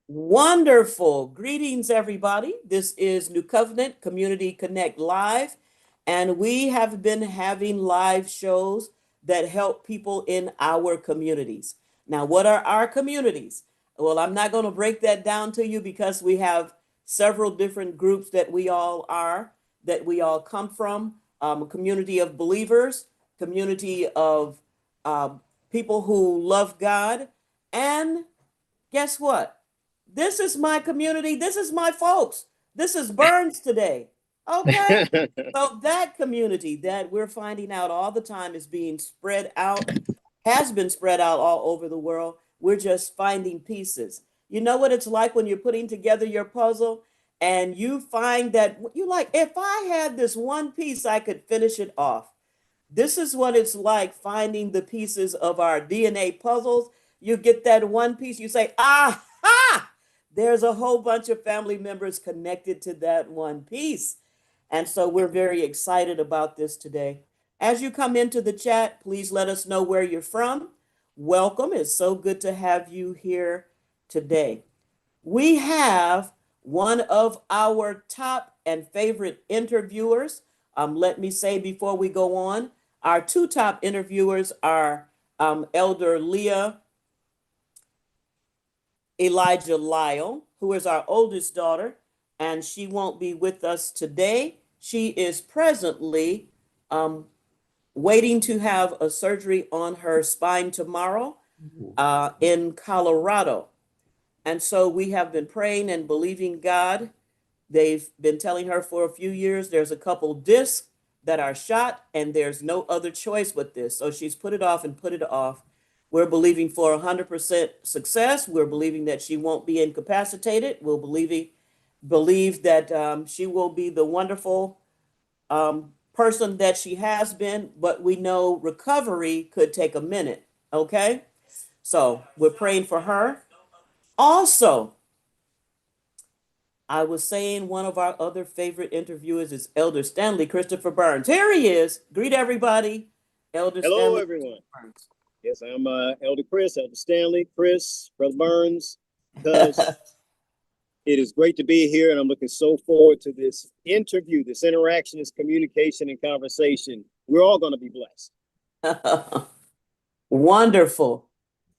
Wonderful. Greetings, everybody. This is New Covenant Community Connect Live, and we have been having live shows that help people in our communities. Now, what are our communities? Well, I'm not going to break that down to you because we have several different groups that we all come from. A community of believers, community of uh, people who love God, and guess what? This is my community. This is my folks. This is Burns today. Okay. So that community that we're finding out all the time is being spread out, has been spread out all over the world. We're just finding pieces. You know what it's like when you're putting together your puzzle and you find that you like, if I had this one piece, I could finish it off. This is what it's like finding the pieces of our DNA puzzles. You get that one piece, you say, aha, there's a whole bunch of family members connected to that one piece. And so we're very excited about this today. As you come into the chat, please let us know where you're from. Welcome. It's so good to have you here today. We have one of our top and favorite interviewers. Let me say before we go on, our two top interviewers are Elder Leah Elijah Lyle, who is our oldest daughter, and she won't be with us today. She is presently um, waiting to have a surgery on her spine tomorrow in Colorado. And so we have been praying and believing God. They've been telling her for a few years there's a couple discs that are shot and there's no other choice but this. So she's put it off and put it off. We're believing for 100% success. We're believing that she won't be incapacitated. We'll believe that she will be the wonderful person that she has been, but we know recovery could take a minute. Okay? So we're praying for her. Also, I was saying one of our other favorite interviewers is Elder Stanley Christopher Burns. Here he is. Greet everybody. Elder Hello, Stanley everyone. Burns. Yes, I'm Elder Chris, Elder Stanley, Chris, Brother Burns, because it is great to be here, and I'm looking so forward to this interview, this interaction, this communication and conversation. We're all going to be blessed. Wonderful.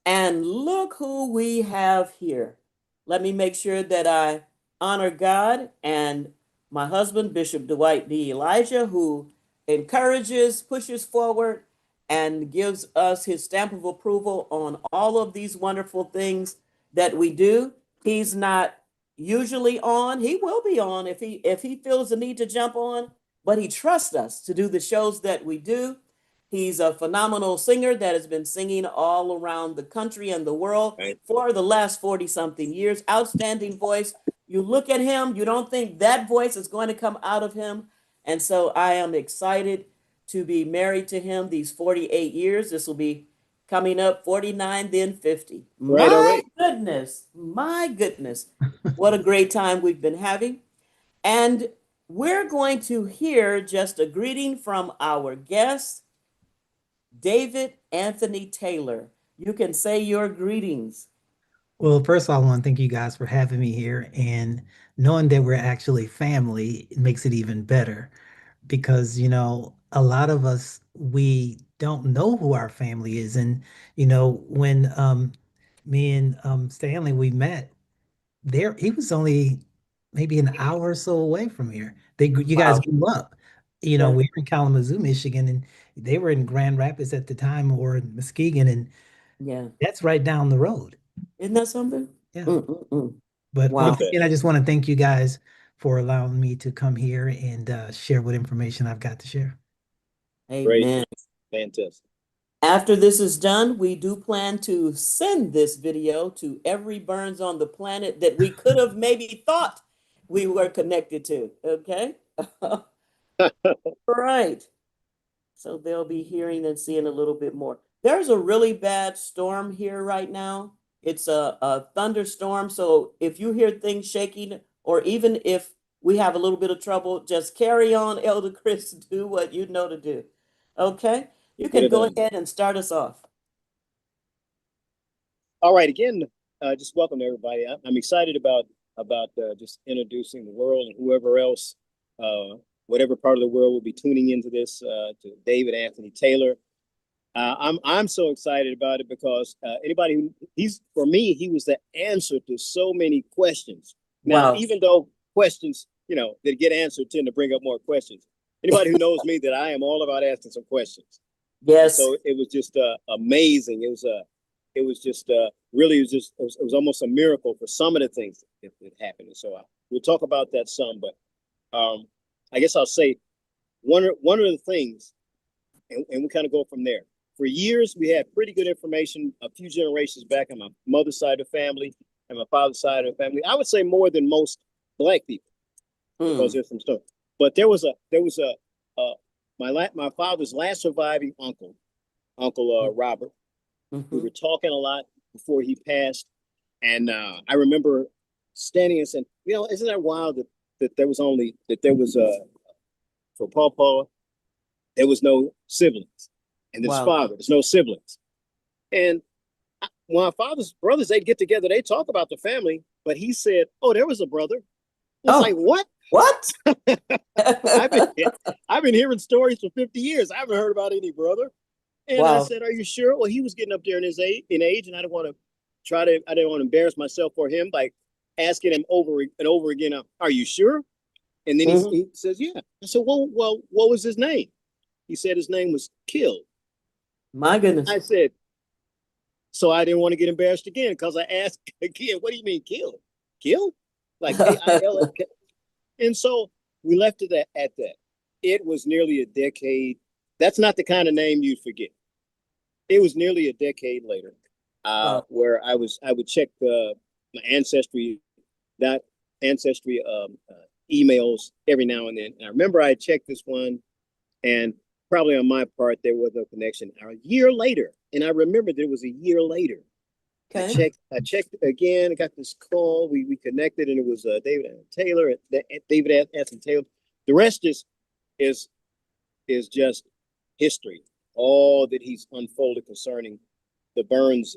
And look who we have here. Let me make sure that I honor God and my husband, Bishop Dwight D. Elijah, who encourages, pushes forward, and gives us his stamp of approval on all of these wonderful things that we do. He's not usually on. He will be on if he feels the need to jump on, but he trusts us to do the shows that we do. He's a phenomenal singer that has been singing all around the country and the world for the last 40 something years. Outstanding voice. You look at him, you don't think that voice is going to come out of him. And so I am excited to be married to him these 48 years. This will be coming up 49, then 50. Right, all right. My goodness. What a great time we've been having. And we're going to hear just a greeting from our guest, David Anthony Taylor. You can say your greetings. Well, first of all, I want to thank you guys for having me here and knowing that we're actually family, it makes it even better because, a lot of us, we don't know who our family is. And, when me and Stanley, we met there, he was only maybe an hour or so away from here. You guys Wow. grew up. Yeah. We were in Kalamazoo, Michigan, and they were in Grand Rapids at the time or in Muskegon, and Yeah. that's right down the road. Isn't that something? Yeah. Mm-mm-mm. But Wow. once again, I just want to thank you guys for allowing me to come here and share what information I've got to share. Great. Amen. Fantastic. After this is done, we do plan to send this video to every Burns on the planet that we could have maybe thought we were connected to. Okay. All right. So they'll be hearing and seeing a little bit more. There's a really bad storm here right now. It's a thunderstorm. So if you hear things shaking, or even if we have a little bit of trouble, just carry on, Elder Chris, do what you know to do. Okay? You can go ahead and start us off. All right. Again, just welcome everybody. I'm excited about just introducing the world and whoever else, uh, whatever part of the world will be tuning into this. To David Anthony Taylor. I'm so excited about it because anybody who he's for me, he was the answer to so many questions. Now, Wow. even though questions, that get answered tend to bring up more questions. Anybody who knows me that I am all about asking some questions. And Yes. so it was just amazing. It was just really it was almost a miracle for some of the things that happened. And so we'll talk about that some, but I guess I'll say one of the things, and we kind of go from there. For years, we had pretty good information a few generations back on my mother's side of the family and my father's side of the family. I would say more than most Black people because there's some stuff. But my father's last surviving Uncle Robert. We were talking a lot before he passed, and I remember standing and saying, isn't that wild that there was for Paul, there was no siblings, and his Wow. father, there's no siblings. And when my father's brothers, they'd get together, they talk about the family, but he said, "Oh, there was a brother." It's like, what? What? I've been hearing stories for 50 years. I haven't heard about any brother. And I Wow. said, "Are you sure?" Well, he was getting up there in age, and I didn't want to embarrass myself for him by asking him over and over again, "Are you sure?" And then he says, "Yeah." I said, "Well, what was his name?" He said his name was Kill. My goodness. I said, so I didn't want to get embarrassed again because I asked again, "What do you mean Kill? Kill? Like Kill?" And so we left it at that. It was nearly a decade. That's not the kind of name you'd forget. It was nearly a decade later, Wow. where I would check my ancestry emails every now and then. And I remember I checked this one, and probably on my part there was no connection. A year later, and I remembered it was a year later. Okay. I checked again. I got this call. We connected, and it was David Anthony Taylor. The rest is just history. All that he's unfolded concerning the Burns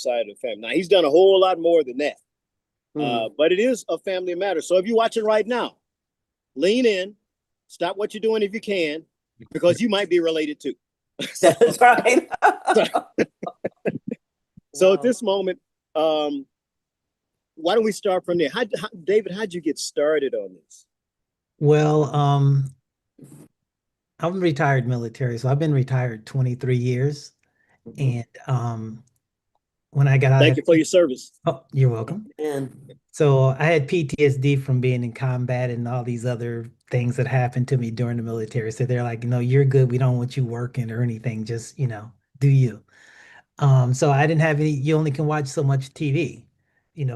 side of the family. Now he's done a whole lot more than that, but it is a family matter. So if you're watching right now, lean in, stop what you're doing if you can, because you might be related too. That's right. So at this moment, why don't we start from there? David, how'd you get started on this? Well, I'm retired military, so I've been retired 23 years. And when I got out, I Thank had you for your service. oh, you're welcome. And So I had PTSD from being in combat and all these other things that happened to me during the military. So they're like, no, you're good. We don't want you working or anything. Just, do you. So I didn't have any, you only can watch so much TV,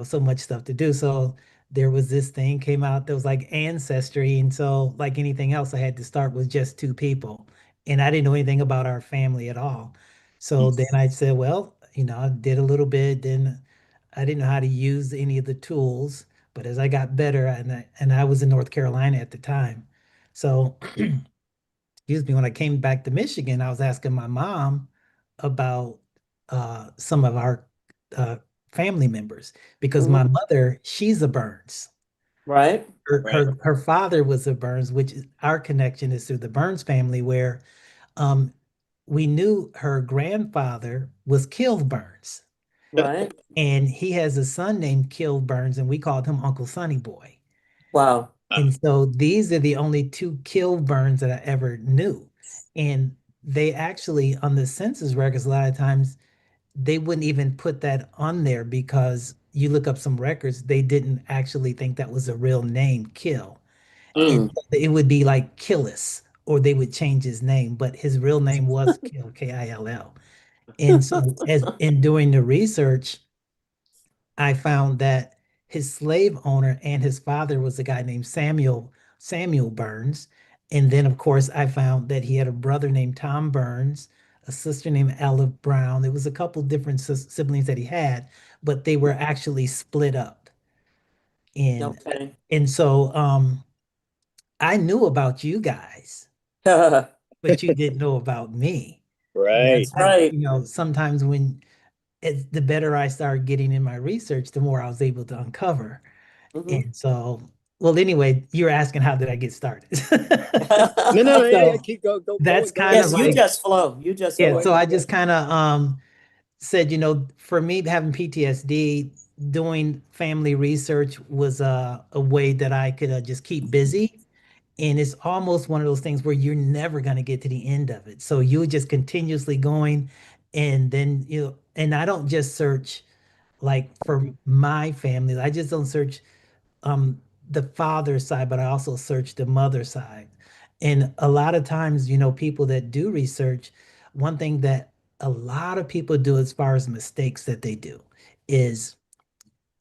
so much stuff to do. So there was this thing came out that was like Ancestry. And so, like anything else, I had to start with just two people. And I didn't know anything about our family at all. So then I said, well, I did a little bit. Then I didn't know how to use any of the tools. But as I got better, and I was in North Carolina at the time. So excuse me, when I came back to Michigan, I was asking my mom about some of our uh, family members because my mother, she's a Burns. right. Her, Right. her her father was a Burns, which our connection is through the Burns family, where um, we knew her grandfather was Killed Burns, Right. and he has a son named Killed Burns, and we called him Uncle Sonny Boy. Wow. And so these are the only two Kilburns that I ever knew. And they actually, on the census records, a lot of times they wouldn't even put that on there because you look up some records, they didn't actually think that was a real name, Kill. And Mm. it would be like Killis, or they would change his name, but his real name was Kill, Kill. And so as in doing the research, I found that his slave owner and his father was a guy named Samuel Burns. And then, of course, I found that he had a brother named Tom Burns, a sister named Ella Brown. There was a couple different siblings that he had, but they were actually split up. And Okay. and so I knew about you guys, That's but you didn't know about me. And Right. I right. sometimes when the better I started getting in my research, the more I was able to uncover. Hmm. And so, well, anyway, you're asking how did I get started? No, no, no, yeah, yeah, So keep that's go kind ahead, of Yes, you Steve. like, just flow. You just yeah, flow. so I just kind of said, for me having PTSD, doing family research was a way that I could just keep busy. And it's almost one of those things where you're never going to get to the end of it. So you're just continuously going. And then, and I don't just search like for my family. I just don't search um the father side, but I also search the mother side. And a lot of times, people that do research, one thing that a lot of people do as far as mistakes that they do is,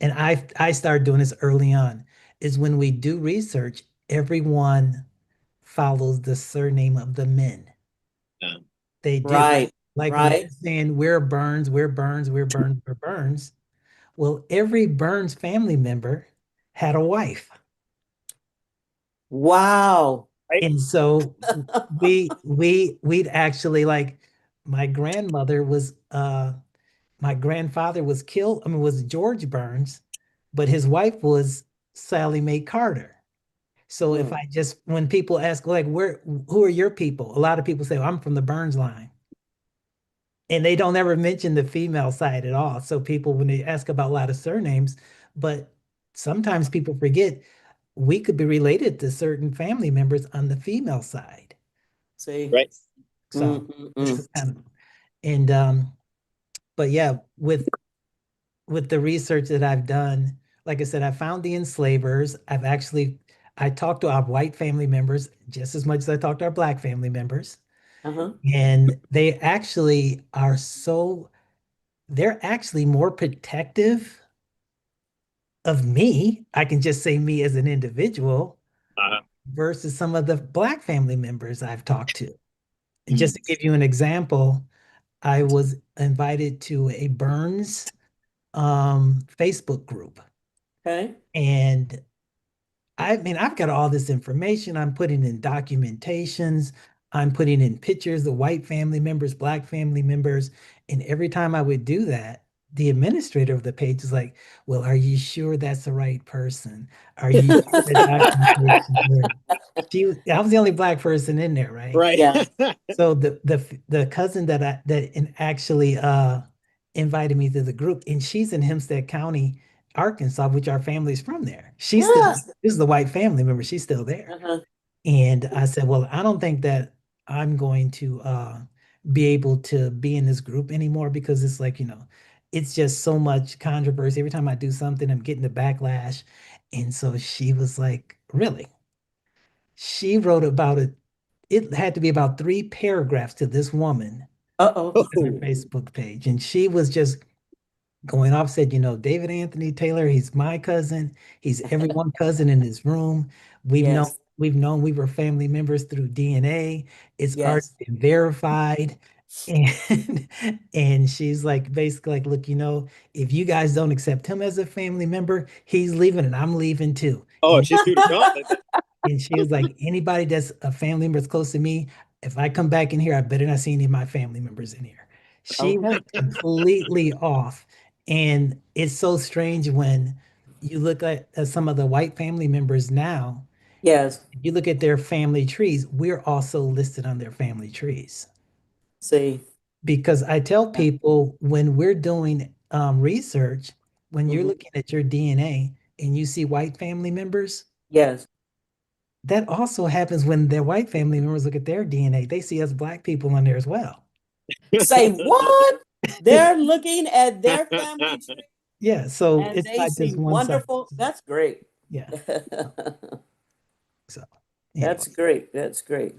and I started doing this early on, is when we do research, everyone follows the surname of the men. Uh, They do. Right, Like when right. they're saying we're Burns, we're Burns, we're Burns, we're Burns. Well, every Burns family member had a wife. Wow. right? And so we'd actually like my grandmother was my grandfather was killed, I mean was George Burns, but his wife was Sally Mae Carter. So if Mm, I just when people ask like who are your people? A lot of people say, "Well, I'm from the Burns line." And they don't ever mention the female side at all. So people when they ask about a lot of surnames, but sometimes people forget we could be related to certain family members on the female side. see. Right. So this Mm-mm-mm. is kind of and but yeah, with the research that I've done, like I said, I found the enslavers. I talked to our white family members just as much as I talked to our black family members. Uh-huh. And they're actually more protective of me. I can just say me as an individual Uh-huh. versus some of the black family members I've talked to. And just to Mm. give you an example, I was invited to a Burns Facebook group. Okay. And I mean, I've got all this information. I'm putting in documentations. I'm putting in pictures of white family members, black family members. And every time I would do that, the administrator of the page is like, well, are you sure that's the right person? Are you sure that documentation is there? I was the only black person in there, right? Right. Yeah. So the cousin actually invited me to the group, and she's in Hempstead County, Arkansas, which our family's from there. Yes. This is the white family member. She's still there. Uh-huh. And I said, well, I don't think that I'm going to be able to be in this group anymore because it's like, it's just so much controversy. Every time I do something, I'm getting the backlash. And so she was like, really? She wrote about it. It had to be about 3 paragraphs to this woman Uh-oh. on her Oh, Facebook page. And she was just going off, said, David Anthony Taylor, he's my cousin. He's everyone cousin in this room. We've known, Yes. we've known we were family members through DNA. It's already Yes. been verified. And and she's like basically like, look, if you guys don't accept him as a family member, he's leaving and I'm leaving too. oh, And she threw the gauntlet. and she was like, anybody that's a family member that's close to me, if I come back in here, I better not see any of my family members in here. She Okay. went completely off. And it's so strange when you look at some of the white family members now, Yes. you look at their family trees, we're also listed on their family trees. See. Because I tell Yeah. people when we're doing research, when you're Hmm. looking at your DNA and you see white family members, Yes. that also happens when their white family members look at their DNA. They see us black people on there as well. Say what? They're looking at their family tree Yeah, so and it's they not see just one side. wonderful. That's great. Yeah. So, so That's anyway, great. That's great.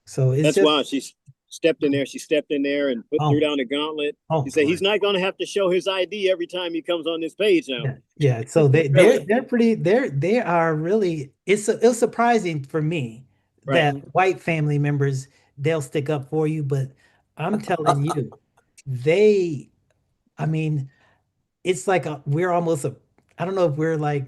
so it's That's just why she stepped in there. She stepped in there and threw oh down the gauntlet. oh She said boy. he's not going to have to show his ID every time he comes on this page now. Yeah, yeah. So Really. they are really it's surprising for me Right. that Mhm. white family members they'll stick up for you, but I'm telling you, they I mean, it's like we're almost a I don't know if we're like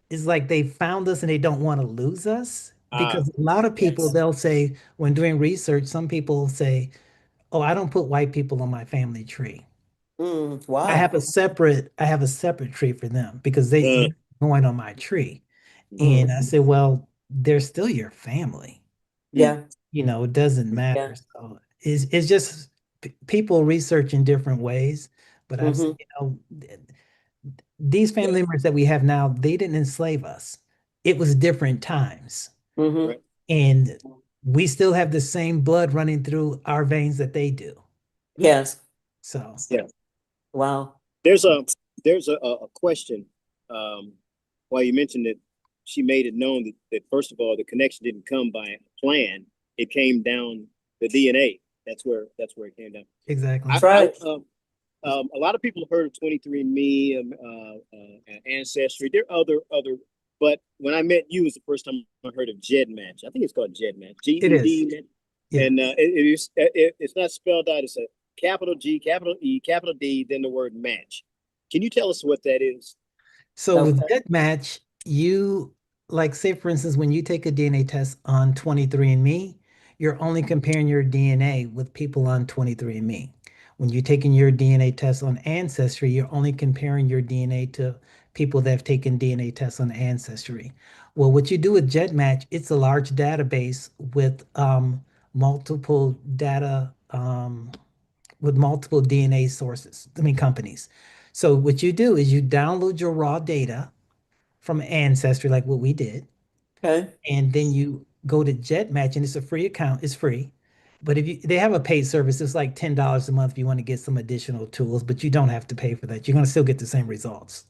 it's like they found us and they don't want to lose us Ah, because a lot of people Yes. they'll say when doing research, some people say, Oh, I don't put white people on my family tree. Wow. I have a separate tree for them because they're Uh, going on my tree. mm, And I said, well, they're still your family. mm, Yeah. It doesn't Yeah. matter. So it's just people research in different ways. But I've said, Mm-hmm. these family members that we have now, they didn't enslave us. It was different times. Mm-hmm. right. And we still have the same blood running through our veins that they do. Yes. So, Yeah. Wow. There's a there's a question. Um, while you mentioned that she made it known that first of all the connection didn't come by a plan. It came down the DNA. That's where it came down. exactly. That's right. A lot of people have heard of 23andMe, Ancestry. There are other, but when I met you, it was the first time I heard of GEDmatch. I think it's called GEDmatch, It is. GED, Yeah. and it's not spelled out. It's a capital G, capital E, capital D, then the word match. Can you tell us what that is? So with Okay. GEDmatch, you like say for instance, when you take a DNA test on 23andMe, you're only comparing your DNA with people on 23andMe. When you're taking your DNA test on Ancestry, you're only comparing your DNA to people that have taken DNA tests on Ancestry. Well, what you do with GEDmatch, it's a large database multiple data with multiple DNA sources, I mean companies. So what you do is you download your raw data from Ancestry, like what we did, Okay. and then you go to GEDmatch, and it's a free account. It's free, but if you they have a paid service, it's like $10 a month if you want to get some additional tools, but you don't have to pay for that. You're going to still get the same results.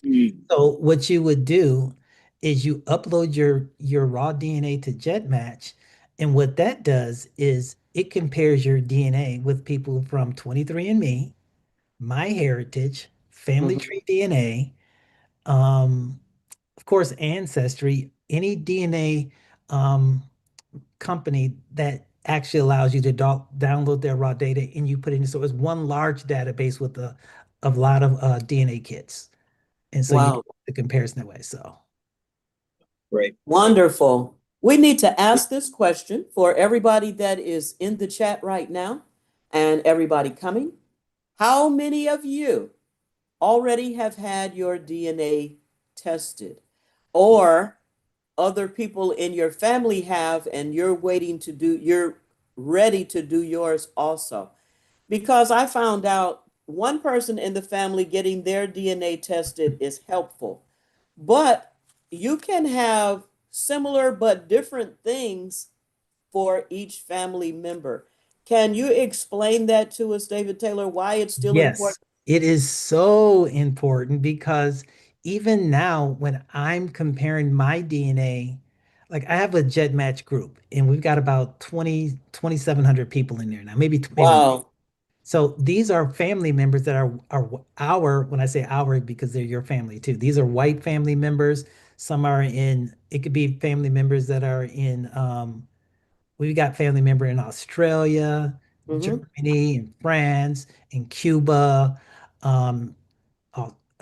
Mm, So what you would do is you upload your raw DNA to GEDmatch, and what that does is it compares your DNA with people from 23andMe, MyHeritage, Family Mm-hmm. Tree DNA, um, of course, Ancestry, any DNA um, company that actually allows you to download their raw data and you put it in. So it's one large database with a lot of DNA kits. And so you Wow. get the comparison that way. So right. Wonderful. We need to ask this question for everybody that is in the chat right now and everybody coming. How many of you already have had your DNA tested? Or other people in your family have, and you're ready to do yours also? Because I found out one person in the family getting their DNA tested is helpful, but you can have similar but different things for each family member. Can you explain that to us, David Taylor, why it's still yes, important? it is so important because even now, when I'm comparing my DNA, like I have a Jet Match group and we've got about 2,700 people in there now, maybe more. Wow. So these are family members that are our, when I say our, because they're your family too. These are white family members. Some are in, it could be family members that are in, we've got family member in Australia, Mm-hmm. Germany, and France, and Cuba. Um,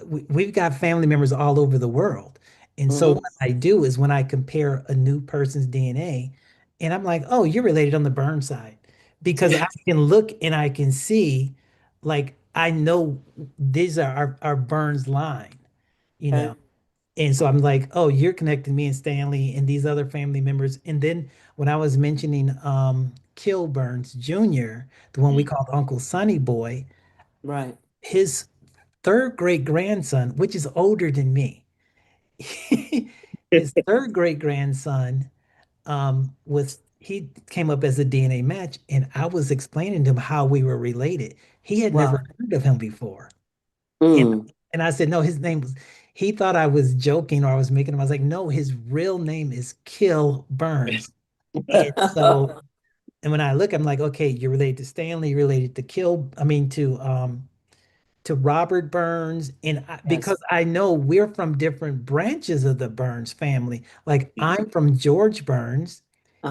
we've got family members all over the world. And so Mm-hmm. what I do is when I compare a new person's DNA, and I'm like, oh, you're related on the burn side. Because I can look and I can see, like, I know these are our Burns line, you know. Okay. And so I'm like, oh, you're connecting me and Stanley and these other family members. And then when I was mentioning Kill Burns Jr., the one we Mm, called Uncle Sonny Boy, Right. his third great grandson, which is older than me, his third great grandson was he came up as a DNA match, and I was explaining to him how we were related. He had never Wow. heard of him before. And Mm. and I said, no, his name was, he thought I was joking or I was making him. I was like, no, his real name is Kill Burns. And so, and when I look, I'm like, okay, you're related to Stanley, you're related to to Robert Burns. And because Yes. I know we're from different branches of the Burns family. Like mm, I'm from George Burns,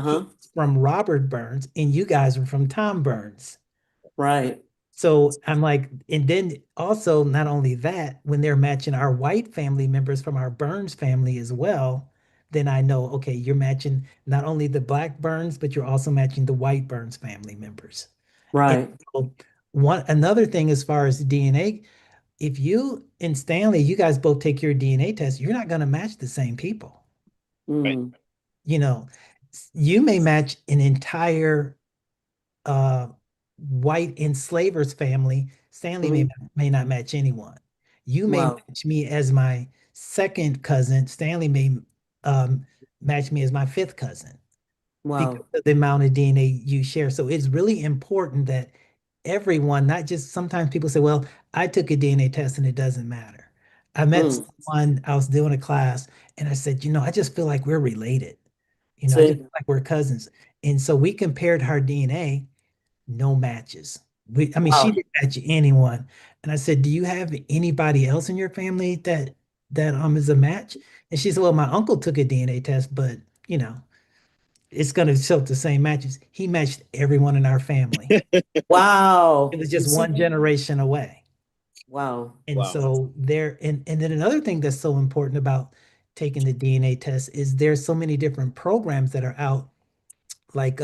he's Uh-huh. from Robert Burns, and you guys are from Tom Burns. Right. So I'm like, and then also not only that, when they're matching our white family members from our Burns family as well, then I know, okay, you're matching not only the black Burns, but you're also matching the white Burns family members. And Right. so one another thing as far as DNA, if you and Stanley, you guys both take your DNA test, you're not going to match the same people. Right. Mm. You know, you may match an entire uh, white enslavers family. Stanley Hmm. may not match anyone. You may Wow. match me as my second cousin. Stanley may um, match me as my fifth cousin because Wow. of the amount of DNA you share. So it's really important that everyone, not just sometimes people say, well, I took a DNA test and it doesn't matter. I met Mm. someone, I was doing a class, and I said, I just feel like we're related. I just See. feel like we're cousins. And so we compared her DNA, no matches. I mean, she Wow. didn't match anyone. And I said, do you have anybody else in your family that is a match? And she said, well, my uncle took a DNA test, but you know, it's going to show the same matches. He matched everyone in our family. It Wow. was You just see? one generation away. Wow. And Wow. so and then another thing that's so important about taking the DNA test is there's so many different programs that are out, like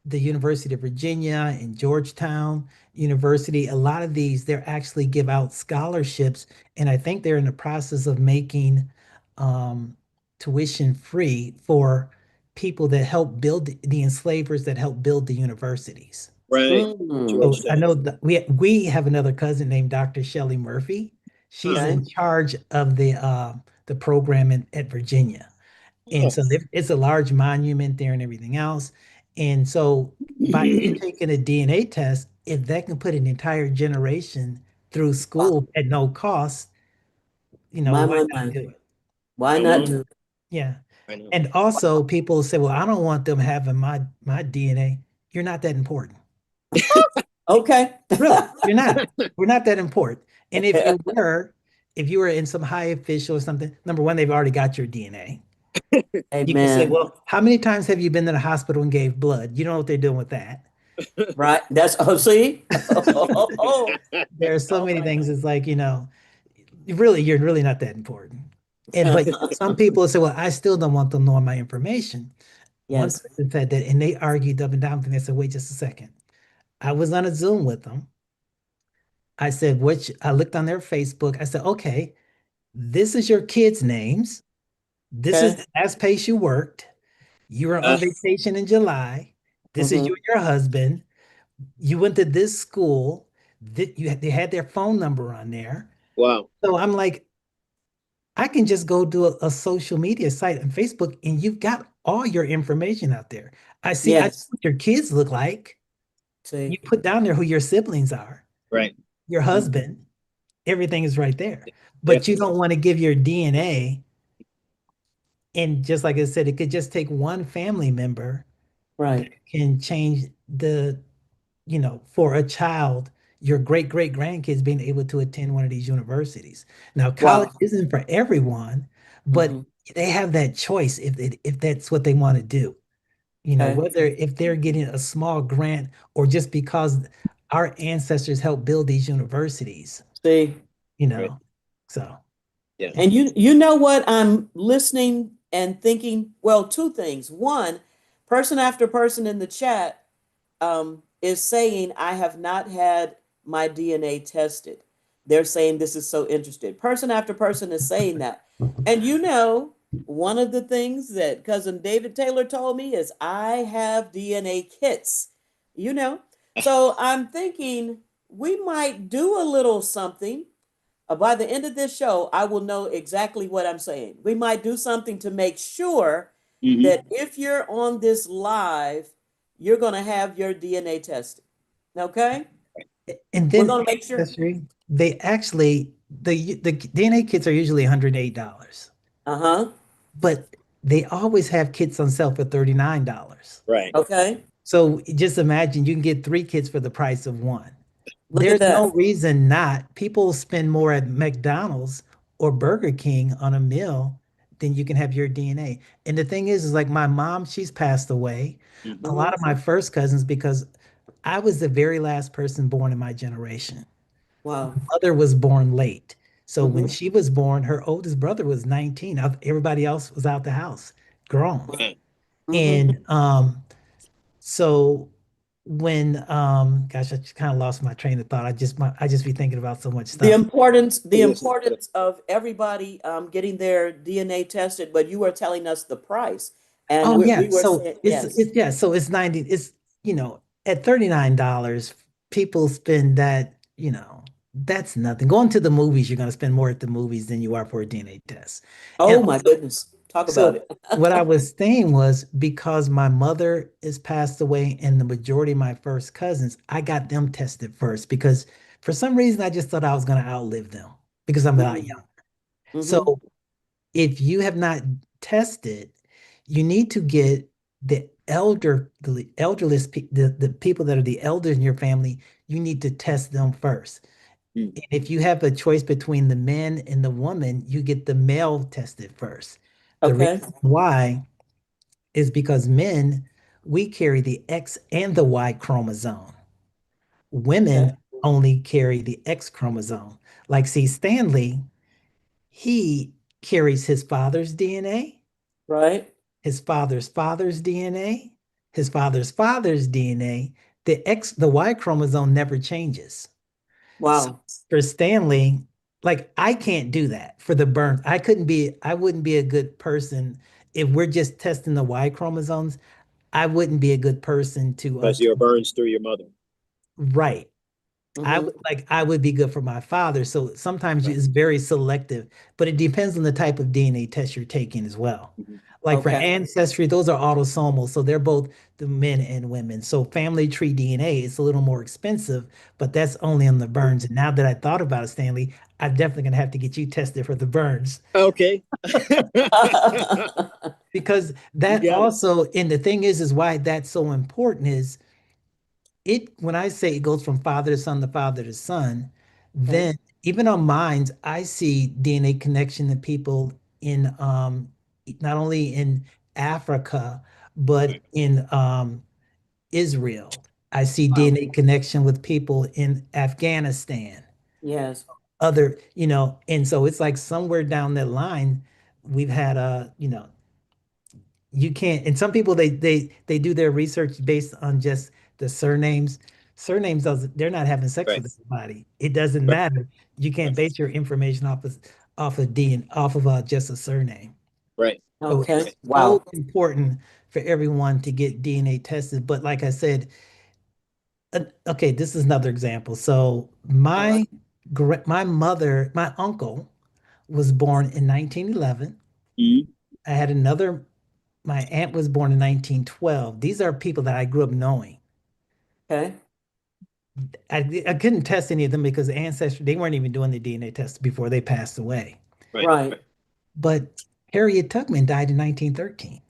the University of Virginia and Georgetown University. A lot of these, they actually give out scholarships, and I think they're in the process of making um, tuition free for people that help build the enslavers that help build the universities. Right. Mm. So I Georgetown. know that we have another cousin named Dr. Shelley Murphy. She's Huh. in Okay. charge of the program at Virginia. And Oh, so it's a large monument there and everything else. And so by you taking a DNA test, if that can put an entire generation through Wow. school at no cost, My, why my, not my. do it? Why I not know. do it? Yeah. I know. And also people say, well, I don't want them having my DNA. You're not that important. Okay. Really, you're not. We're not that important. And if you were in some high official or something, number one, they've already got your DNA. You can say, Amen. well, how many times have you been to the hospital and gave blood? You don't know what they're doing with that. Right. That's, oh, see? Oh, There are so all many right. things. It's like, you're really not that important. But some people say, well, I still don't want them knowing my information. One Yes. person said that, and they argued up and down with me. I said, wait just a second. I was on a Zoom with them. I said, which I looked on their Facebook. I said, okay, this is your kids' names. This is Okay. the last place you worked. You were Uh, on vacation in July. This is you Hmm. and your husband. You went to this school. They had their phone number on there. wow. So I'm like, I can just go do a social media site on Facebook and you've got all your information out there. I know Yes. what your kids look like. You See? put down there who your siblings are, Right. your Mhm. husband, everything is right there. But you Definitely. don't want to give your DNA. And just like I said, it could just take one family member that Right. can change for a child, your great great grandkids being able to attend one of these universities. Now, college Wow. isn't for everyone, but Hmm. they have that choice if that's what they want to do. Okay. Whether if they're getting a small grant or just because our ancestors helped build these universities, See? you Right. know. So, Yeah. And you know what? I'm listening and thinking, well, two things. One, person after person in the chat is saying, I have not had my DNA tested. They're saying this is so interesting. Person after person is saying that. And one of the things that cousin David Taylor told me is I have DNA kits, you know. So I'm thinking we might do a little something. By the end of this show, I will know exactly what I'm saying. We might do something to make sure Hmm. that if you're on this live, you're going to have your DNA tested. Okay? and We're then going to make sure. ancestry, they actually the DNA kits are usually $108, Uh-huh. but they always have kits on sale for $39. Right. Okay. So just imagine you can get three kits for the price of one. Look at There's that. no reason not. People spend more at McDonald's or Burger King on a meal than you can have your DNA. And the thing is like my mom, she's passed away. A Hmm. lot Hmm. of my first cousins, because I was the very last person born in my generation. Wow. Mother was born late. So when Hmm. she was born, her oldest brother was 19. Everybody else was out the house, grown. Right. Hmm. And so when gosh, I just kind of lost my train of thought. I just be thinking about so much The stuff. importance, the Yes. importance of everybody getting their DNA tested, but you were telling us the price, and Oh yeah, we were so saying yes. it's yeah, so it's 90, it's at $39, people spend that, that's nothing. Going to the movies, you're gonna spend more at the movies than you are for a DNA test. And Oh my goodness, talk about so it. what I was saying was because my mother is passed away and the majority of my first cousins, I got them tested first because for some reason I just thought I was gonna outlive them because I'm not young. Mm-hmm. So if you have not tested, you need to get the elderless, the people that are the elders in your family, you need to test them first. Mm. And if you have a choice between the man and the woman, you get the male tested first. The Okay. reason why is because men, we carry the X and the Y chromosome. Okay. Women only carry the X chromosome. Like, see, Stanley, he carries his father's DNA, Right. his father's father's DNA, his father's father's DNA. The Y chromosome never changes. So Wow. for Stanley, like I can't do that for the burns. I wouldn't be a good person if we're just testing the Y chromosomes. I wouldn't be a good person to Because you're Burns through your mother. right. Mm-hmm. I would be good for my father. So sometimes Right. it's very selective, but it depends on the type of DNA test you're taking as well. Mhm. Like for Okay. ancestry, those are autosomal, so they're both the men and women. So family tree DNA is a little more expensive, but that's only on the burns. And now that I thought about it, Stanley, I'm definitely gonna have to get you tested for the burns Okay. because You that got it. also, and the thing is why that's so important is it when I say it goes from father to son, Okay. then even on mines, I see DNA connection to people in not only in Africa, but Right. in Israel. I see Wow. DNA connection with people in Afghanistan, Yes. other, and so it's like somewhere down that line, we've had you can't, and some people they do their research based on just the surnames. Surnames doesn't, they're not having sex Right. with everybody. It doesn't Right. matter. You can't base your information off of DNA, off of just a surname. Right. So Okay. it's so Wow. important for everyone to get DNA tested. But like I said, okay, this is another example. So All right. my mother, my uncle was born in 1911. Mhm. I had another My aunt was born in 1912. These are people that I grew up knowing. Okay. I couldn't test any of them because Ancestry, they weren't even doing the DNA test before they passed away. Right. Right. But Harriet Tubman died in 1913.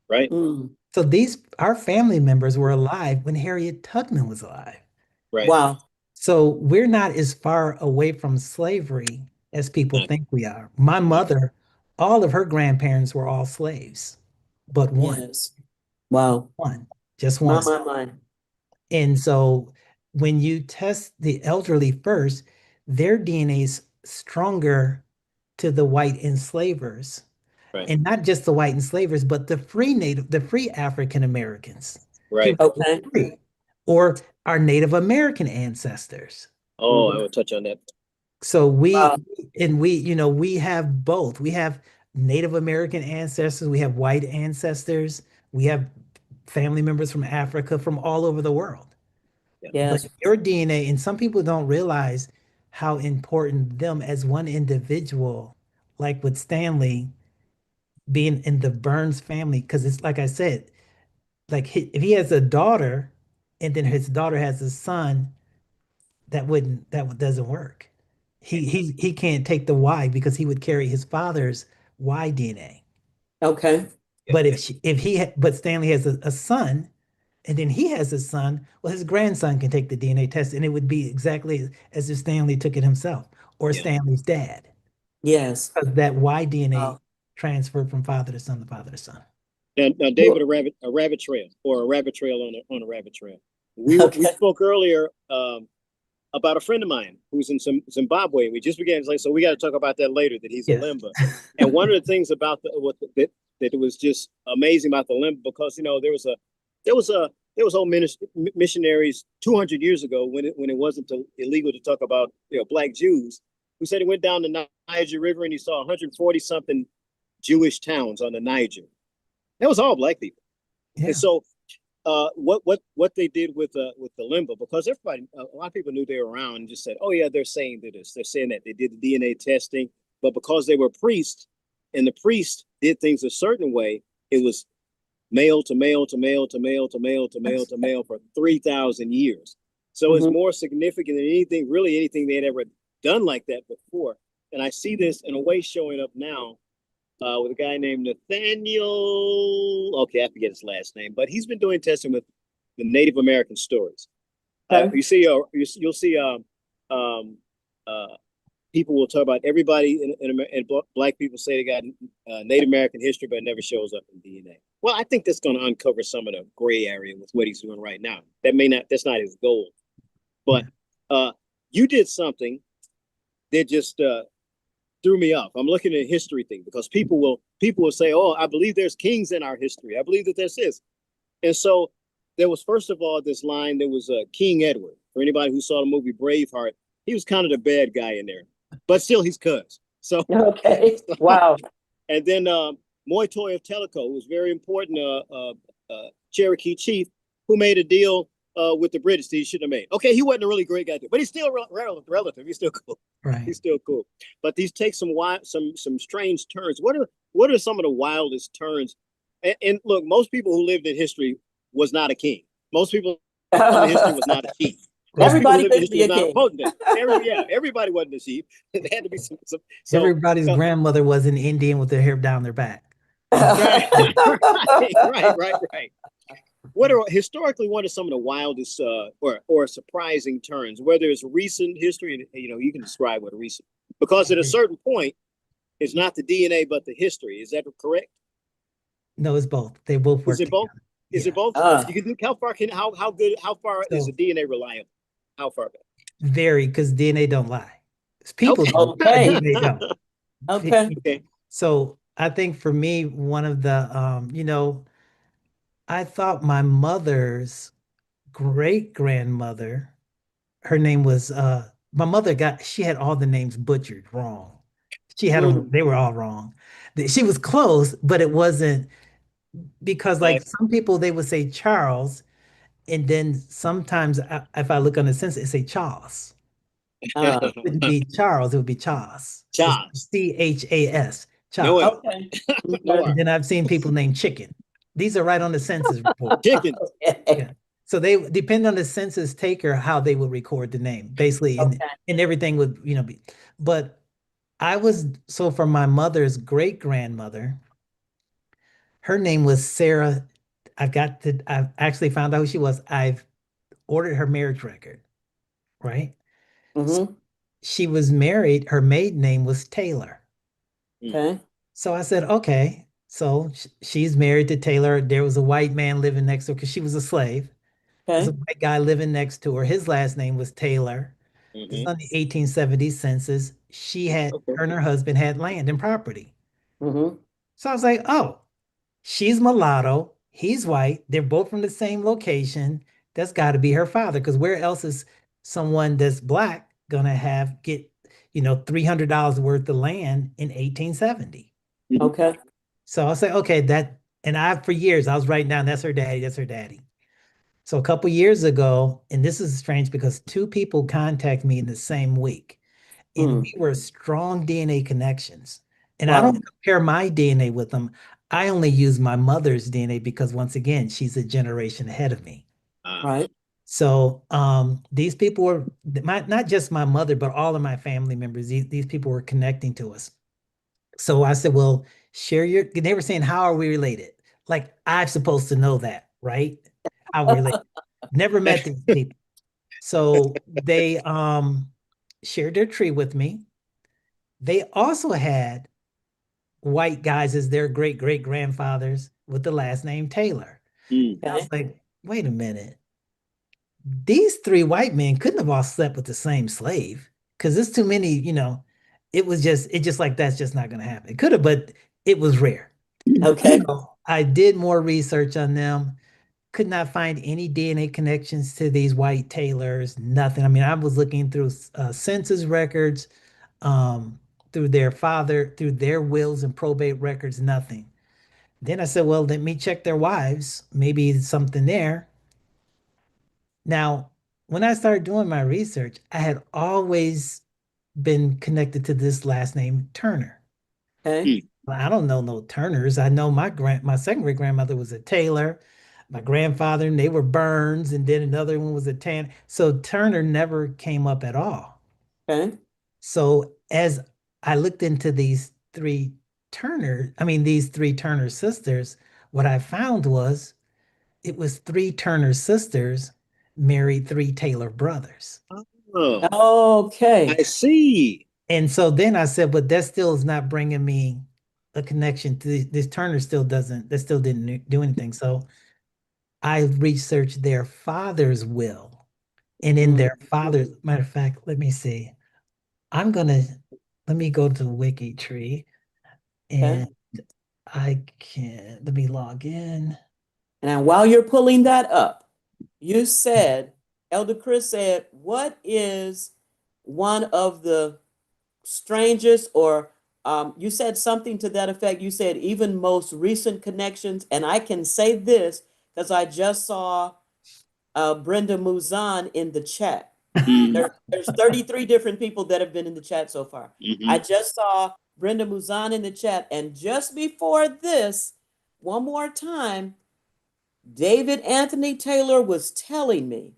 Right. Mm. So our family members were alive when Harriet Tubman was alive. Right. Wow. So we're not as far away from slavery as people Not, think we are. My not. mother, all of her grandparents were all slaves, but one, Yes. Wow. one, just My, one. my. And so when you test the elderly first, their DNA is stronger to the white enslavers. Right. And not just the white enslavers, but the free African Americans, Right. people who Okay. were free, or our Native American ancestors. Oh, I Mm-hmm. will touch on that. So Wow. we have both. We have Native American ancestors, we have white ancestors, we have family members from Africa, from all over the world. Yeah. But Yes. your DNA, and some people don't realize how important them as one individual, like with Stanley being in the Burns family, because it's like I said, like if he has a daughter and then his daughter has a son, that doesn't work. He can't take the Y because he would carry his father's Y DNA. Okay. But but Stanley has a son, and then he has a son, well, his grandson can take the DNA test, and it would be exactly as if Stanley took it himself or Yeah. Stanley's dad, Yes. because that Y DNA Wow. transferred from father to son to father to son. Now, David, Well, a rabbit trail, or a rabbit trail on a rabbit trail. We okay. spoke earlier about a friend of mine who's in Zimbabwe. We just began to say, so we got to talk about that later. That he's a Yes. Limba, and one of the things about that it was just amazing about the Limba because there was a there was whole missionaries 200 years ago when it wasn't illegal to talk about black Jews, who said he went down the Niger River and he saw 140 something Jewish towns on the Niger. That was all black people. Yeah. And so what they did with the limba, because everybody, a lot of people knew they were around and just said, oh yeah, they're saying this, they're saying that they did the DNA testing, but because they were priests and the priest did things a certain way, it was male to male to male to male to male to male to male for 3,000 years. So it's more significant than anything they had ever done like that before. And I see this in a way showing up now with a guy named Nathaniel. Okay, I forget his last name, but he's been doing testing with the Native American stories. You see, you'll see people will talk about everybody and black people say they got Native American history, but it never shows up in DNA. Well, I think that's going to uncover some of the gray area with what he's doing right now. That's not his goal. But you did something that just threw me off. I'm looking at a history thing because people will say, oh, I believe there's kings in our history. I believe that there's this. And so there was, first of all, this line, there was King Edward. For anybody who saw the movie Braveheart, he was kind of the bad guy in there, but still he's cuz. So okay, wow. And then Moytoy of Tellico was very important Cherokee chief who made a deal with the British that he shouldn't have made. Okay, he wasn't a really great guy, but he's still relative. He's still cool. Right. He's still cool. But these take some strange turns. What are some of the wildest turns? And look, most people who lived in history was not a king. Most people in history was not a chief. Everybody could be a king. Everybody wasn't a chief. There had to be some everybody's grandmother was an Indian with their hair down their back. right. What are some of the wildest or surprising turns, whether it's recent history, and you can describe what a recent, because at a certain point, it's not the DNA but the history. Is that correct? No, it's both. They both work. Is it both? Is it both? You can do how far is the DNA reliable? How far back? Very, because DNA don't lie. People okay. DNA don't. Okay. So I think for me, one of the I thought my mother's great grandmother, her name was my mother she had all the names butchered wrong. She had them, they were all wrong. She was close, but it wasn't, because like some people they would say Charles, and then sometimes if I look on the census, it say Charles. It wouldn't be Charles, it would be Chas. Chas. Chas. No, okay. And then I've seen people named Chicken. These are right on the census report. Chicken. Yeah. So they depend on the census taker how they would record the name, basically, and everything would be. But for my mother's great grandmother, her name was Sarah. I've actually found out who she was. I've ordered her marriage record, right? Mm-hmm. She was married, her maiden name was Taylor. Okay. So I said, okay. So she's married to Taylor. There was a white man living next to her because she was a slave. There's a white guy living next to her. His last name was Taylor. This is on the 1870 census. Her and her husband had land and property. Mm-hmm. So I was like, oh, she's mulatto. He's white. They're both from the same location. That's got to be her father, because where else is someone that's black gonna get $300 worth of land in 1870? Okay. So I'll say, okay, for years I was writing down, that's her daddy, that's her daddy. So a couple years ago, and this is strange because two people contacted me in the same week, and we were strong DNA connections. And I don't compare my DNA with them. I only use my mother's DNA because, once again, she's a generation ahead of me. Right. So these people were not just my mother, but all of my family members. These people were connecting to us. So I said, well, they were saying, how are we related? Like, I'm supposed to know that, right? How we're related. Never met these people. So they shared their tree with me. They also had white guys as their great grandfathers with the last name Taylor. And I was like, wait a minute. These three white men couldn't have all slept with the same slave, because there's too many, it just like, that's just not going to happen. It could have, but it was rare. Okay. So I did more research on them. could not find any DNA connections to these white Taylors, nothing. I mean, I was looking through census records, um, through their father, through their wills and probate records, nothing. Then I said, well, let me check their wives. Maybe it's something there. Now, when I started doing my research, I had always been connected to this last name, Turner. Okay. Mm. Well, I don't know no Turners. I know my second great grandmother was a Taylor. My grandfather, and they were Burns, and then another one was a Tan. So Turner never came up at all. Okay. So as I looked into these three Turner sisters, what I found was it was three Turner sisters married three Taylor brothers. Oh, I Okay. see. And so then I said, but that still is not bringing me a connection to this. Turner still doesn't, that still didn't do anything. So I researched their father's will. And in Mm, their father's, matter of fact, let me see. I'm gonna let me go to WikiTree okay. and let me log in. And while you're pulling that up, you said, Elder Chris said, what is one of the strangest, or you said something to that effect? You said even most recent connections. And I can say this because I just saw Brenda Muzan in the chat. Mm, There's 33 different people that have been in the chat so far. I hmm. just saw Brenda Muzan in the chat. And just before this, one more time, David Anthony Taylor was telling me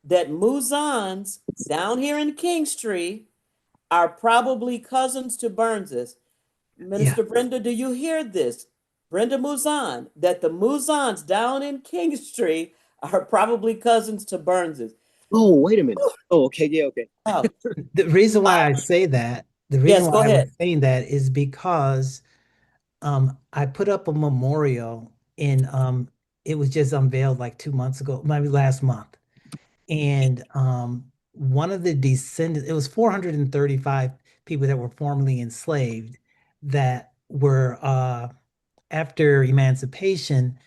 that Muzans down here in Kingstree are probably cousins to Burns's. Yeah. Minister Brenda, do you hear this? Brenda Muzan, that the Muzans down in Kingstree are probably cousins to Burns's. Oh, wait a minute. Oh, okay. Yeah, okay. Wow. The reason why I say that, the reason Yes, why go I was ahead. saying that is because I put up a memorial in it was just unveiled like 2 months ago, maybe last month. And one of the descendants, it was 435 people that were formerly enslaved that were after emancipation,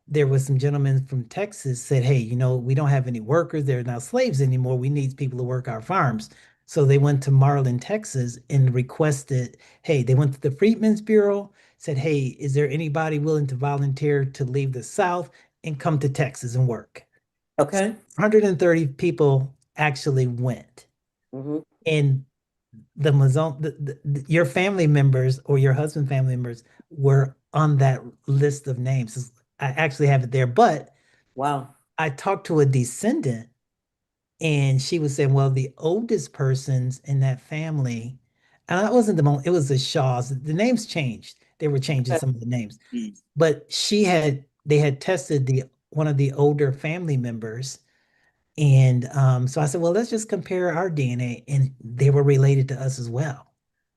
there was some gentlemen from Texas said, hey, we don't have any workers. They're not slaves anymore. We need people to work our farms. So they went to Marlin, Texas and requested, hey, they went to the Freedmen's Bureau, said, hey, is there anybody willing to volunteer to leave the South and come to Texas and work? So Okay. 130 people actually went. Hmm. And the Mazon, your family members or your husband family members were on that list of names. I actually have it there, but Wow. I talked to a descendant and she was saying, well, the oldest persons in that family, and that wasn't the moment, it was the Shaws. The names changed. They were changing Okay. some of the names, Mm. but they had tested the one of the older family members. And so I said, well, let's just compare our DNA. And they were related to us as well.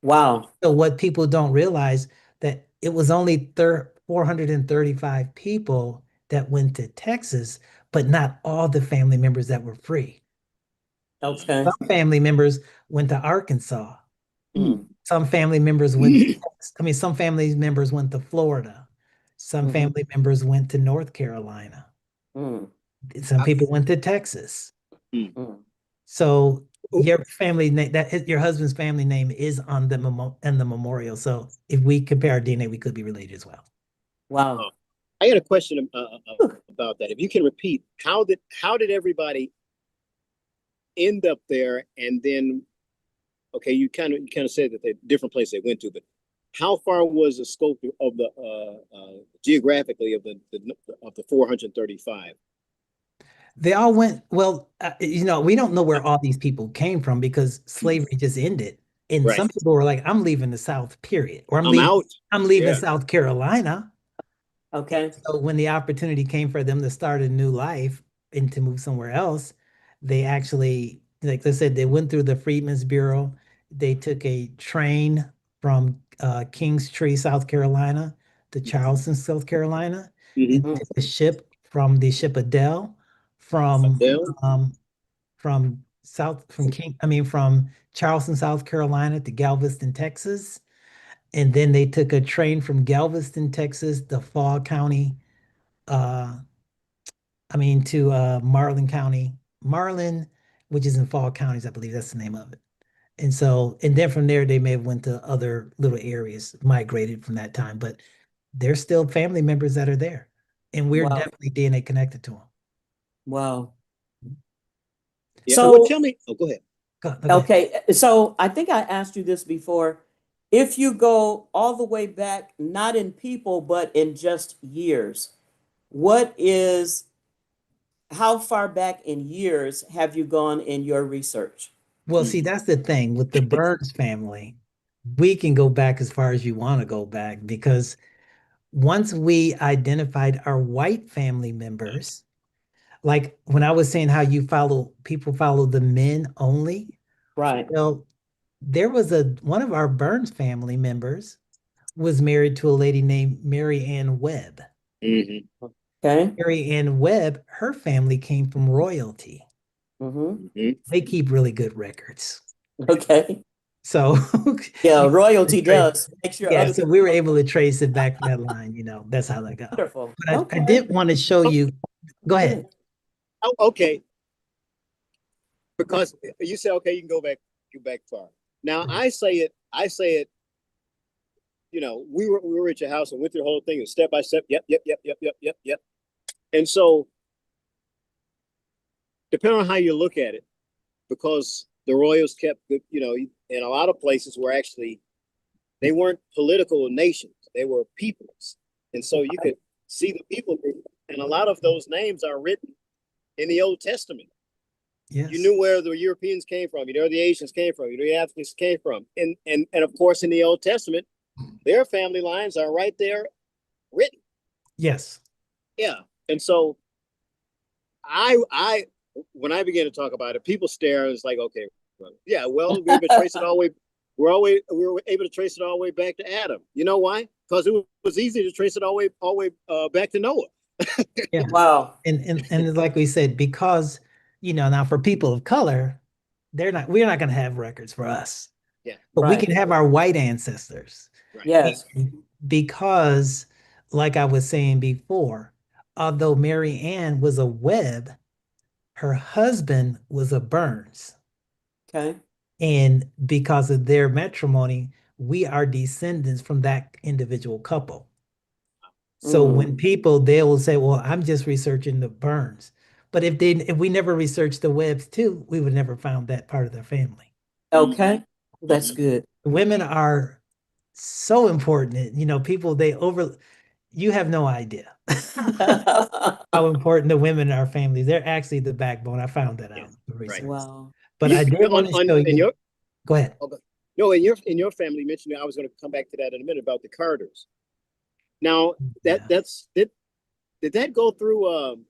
Wow. So what people don't realize that it was only 435 people that went to Texas, but not all the family members that were free. Okay. Some family members went to Arkansas. Mm. Some family members went to, some family members went to Florida. Some Hmm. family members went to North Carolina. Mm. Some I- people went to Texas. mm. Mm. So Oh, your family name, your husband's family name is on the in the memorial. So if we compare our DNA, we could be related as well. Wow. oh. I had a question about that. If you can repeat, how did everybody end up there? And then, okay, you kind of said that they different places they went to, but how far was the scope of the geographically of the 435? They all went, well, we don't know where all these people came from because slavery just ended. And Right. some people were like, I'm leaving the South, period. Or I'm out. I'm leaving Yeah. South Carolina. Okay. So when the opportunity came for them to start a new life and to move somewhere else, they actually, like I said, they went through the Freedmen's Bureau. They took a train from Kingstree, South Carolina to Charleston, South Carolina, and Mm-hmm. Mm. took a ship from the ship Adele Adele. um, from Charleston, South Carolina to Galveston, Texas. And then they took a train from Galveston, Texas to Fall County, uh, I mean, to Marlin County, Marlin, which is in Fall Counties, I believe that's the name of it. And so, and then from there, they may have went to other little areas, migrated from that time, but they're still family members that are there. And we're Wow. definitely DNA connected to them. Wow. Yeah. Well, So, tell me. Oh, go ahead. Go ahead. okay. So I think I asked you this before. If you go all the way back, not in people, but in just years, what is, how far back in years have you gone in your research? Well, see, Mhm. that's the thing with the Burns family. We can go back as far as you want to go back because once we identified our white family members, like when I was saying how you follow people follow the men only, Right. well, there was a one of our Burns family members was married to a lady named Mary Ann Webb. Mhm. Okay. Mary Ann Webb, her family came from royalty. Mm-hmm. Mhm. They keep really good records. Okay. So Yeah, you royalty does. Make sure yeah, other so people we were are able to trace it back to that line, that's how that go. wonderful. But I Okay. did want to show Oh, you, go ahead. Good. oh, okay. Because you say okay, you can go back far. Now Right. I say it. I say it. You know, we were at your house and went through the whole thing, and step by step. Yep, yep, yep, yep, yep, yep, yep. And so, depending on how you look at it, because the Royals kept, you know, in a lot of places were actually they weren't political nations; they were peoples, and so you could see the people group, and a lot of those names are written in the Old Testament. You Yes. knew where the Europeans came from, you know where the Asians came from, you know where the Africans came from, and of course in the Old Testament, their family lines are right there written. Yes. Yeah, and so I when I began to talk about it, people stare and it's like, okay, well, yeah, well, we've been tracing all the way. We were able to trace it all the way back to Adam. You know why? Because it was easy to trace it all the way back to Noah. Yeah. Wow. And like we said, because now for people of color, we're not going to have records for us, Yeah, but we Right. can have our white ancestors. right. Yes. Because, like I was saying before, although Mary Ann was a Webb, her husband was a Burns. Okay. And because of their matrimony, we are descendants from that individual couple. So when Mm. people they will say, "Well, I'm just researching the Burns," but if we never researched the Webbs too, we would never found that part of their family. Mm-hmm. Okay. That's Mm-hmm. good. Women are so important. People they over you have no idea how important the women in our families. They're actually the backbone. I found that Yeah, out in the right. research. Wow. But You I did want to show in you. your Go ahead. okay. No, in your family you mentioned I was going to come back to that in a minute about the Carters. Now Yeah. did that go through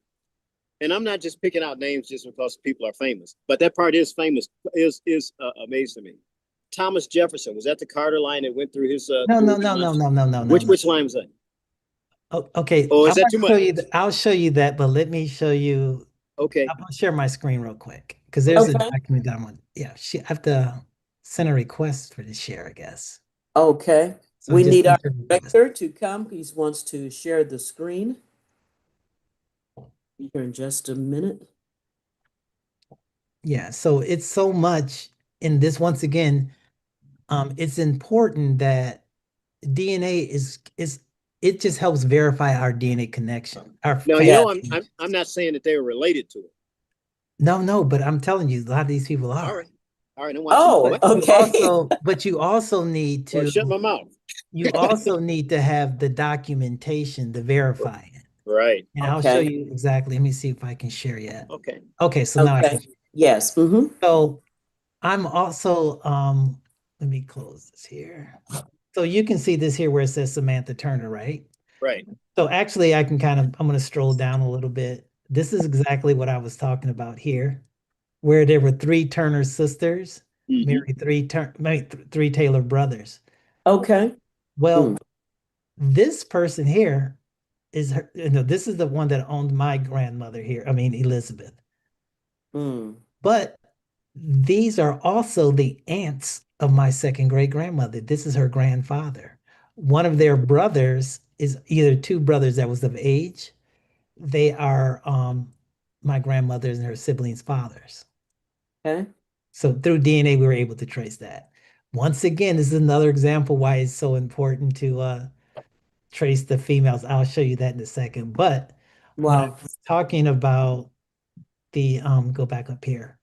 and I'm not just picking out names just because people are famous, but that part is famous is amazing to me. Thomas Jefferson, was that the Carter line that went through No, no, his no, no, lines? no, no, no, no, no. Which line was that? Okay, Oh, I'm is that gonna too show much? you. I'll show you that, but let me show you. Okay. I'm gonna share my screen real quick because there's a Okay. document that I want. Yeah, I have to send a request for the share, I guess. Okay. So We just need our enter request. director to come. He wants to share the screen here in just a minute. Yeah, so it's so much in this. Once again, it's important that DNA is it just helps verify our DNA connection, our Now you family Yeah. know connection. I'm not saying that they were related to it. No, no, but I'm telling you, a lot of these people All are. right. All right, I'm watching. Oh, What? okay. But you also need Well, to shut my mouth. you also need to have the documentation to verify it. Right. And I'll show Okay. you exactly. Let me see if I can share yet. Okay. Okay, so now I can. Okay. Yes. Mm-hmm. So I'm also let me close this here. So you can see this here where it says Samantha Turner, right? Right. So actually I can I'm going to stroll down a little bit. This is exactly what I was talking about here, where there were three Turner sisters, Mm-hmm. married three Taylor brothers. Okay. Mm. Well, this person here is her, this is the one that owned my grandmother here. I mean, Elizabeth. Mm. But these are also the aunts of my second great grandmother. This is her grandfather. One of their brothers is either two brothers that was of age. They are my grandmother's and her siblings' fathers. Okay. So through DNA, we were able to trace that. Once again, this is another example why it's so important to trace the females. I'll show you that in a second. But when I Wow. was talking about the go back up here.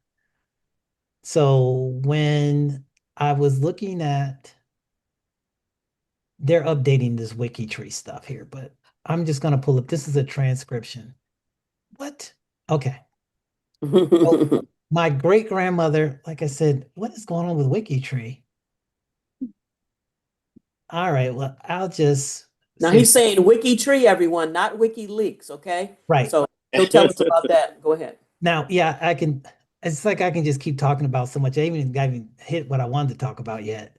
So when I was looking at, they're updating this wiki tree stuff here, but I'm just gonna pull up. This is a transcription. What? Okay. So my great grandmother, like I said, what is going on with wiki tree? All right, well, I'll just Now say he's saying Wiki Tree, everyone, not WikiLeaks, okay? right. So he'll tell us about that. Go ahead. Now, yeah, I can, it's like I can just keep talking about so much. I haven't hit what I wanted to talk about yet.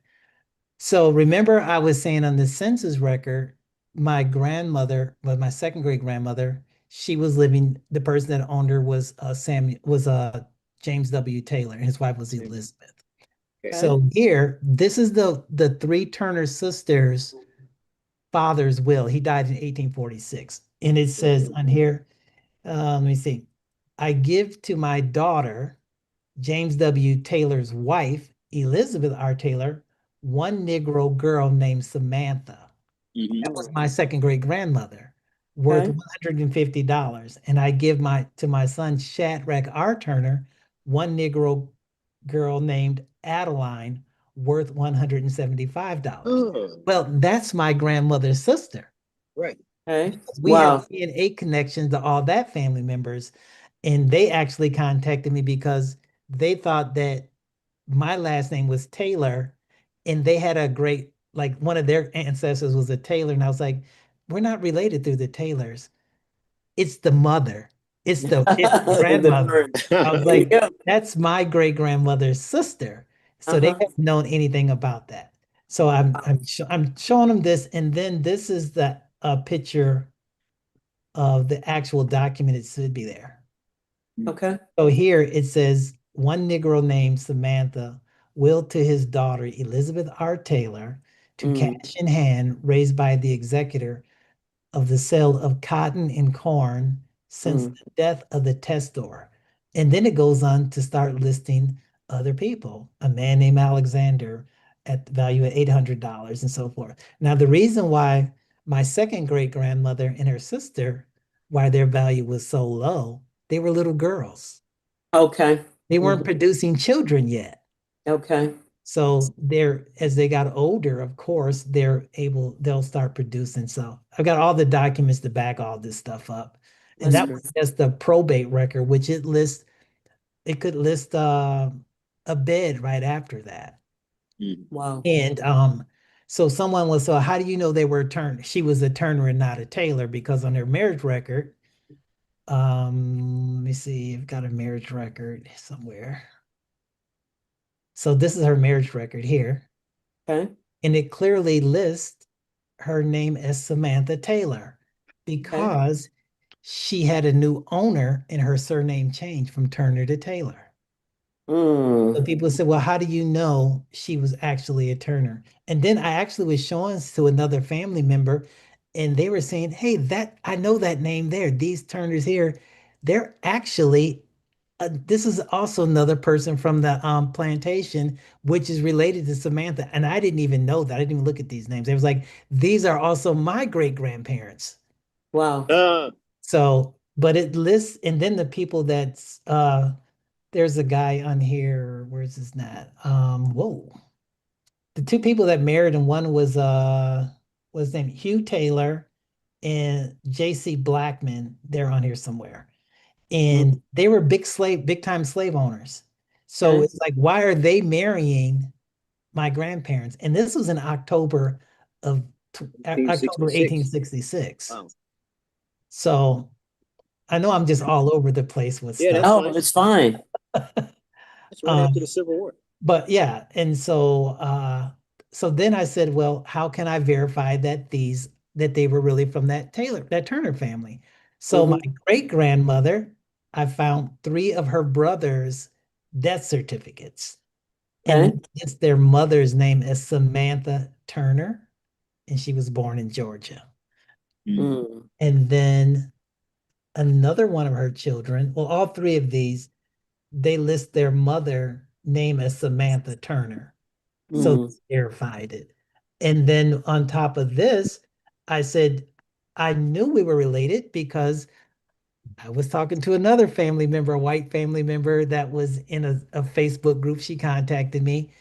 So remember, I was saying on the census record, my grandmother, well, my second great grandmother, she was living, the person that owned her was James W. Taylor, and his wife was Elizabeth. Okay. So here, this is the three Turner sisters' father's will. He died in 1846. And it says on here, let me see. I give to my daughter, James W. Taylor's wife, Elizabeth R. Taylor, one Negro girl named Samantha. That was my second great grandmother, worth Okay. $150. And I give to my son Shadrach R. Turner, one Negro girl named Adeline, worth $175. Oh, Well, that's my grandmother's sister. right. Okay. We have Wow. DNA connections to all that family members, and they actually contacted me because they thought that my last name was Taylor, and they had a great, like one of their ancestors was a Taylor, and I was like, we're not related through the Taylors. It's the mother. It's the The grandmother. bird. I was There you like, go. that's my great grandmother's sister. So they Uh-huh. haven't known anything about that. So I'm showing them this, and then this is the picture of the actual document. It should be there. Okay. So here it says one Negro named Samantha willed to his daughter Elizabeth R. Taylor to Mm, cash in hand raised by the executor of the sale of cotton and corn since mm. the death of the testor. And then it goes on to start listing other people, a man named Alexander at the value of $800 and so forth. Now, the reason why my second great grandmother and her sister, why their value was so low, they were little girls. Okay. They weren't Mhm. producing children yet. Okay. So as they got older, of course, they'll start producing. So I've got all the documents to back all this stuff up. And That's that great. was just the probate record, which it could list a bed right after that. Wow. And so so how do you know they were she was a Turner and not a Taylor? Because on her marriage record, let me see, I've got a marriage record somewhere. So this is her marriage record here. Okay. And it clearly lists her name as Samantha Taylor Okay. because she had a new owner and her surname changed from Turner to Taylor. So Mm. people said, well, how do you know she was actually a Turner? And then I actually was showing to another family member, and they were saying, hey, that I know that name there. These Turners here, they're actually this is also another person from the plantation, which is related to Samantha. And I didn't even know that. I didn't even look at these names. It was like, these are also my great grandparents. Wow. Uh, So, but it lists, and then the people there's a guy on here, where's his name? Whoa. The two people that married, and one was his name Hugh Taylor and J.C. Blackman. They're on here somewhere. Mm. And they were big time slave owners. So Okay. it's like, why are they marrying my grandparents? And this was in October of October 1866. 1866. Wow. So I know I'm just all over the place with Yeah, stuff. that's Oh, fine. it's fine. That's right after the Um, Civil War. but yeah, and so then I said, well, how can I verify that they were really from that Turner family? So my Hmm. great grandmother, I found three of her brothers' death certificates, and Okay. it's their mother's name is Samantha Turner, and she was born in Georgia. Mm. Mm. And then another one of her children, well, all three of these, they list their mother name as Samantha Turner. So Mm, verified it. And then on top of this, I said, I knew we were related because I was talking to another family member, a white family member that was in a Facebook group. She contacted me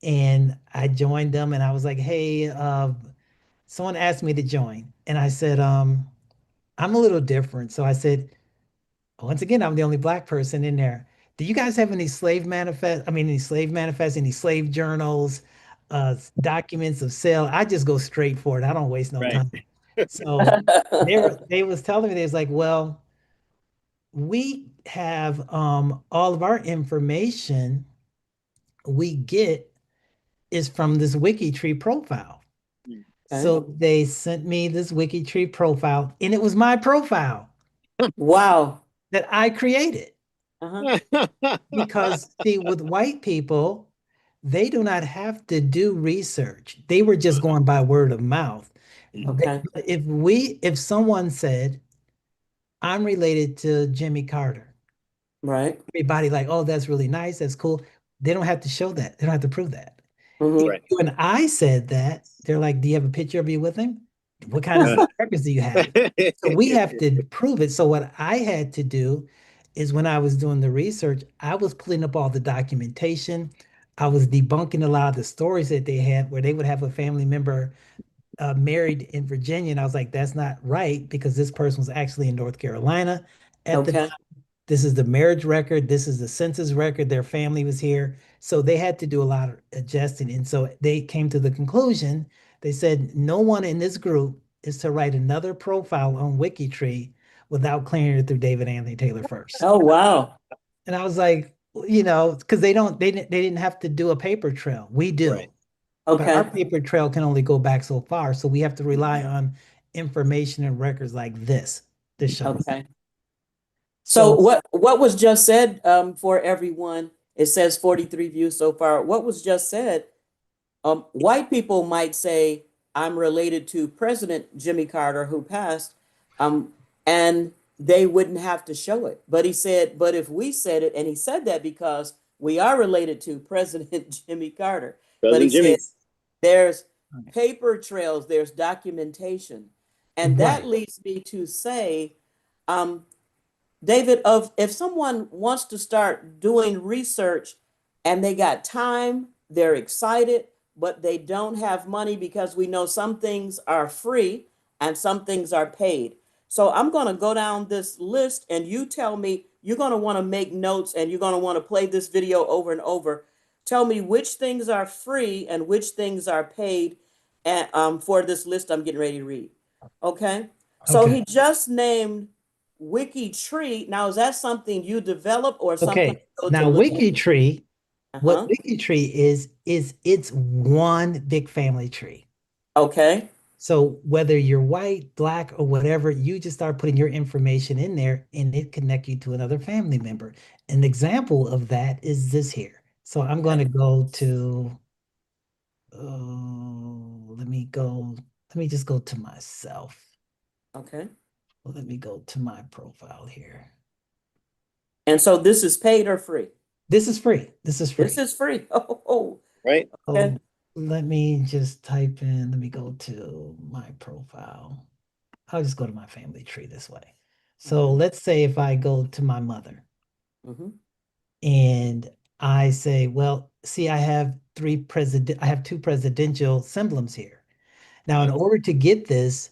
and I joined them and I was like, hey, someone asked me to join. And I said, I'm a little different. So I said, once again, I'm the only black person in there. Do you guys have any slave manifest? I mean, any slave manifests, any slave journals, documents of sale? I just go straight for it. I don't waste no Right. time. So they was telling me, they was like, well, we have all of our information we get is from this WikiTree profile. okay. So they sent me this WikiTree profile, and it was my profile Wow. that I created. Uh-huh. Because see, with white people, they do not have to do research. They were just going by word of mouth. Okay. If someone said, I'm related to Jimmy Carter, Right. everybody like, oh, that's really nice, that's cool. They don't have to show that. They don't have to prove that. If Mm-hmm. Right. you and I said that, they're like, do you have a picture of you with him? What kind of Uh, records do you have? So we have to prove it. So what I had to do is when I was doing the research, I was pulling up all the documentation. I was debunking a lot of the stories that they had where they would have a family member married in Virginia. And I was like, that's not right because this person was actually in North Carolina at the Okay. time. This is the marriage record. This is the census record. Their family was here. So they had to do a lot of adjusting. And so they came to the conclusion, they said, no one in this group is to write another profile on WikiTree without clearing it through David Anthony Taylor first. Oh, wow. And I was like, because they didn't have to do a paper trail. We right. do. But our Okay. paper trail can only go back so far. So we have to rely on information and records like this shows. Okay. So So, what was just said for everyone? It says 43 views so far. What was just said? White people might say, I'm related to President Jimmy Carter, who passed, and they wouldn't have to show it. But he said, but if we said it, and he said that because we are related to President Jimmy Carter. But he Cousin said, Jimmy. there's paper trails, there's documentation. And that right. leads me to say, um, David, of if someone wants to start doing research and they got time, they're excited, but they don't have money because we know some things are free and some things are paid. So I'm going to go down this list and you tell me you're going to want to make notes and you're going to want to play this video over and over. Tell me which things are free and which things are paid and, for this list I'm getting ready to read. Okay. So Okay. he just named Wiki Tree. Now, is that something you develop or something Okay. you go to Now, look at? WikiTree, what Uh-huh. WikiTree is it's one big family tree. Okay. So whether you're white, black, or whatever, you just start putting your information in there and it connect you to another family member. An example of that is this here. So I'm going Okay. to go to, oh, let me just go to myself. Okay. Let me go to my profile here. And so this is paid or free? This is free. This is This free. is free. Oh, Right. okay. So let me just type in, let me go to my profile. I'll just go to my family tree this way. So Okay. let's say if I go to my mother Mm-hmm. and I say, well, see, I have two presidential emblems here. Now, in Uh, order to get this,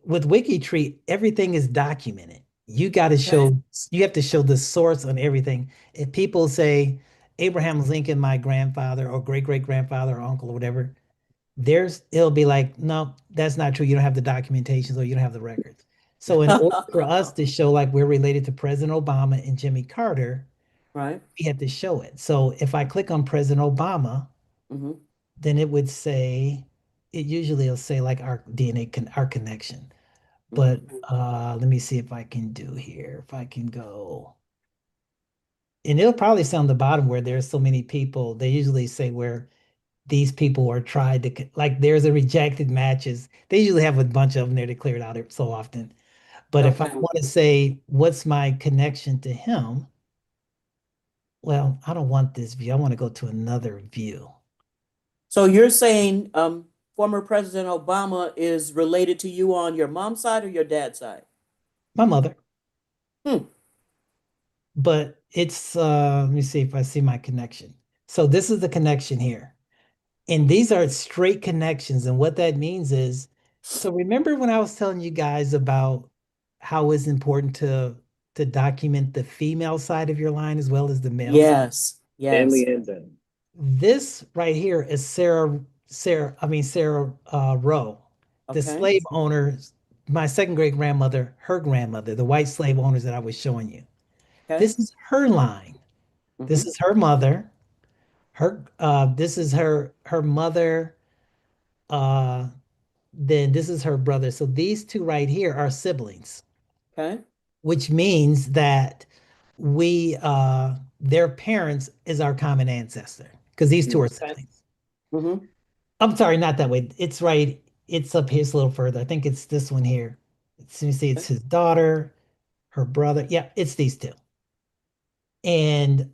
with WikiTree, everything is documented. Okay. You have to show the source on everything. If people say Abraham Lincoln, my grandfather or great great grandfather or uncle or whatever, it'll be like, no, that's not true. You don't have the documentation, so you don't have the records. So in order for us to show like we're related to President Obama and Jimmy Carter, Right. we have to show it. So if I click on President Obama, Mm-hmm. then it would say, it usually will say like our our connection. But Mm-hmm. let me see if I can do here. If I can go, and it'll probably say on the bottom where there's so many people. They usually say where these people are tried to like there's a rejected matches. They usually have a bunch of them there to clear it out so often. But if I Okay. want to say, what's my connection to him? Well, I don't want this view. I want to go to another view. So you're saying former President Obama is related to you on your mom's side or your dad's side? My mother. Hmm. But it's let me see if I see my connection. So this is the connection here. And these are straight connections. And what that means is, so remember when I was telling you guys about how it's important to document the female side of your line as well as the male side? Yes. Stanley Yes. and Dunn. This right here is Sarah Rowe, the Okay. slave owners, my second great grandmother, her grandmother, the white slave owners that I was showing you. Okay. This is her line. This Hmm. is her mother. This is her mother. Uh, then this is her brother. So these two right here are siblings, Okay. which means that their parents is our common ancestor because these two are Okay. siblings. Hmm. I'm sorry, not that way. It's right. It's up here a little further. I think it's this one here. Let me see. It's his daughter, her brother. Yeah, it's these two. And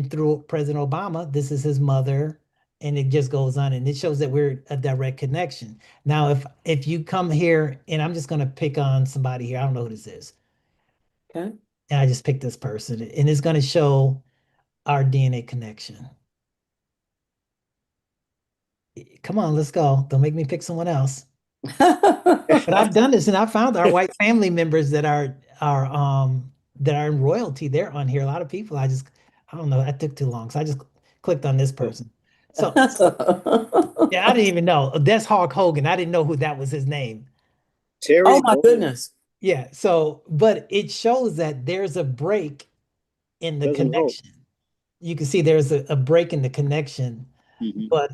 through President Obama, this is his mother, and it just goes on, and it shows that we're a direct connection. Now, if you come here, and I'm just gonna pick on somebody here, I don't know who this is, Okay. and I just picked this person, and it's gonna show our DNA connection. Come on, let's go. Don't make me pick someone else. But I've done this, and I found our white family members that are in royalty. They're on here. A lot of people. I don't know. That took too long, so I just clicked on this person. So yeah, I didn't even know. That's Hulk Hogan. I didn't know who that was his name. Oh Terry my Bowles, goodness. Yeah. So, but it shows that there's a break in the Cousin Hope. connection. You can see there's a break in the connection, Hmm. but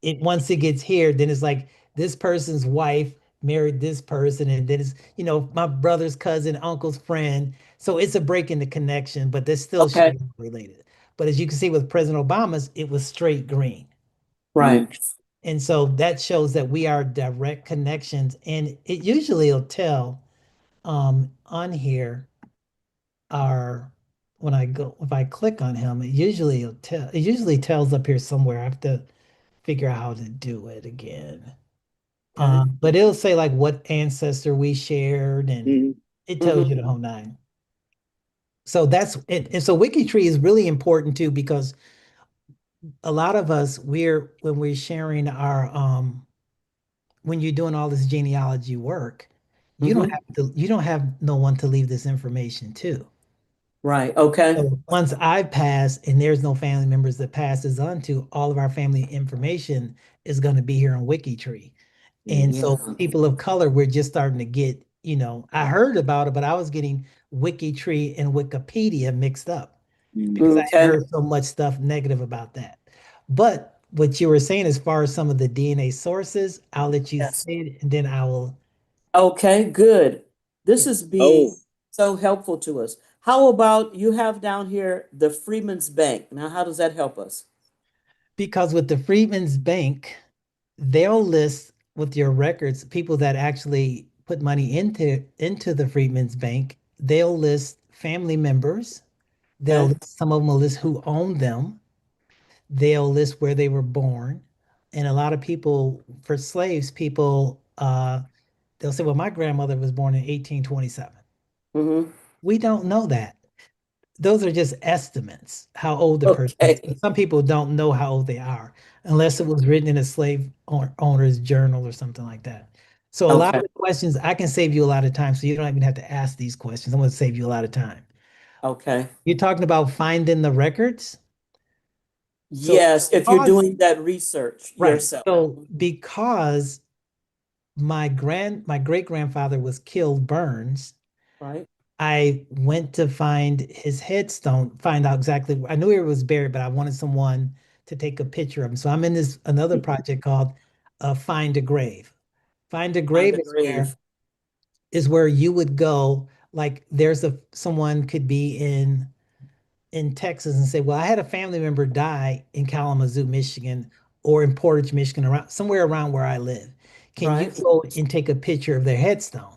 it once it gets here, then it's like this person's wife married this person, and then it's my brother's cousin, uncle's friend. So it's a break in the connection, but they're still Okay. showing related. But as you can see with President Obama's, it was straight green. Right. And so that shows that we are direct connections. And it usually will tell on here our when I go if I click on him, it usually tells up here somewhere. I have to figure out how to do it again. Okay. But it'll say like what ancestor we shared, and Hmm. it tells you Hmm. the whole nine. So that's it. And so WikiTree is really important too because a lot of us when we're sharing our when you're doing all this genealogy work, Hmm. you don't have no one to leave this information to. Right. Okay. So once I pass and there's no family members that passes on to, all of our family information is going to be here on WikiTree. And Hmm. Yeah. so people of color, we're just starting to get, I heard about it, but I was getting WikiTree and Wikipedia mixed up because I had Okay. heard so much stuff negative about that. But what you were saying as far as some of the DNA sources, I'll let you say Yes. it and then I will. Okay. Good. This Yeah. is being Oh, so helpful to us. How about you have down here the Freeman's Bank? Now, how does that help us? Because with the Freedmen's Bank, they'll list with your records people that actually put money into the Freedmen's Bank. They'll list family members. Okay. Some of them will list who owned them. They'll list where they were born. And a lot of people, for slaves, they'll say, well, my grandmother was born in 1827. Hmm. We don't know that. Those are just estimates, how old the person is. Okay. Some people don't know how old they are unless it was written in a owner's journal or something like that. So a lot of Okay. the questions, I can save you a lot of time. So you don't even have to ask these questions. I'm going to save you a lot of time. Okay. You're talking about finding the records. So Yes, if you're because, doing that research right. yourself. So because my great grandfather was killed Burns, Right. I went to find his headstone, find out exactly. I knew he was buried, but I wanted someone to take a picture of him. So I'm in this another project called Find a Grave. Find a Find Grave a grave. is where you would go. Like there's a someone could be in Texas and say, well, I had a family member die in Kalamazoo, Michigan, or in Portage, Michigan, around somewhere around where I live. Can you Right. go and take a picture of their headstone?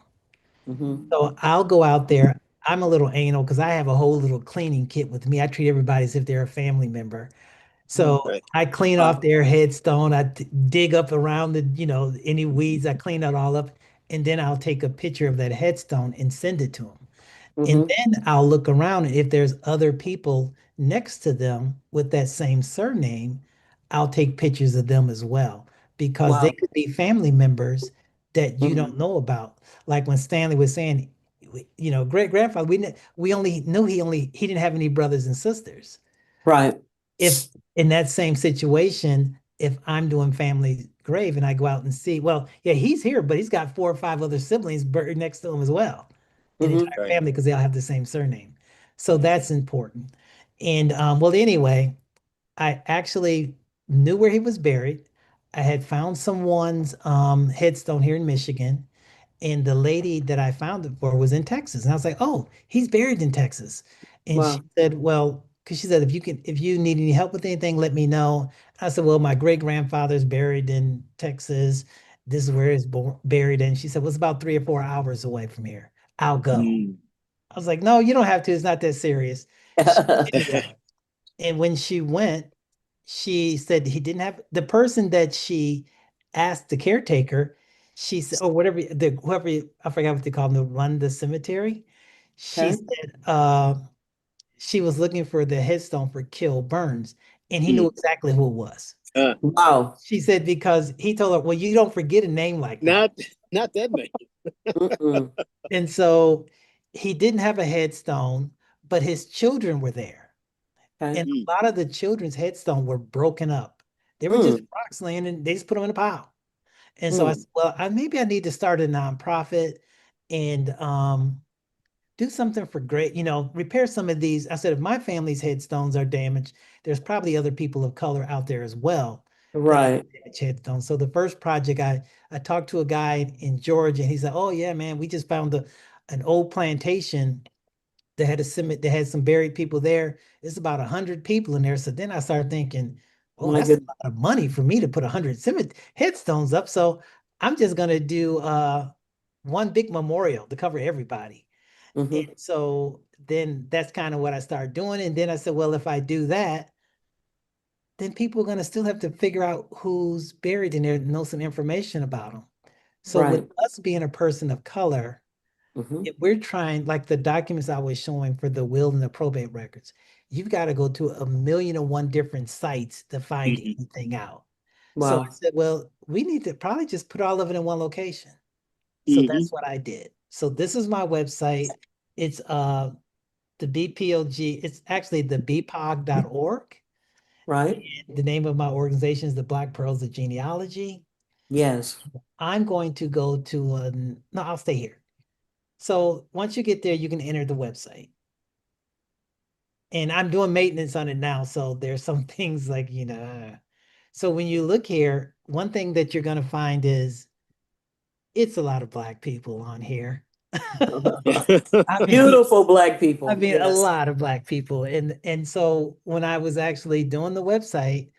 Mm-hmm. So I'll go out there. I'm a little anal because I have a whole little cleaning kit with me. I treat everybody as if they're a family member. So Okay. I clean off Wow. their headstone. Dig up around any weeds. I clean that all up. And then I'll take a picture of that headstone and send it to them. And Mm-hmm. then I'll look around, and if there's other people next to them with that same surname, I'll take pictures of them as well because they Wow. could be family members that you Mm-hmm. don't know about. Like when Stanley was saying, great grandfather, we only knew he didn't have any brothers and sisters. Right. If in that same situation, if I'm doing family grave and I go out and see, well, yeah, he's here, but he's got 4 or 5 other siblings buried next to him as well, an Mm-hmm. entire Right. family because they all have the same surname. So that's important. And well, anyway, I actually knew where he was buried. I had found someone's headstone here in Michigan, and the lady that I found it for was in Texas. And I was like, oh, he's buried in Texas. And she Wow. said, well, because she said, if you need any help with anything, let me know. I said, well, my great grandfather's buried in Texas. This is where he's buried. And she said, well, it's about 3 or 4 hours away from here. I'll go. Mm. I was like, no, you don't have to. It's not that serious. She did go. And when she went, she said he didn't have the person that she asked the caretaker, she said, or whatever, I forgot what they call them, to run the cemetery. She Okay. said she was looking for the headstone for Kill Burns, and he knew Mm. exactly who it was. Wow. She said because he told her, well, you don't forget a name like that. Not not that name. Mm-mm. And so he didn't have a headstone, but his children were there. Okay. And Mm. a lot of the children's headstone were broken up. They were just Mm. rocks laying and they just put them in a pile. And so I Mm. said, well, maybe I need to start a nonprofit and do something for great, repair some of these. I said, if my family's headstones are damaged, there's probably other people of color out there as well that have Right. damaged headstones. So the first project, I talked to a guy in Georgia, and he said, oh yeah, man, we just found an old plantation that had a cement that had some buried people there. It's about 100 people in there. So then I started thinking, oh, My that's a goodness. lot of money for me to put 100 cement headstones up. So I'm just gonna do one big memorial to cover everybody. And Mm-hmm. so then that's kind of what I started doing. And then I said, well, if I do that, then people are gonna still have to figure out who's buried in there, know some information about them. So with Right. us being a person of color, Mm-hmm. if we're trying, like the documents I was showing for the will and the probate records, you've got to go to 1,000,001 different sites to find Mhm. anything out. So I Wow. said, well, we need to probably just put all of it in one location. So Mhm. that's what I did. So this is my website. It's the BPOG, it's actually the BPOG.org. Right. The name of my organization is the Black Pearls of Genealogy. Yes. I'm going to go to no, I'll stay here. So once you get there, you can enter the website. And I'm doing maintenance on it now. So there's some things like, so when you look here, one thing that you're going to find is it's a lot of Black people on here. I mean, Beautiful Black people. a Yes. lot of Black people. And so when I was actually doing the website,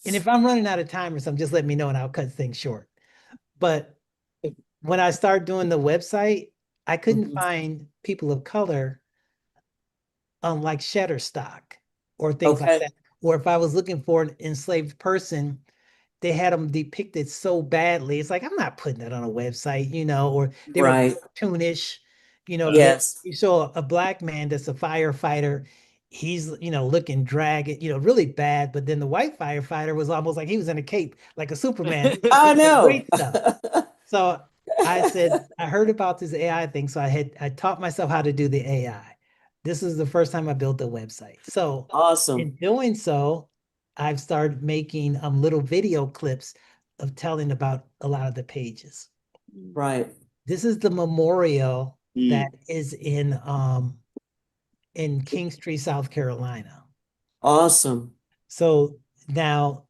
and if I'm running out of time or something, just let me know and I'll cut things short. But when I started doing the website, I couldn't Mhm. find people of color like Shutterstock or things like Okay. that. Or if I was looking for an enslaved person, they had them depicted so badly. It's like, I'm not putting that on a website, or they were Right. cartoonish, Yes. you saw a Black man that's a firefighter. He's, looking dragged, really bad. But then the white firefighter was almost like he was in a cape, like a Superman. I know. Great stuff. So I said, I heard about this AI thing. So I taught myself how to do the AI. This is the first time I built a website. So Awesome. in doing so, I've started making little video clips of telling about a lot of the pages. Right. This is the memorial Mm. that is in Kingstree, South Carolina. Awesome. So now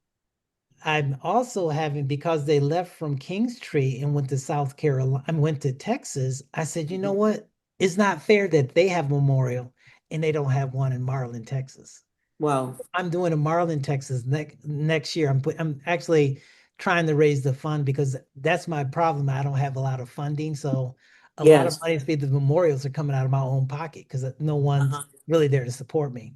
I'm also having, because they left from Kingstree and went to South Carolina and went to Texas, I said, you know Mhm. what? It's not fair that they have memorial and they don't have one in Marlin, Texas. Wow. I'm doing a Marlin, Texas next year. I'm actually trying to raise the fund because that's my problem. I don't have a lot of funding. So a lot of Yes. money to pay the memorials are coming out of my own pocket because no one's Uh-huh. really there to support me.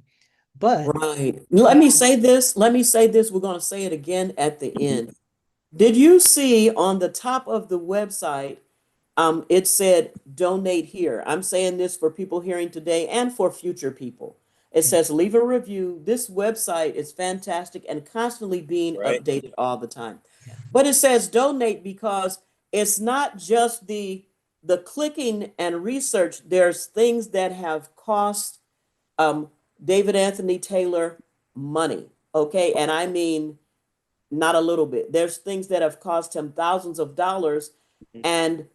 But Right. Let me say this. Let me say this. We're going to say it again at the end. Did you see on the top of the website, it said donate here? I'm saying this for people hearing today and for future people. It yeah, says leave a review. This website is fantastic and constantly being Right. updated all the time. yeah, But it says donate because it's not just the clicking and research. There's things that have cost um, David Anthony Taylor money. Okay. And I mean, not a little bit. There's things that have cost him thousands of dollars, Mhm. and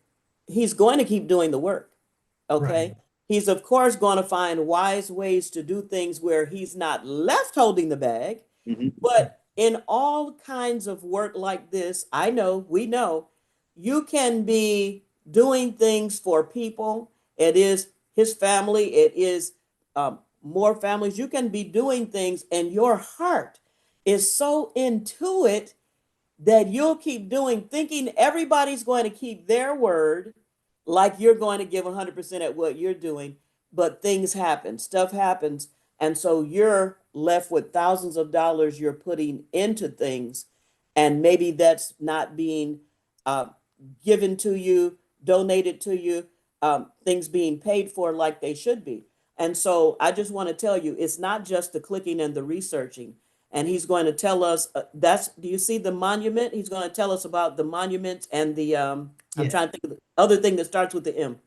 he's going to keep doing the work. right, Okay. He's, of course, going to find wise ways to do things where he's not left holding the bag. Mhm. But in all kinds of work like this, I know, we know, you can be doing things for people. It is his family, it is more families. You can be doing things, and your heart is so into it that you'll keep doing, thinking everybody's going to keep their word, like you're going to give 100% at what you're doing. But things happen, stuff happens. And so you're left with thousands of dollars you're putting into things. And maybe that's not being uh, given to you, donated to you, things being paid for like they should be. And so I just want to tell you, it's not just the clicking and the researching. And he's going to tell us do you see the monument? He's going to tell us about the monuments and I'm yeah. trying to think of the other thing that starts with the M.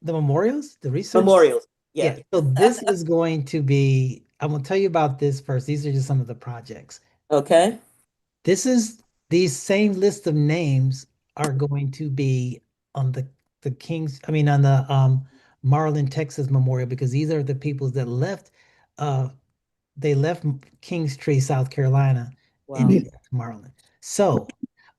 The memorials, the research. Memorials. Yeah. Yeah. So this is going to be, I'm gonna tell you about this first. These are just some of the projects. Okay. This is these same list of names are going to be on the Kings, I mean on the Marlin, Texas Memorial because these are the peoples that left uh they left Kingstree, South Carolina, and they Wow. got to Marlin. So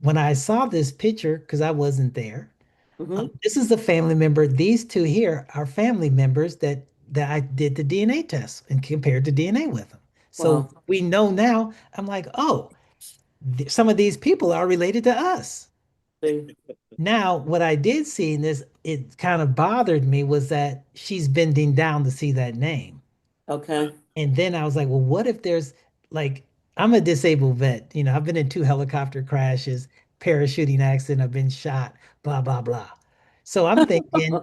when I saw this picture, because I wasn't there, Hmm. this is a family member. These two here are family members that I did the DNA test and compared the DNA with them. So Wow. we know now. I'm like, oh, some of these people are related to us. See. Now, what I did see in this, it kind of bothered me was that she's bending down to see that name. Okay. And then I was like, well, what if there's like, I'm a disabled vet. I've been in two helicopter crashes, parachuting accident, I've been shot, blah, blah, blah. So I'm thinking,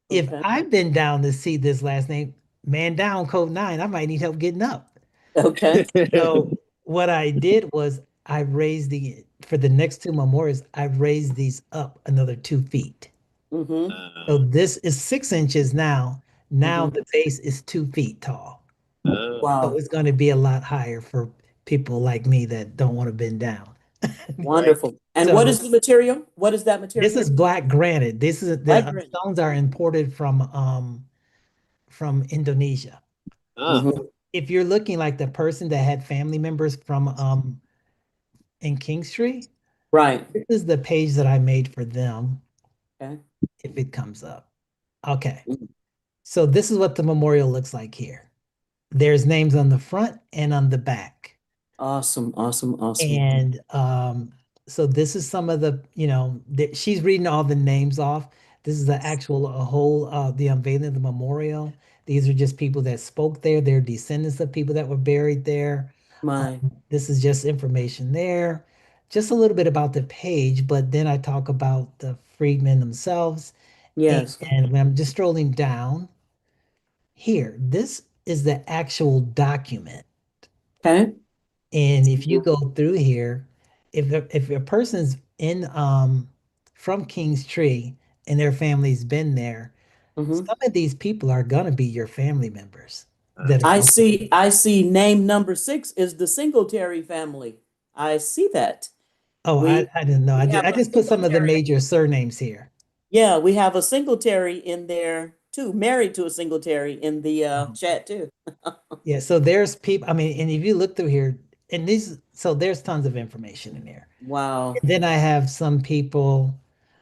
if Okay. I've been down to see this last name, man down, code 9, I might need help getting up. Okay. So what I did was I raised for the next two memorials, I raised these up another 2 feet. Hmm. So this is 6 inches now. Now Hmm. the base is 2 feet tall. So Wow. it's going to be a lot higher for people like me that don't want to bend down. Right. Wonderful. And what is So the material? What is that this is material? black granite. This is Light the granite. stones are imported from Indonesia. Ah. Hmm. If you're looking like the person that had family members from in Kingstree, Right. this is the page that I made for them Okay. if it comes up. Okay. So this is what the memorial looks like here. There's names on the front and on the back. Awesome. Awesome. Awesome. And so this is some of she's reading all the names off. This is the actual a whole the unveiling of the memorial. These are just people that spoke there. They're descendants of people that were buried there. My. This is just information there. Just a little bit about the page, but then I talk about the freedmen themselves. And, Yes. and when I'm just strolling down here, this is the actual document. Okay. And if you go through here, if a person's in from King's Tree and their family's been there, Hmm. some of these people are gonna be your family members that I are. see. I see. Name number 6 is the Singletary family. I see that. Oh, We I didn't know. we I have a just put some of the Singletary. major surnames here. Yeah, we have a Singletary in there too. Married to a Singletary in the Um, chat too. yeah, so there's people. I mean, and if you look through here, and so there's tons of information in there. Wow. And then I have some people.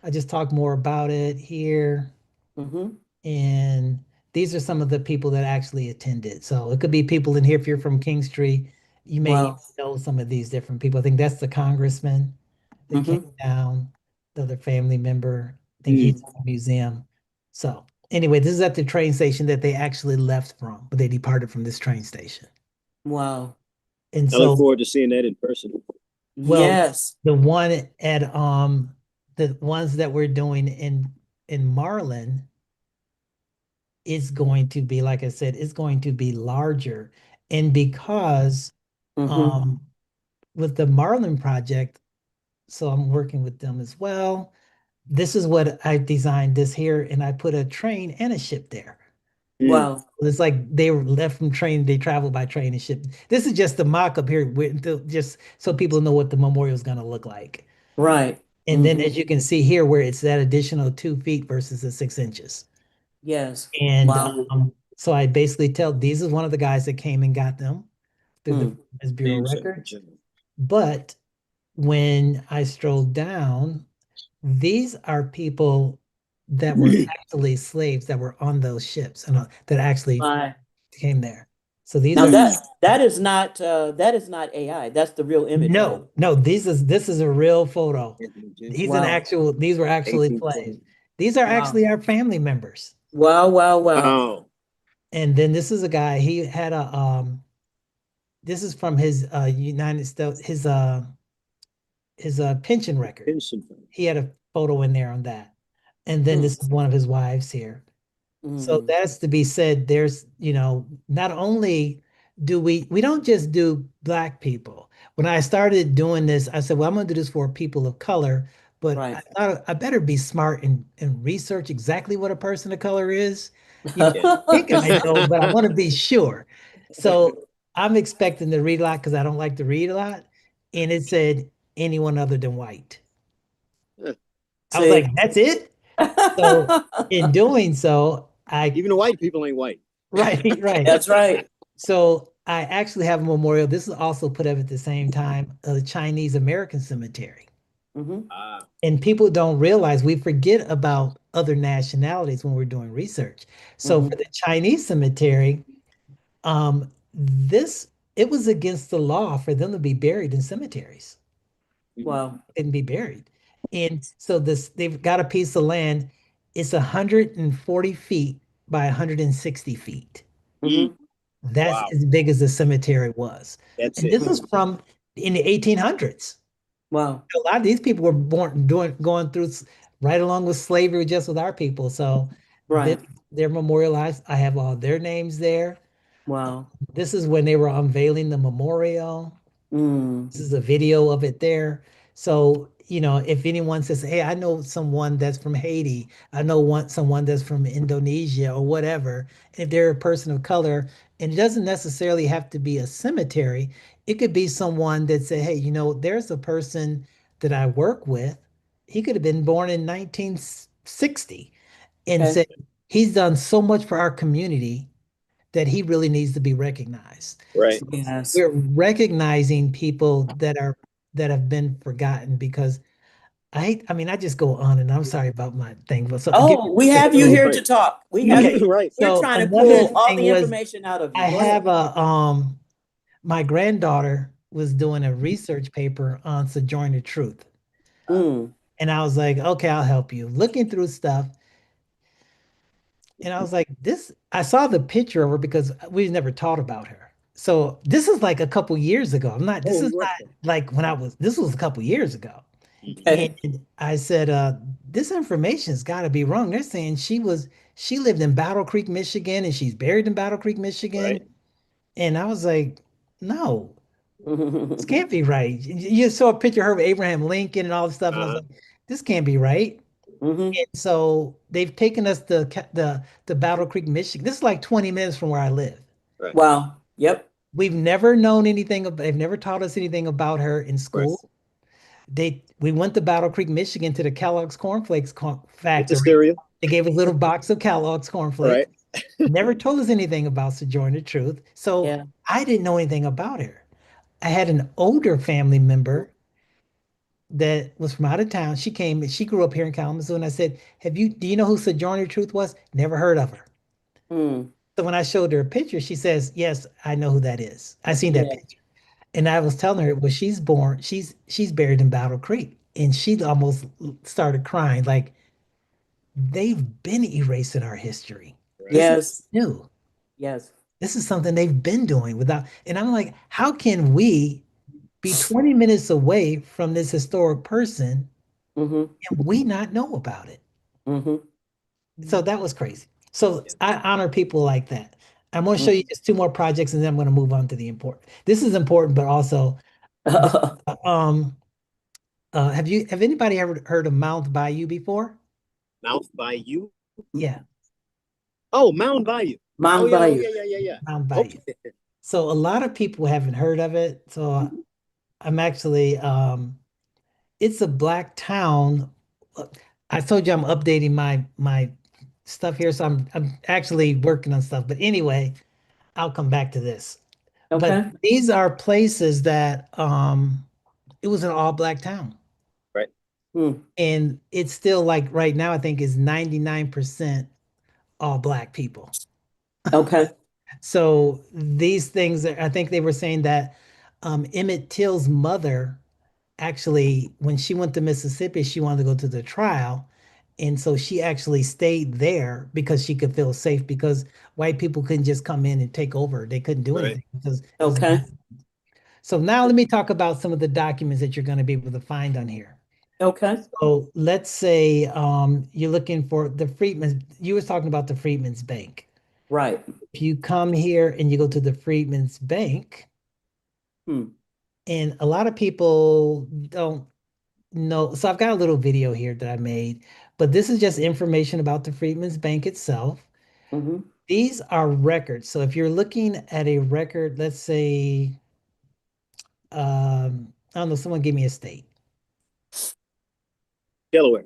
I just talk more about it here. Hmm. And these are some of the people that actually attended. So it could be people in here. If you're from Kingstree, you may Wow. know some of these different people. I think that's the congressman that came Hmm. down, the other family member. I think he's Mm. in the museum. So anyway, this is at the train station that they actually left from, but they departed from this train station. Wow. And I look so, forward to seeing that in person. well, Yes. the one at the ones that we're doing in Marlin is going to be, like I said, it's going to be larger. And because Mm-hmm. um with the Marlin project, so I'm working with them as well. This is what I designed this here, and I put a train and a ship there. Mm. Wow. It's like they were left from train, they traveled by train and ship. This is just the mock-up here, just so people know what the memorial is going to look like. Right. And then Mm-hmm. as you can see here, where it's that additional 2 feet versus the 6 inches. Yes. And Wow. so I basically tell these is one of the guys that came and got them through the Mm. Census Bureau Ancestry. records. But when I strolled down, these are people that were actually slaves that were on those ships and that actually My. came there. So these Now are that is not AI. That's the real image, right? no, this is a real photo. Anthony He's Jenkins, an Wow. actual, these were actually slaves. 1820. These are Wow. actually our family members. Wow. Wow. Wow. Wow. And then this is a guy, he had a this is from his United States, his pension record. Pension fund. He had a photo in there on that. And then Mm. this is one of his wives here. So Mm. that's to be said, there's, not only do we don't just do black people. When I started doing this, I said, well, I'm gonna do this for people of color, but I Right. thought I better be smart and research exactly what a person of color is. Yeah. I think I know, but I want to be sure. So I'm expecting to read a lot because I don't like to read a lot. And it said anyone other than white. I was like, See. that's it. So in doing so, Even the white people ain't white. right, right. That's right. So I actually have a memorial. This is also put up at the same time, a Chinese American cemetery. Hmm. Ah. And people don't realize we forget about other nationalities when we're doing research. So for Hmm. the Chinese cemetery, this it was against the law for them to be buried in cemeteries Mm. Wow. and be buried. And so this they've got a piece of land. It's 140 feet by 160 feet. Mm. Hmm. That's Wow. as big as the cemetery was. That's And it. this is from in the 1800s. Wow. A lot of these people were born doing going through right along with slavery just with our people. So this, Right. they're memorialized. I have all their names there. Wow. This is when they were unveiling the memorial. Mm. This is a video of it there. So, if anyone says, "Hey, I know someone that's from Haiti, I know someone that's from Indonesia or whatever," if they're a person of color, and it doesn't necessarily have to be a cemetery, it could be someone that say, "Hey, there's a person that I work with. He could have been born in 1960 and Okay. said he's done so much for our community that he really needs to be recognized." Right. So Yes. we're recognizing people that have been forgotten because I mean I just go on and I'm sorry about my thing, but so give Oh, we me have you so here Right. to talk. We have okay. you. Right. We're So trying to another pull all thing the was information out of you. I Go ahead. have my granddaughter was doing a research paper on Sojourner Truth. Mm. And I was like, okay, I'll help you. Looking through stuff, and I was like, this, I saw the picture of her because we never taught about her. So this is like a couple years ago. This Oh, is not right. like this was a couple years ago. Mhm. Okay. And I said, this information's got to be wrong. They're saying she lived in Battle Creek, Michigan, and she's buried in Battle Creek, Right. Michigan. And I was like, no, this can't be right. You saw a picture of her with Abraham Lincoln and all this stuff. And I was Uh-huh. like, this can't be right. Hmm. And so they've taken us to the Battle Creek, Michigan. This is like 20 minutes from where I live. Right. Wow. Yep. We've never known anything about, they've never taught us anything about her in Right. school. We went to Battle Creek, Michigan to the Kellogg's Cornflakes With the factory. stereo. They gave us a little box of Kellogg's Right. Cornflakes. Never told us anything about Sojourner Truth. So Yeah. I didn't know anything about her. I had an older family member that was from out of town. She came, she grew up here in Kalamazoo, and I said, do you know who Sojourner Truth was? Never heard of her. Mm. So when I showed her a picture, she says, yes, I know who that is. I seen that Yeah. picture. And I was telling her, well, she's buried in Battle Creek. And she almost started crying, like, they've been erasing our history. Right. This is Yes. new. Yes. This is something they've been doing without, and I'm like, how can we be 20 minutes away from this historic person Mm-hmm. and we not know about it? Mm-hmm. So that was crazy. So Yeah. I honor people like that. I'm going to show you Mm-hmm. just two more projects and then I'm going to move on to the important. This is important, but also, the, um, have anybody ever heard of Mount Bayou before? Mouth by you. Yeah, Oh, Mound Bayou. Oh Mount yeah. Oh Bayou. yeah. Yeah. Yeah. Yeah. Mount Bayou. Okay. So a lot of people haven't heard of it. So I'm actually, it's a black town. Uh, I told you I'm updating my stuff here, so I'm actually working on stuff. But anyway, I'll come back to this. But Okay. these are places that it was an all black town. Right. Mm. And it's still like right now, I think is 99% all black people. Okay. So these things, I think they were saying that Emmett Till's mother actually, when she went to Mississippi, she wanted to go to the trial. And so she actually stayed there because she could feel safe because white people couldn't just come in and take over. They couldn't do Right. anything because it was a Okay. black. So now let me talk about some of the documents that you're going to be able to find on here. Okay. So let's say you're looking for the Freedmen's, you was talking about the Freedmen's Bank. Right. If you come here and you go to the Freedmen's Bank, Hmm. and a lot of people don't know, so I've got a little video here that I made, but this is just information about the Freedmen's Bank itself. Mm-hmm. These are records. So if you're looking at a record, let's say, I don't know, someone give me a state. Delaware.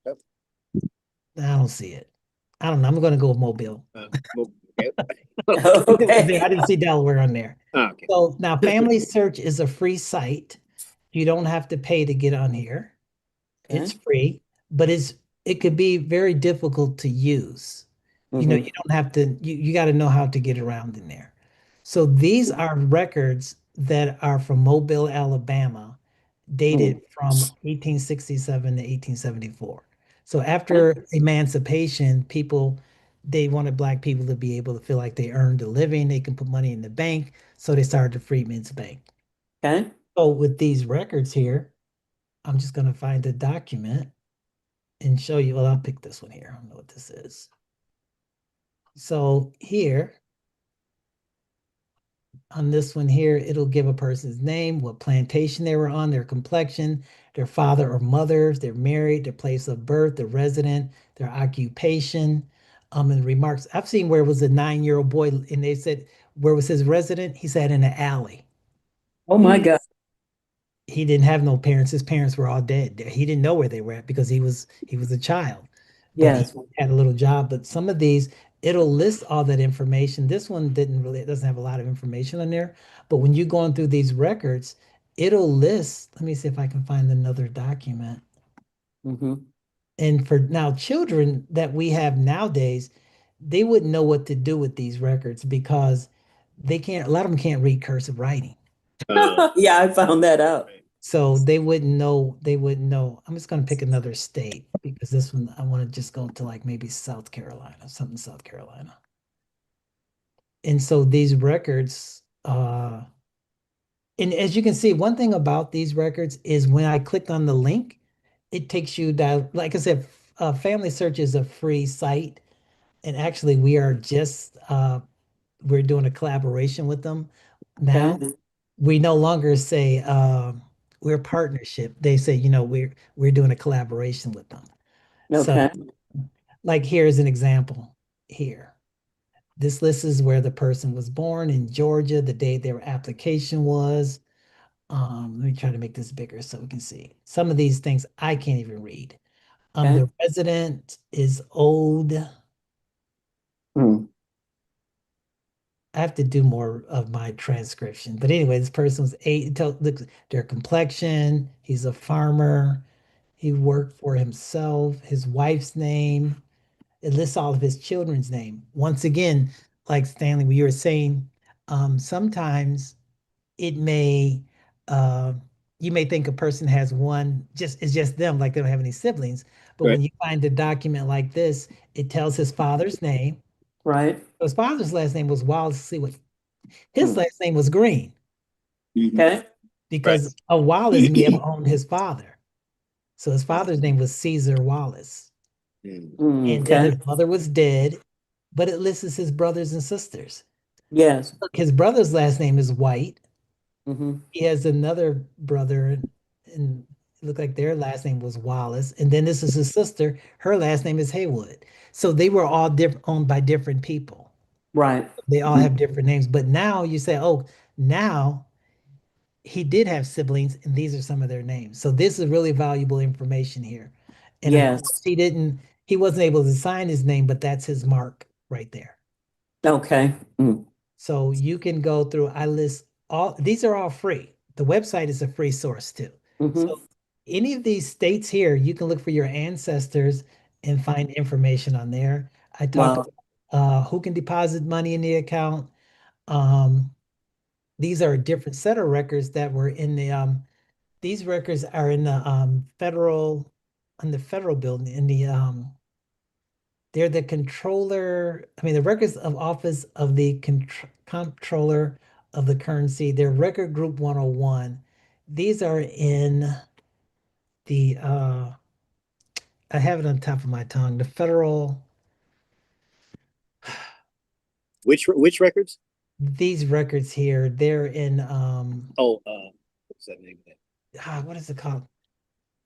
Yep. I don't see it. I don't know. I'm going to go with Mobile. Well, okay. I Okay. didn't see Delaware on there. Okay. So now Family Search is a free site. You don't have to pay to get on here. It's Okay. free, but it could be very difficult to use. You Mm-hmm. don't have to, you got to know how to get around in there. So these are records that are from Mobile, Alabama, dated Mm. from 1867 to 1874. So Okay. after emancipation, they wanted black people to be able to feel like they earned a living, they can put money in the bank. So they started the Freedmen's Bank. Okay. So with these records here, I'm just going to find the document and show you. Well, I'll pick this one here. I don't know what this is. So here on this one here, it'll give a person's name, what plantation they were on, their complexion, their father or mother, they're married, their place of birth, the resident, their occupation, and remarks. I've seen where it was a 9-year-old boy, and they said, where was his resident? He said in the alley. Oh my Mm, God. He didn't have no parents. His parents were all dead. He didn't know where they were at because he was a child, but he Yes. had a little job. But some of these, it'll list all that information. This one didn't really, it doesn't have a lot of information on there. But when you're going through these records, it'll list. Let me see if I can find another document. Mm-hmm. And for now, children that we have nowadays, they wouldn't know what to do with these records because a lot of them can't read cursive writing. uh, Yeah, I found that out. right. So they wouldn't know. I'm just gonna pick another state because this one I want to just go to like maybe South Carolina, something South Carolina. And so these records, and as you can see, one thing about these records is when I click on the link, it takes you down. Like I said, Family Search is a free site, and actually we are just we're doing a collaboration with them now. Okay. We no longer say we're partnership. They say, we're doing a collaboration with them. So, Okay. like here's an example here. This list is where the person was born in Georgia, the day their application was. Let me try to make this bigger so we can see. Some of these things I can't even read. Okay. The resident is old. Mm. I have to do more of my transcription. But anyway, this person was eight. Look, their complexion. He's a farmer. He worked for himself. His wife's name. It lists all of his children's name. Once again, like Stanley, what you were saying, sometimes it may, uh, you may think a person has one, just it's just them, like they don't have any siblings. But Right. when you find a document like this, it tells his father's name. Right. His father's last name was Wallace. See what his Hmm. last name was Green Mhm. Okay. Right. because a Wallace may have owned his father. So his father's name was Caesar Wallace. Mm. And then Okay. his mother was dead, but it lists his brothers and sisters. Yes. Look, his brother's last name is White. Mm-hmm. He has another brother, and it looked like their last name was Wallace. And then this is his sister. Her last name is Haywood. So they were all different, owned by different people. Right. They all have different names. But now you say, oh, now he did have siblings, and these are some of their names. So this is really valuable information here. And of course, Yes. he wasn't able to sign his name, but that's his mark right there. Okay. Mm. So you can go through, I list all, these are all free. The website is a free source too. So Mm-hmm. any of these states here, you can look for your ancestors and find information on there. I talked Wow. about who can deposit money in the account. Um, these are a different set of records that were in the these records are in the federal on the federal building in the they're the controller, I mean the records of office of the controller of the currency. They're record group 101. These are in the I have it on top of my tongue, the federal Which records? these records here, they're in Oh, what's that name of that? what is it called?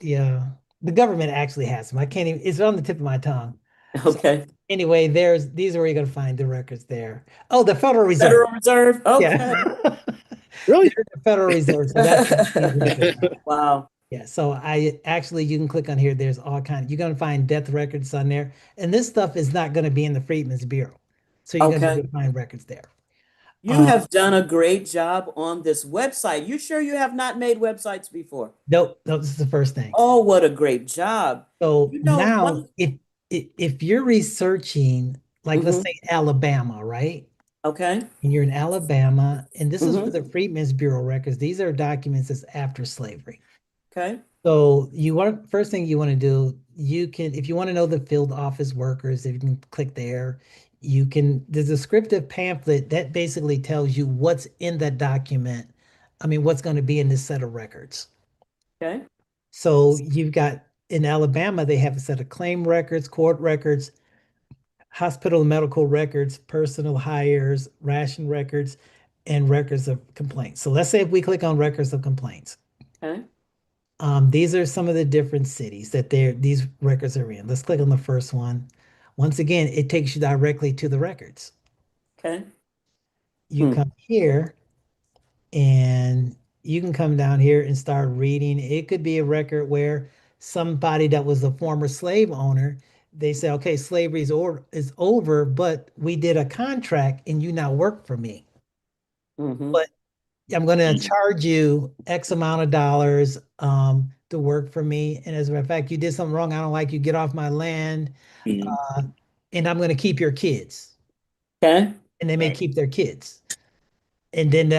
The government actually has them. I can't even, it's on the tip of my tongue. So Okay. anyway, there's these are where you're gonna find the records there. Oh, the Federal Reserve. Federal Reserve. Yeah. Okay. There's Really? the Federal Reserve. So that's where these records are. Wow. Yeah. So I actually you can click on here. There's all kind you're gonna find death records on there. And this stuff is not gonna be in the Freedmen's Bureau. So you're gonna be Okay. able to find records there. You Uh have done a great job on this website. You sure you have not made websites before? nope, no, this is the first thing. Oh, what a great job. So You know, now one. if you're researching, like let's Mm-hmm. say Alabama, right? Okay. And you're in Alabama, and this is for Mm-hmm. the Freedmen's Bureau records. These are documents that's after slavery. Okay. So you want first thing you want to do, you can if you want to know the field office workers, if you can click there, you can the descriptive pamphlet that basically tells you what's in that document. I mean, what's going to be in this set of records. Okay. So you've got in Alabama, they have a set of claim records, court records, hospital and medical records, personal hires, ration records, and records of complaints. So let's say if we click on records of complaints. Okay. These are some of the different cities that these records are in. Let's click on the first one. Once again, it takes you directly to the records. Okay. You Hmm. come here and you can come down here and start reading. It could be a record where somebody that was a former slave owner, they say, okay, slavery is over, but we did a contract and you now work for me. Mm-hmm. But I'm going to Mhm. charge you X amount of dollars to work for me. And as a matter of fact, you did something wrong. I don't like you. Get off my land. Mhm. Uh, and I'm going to keep your kids. Okay. And they may Right. keep their kids. And then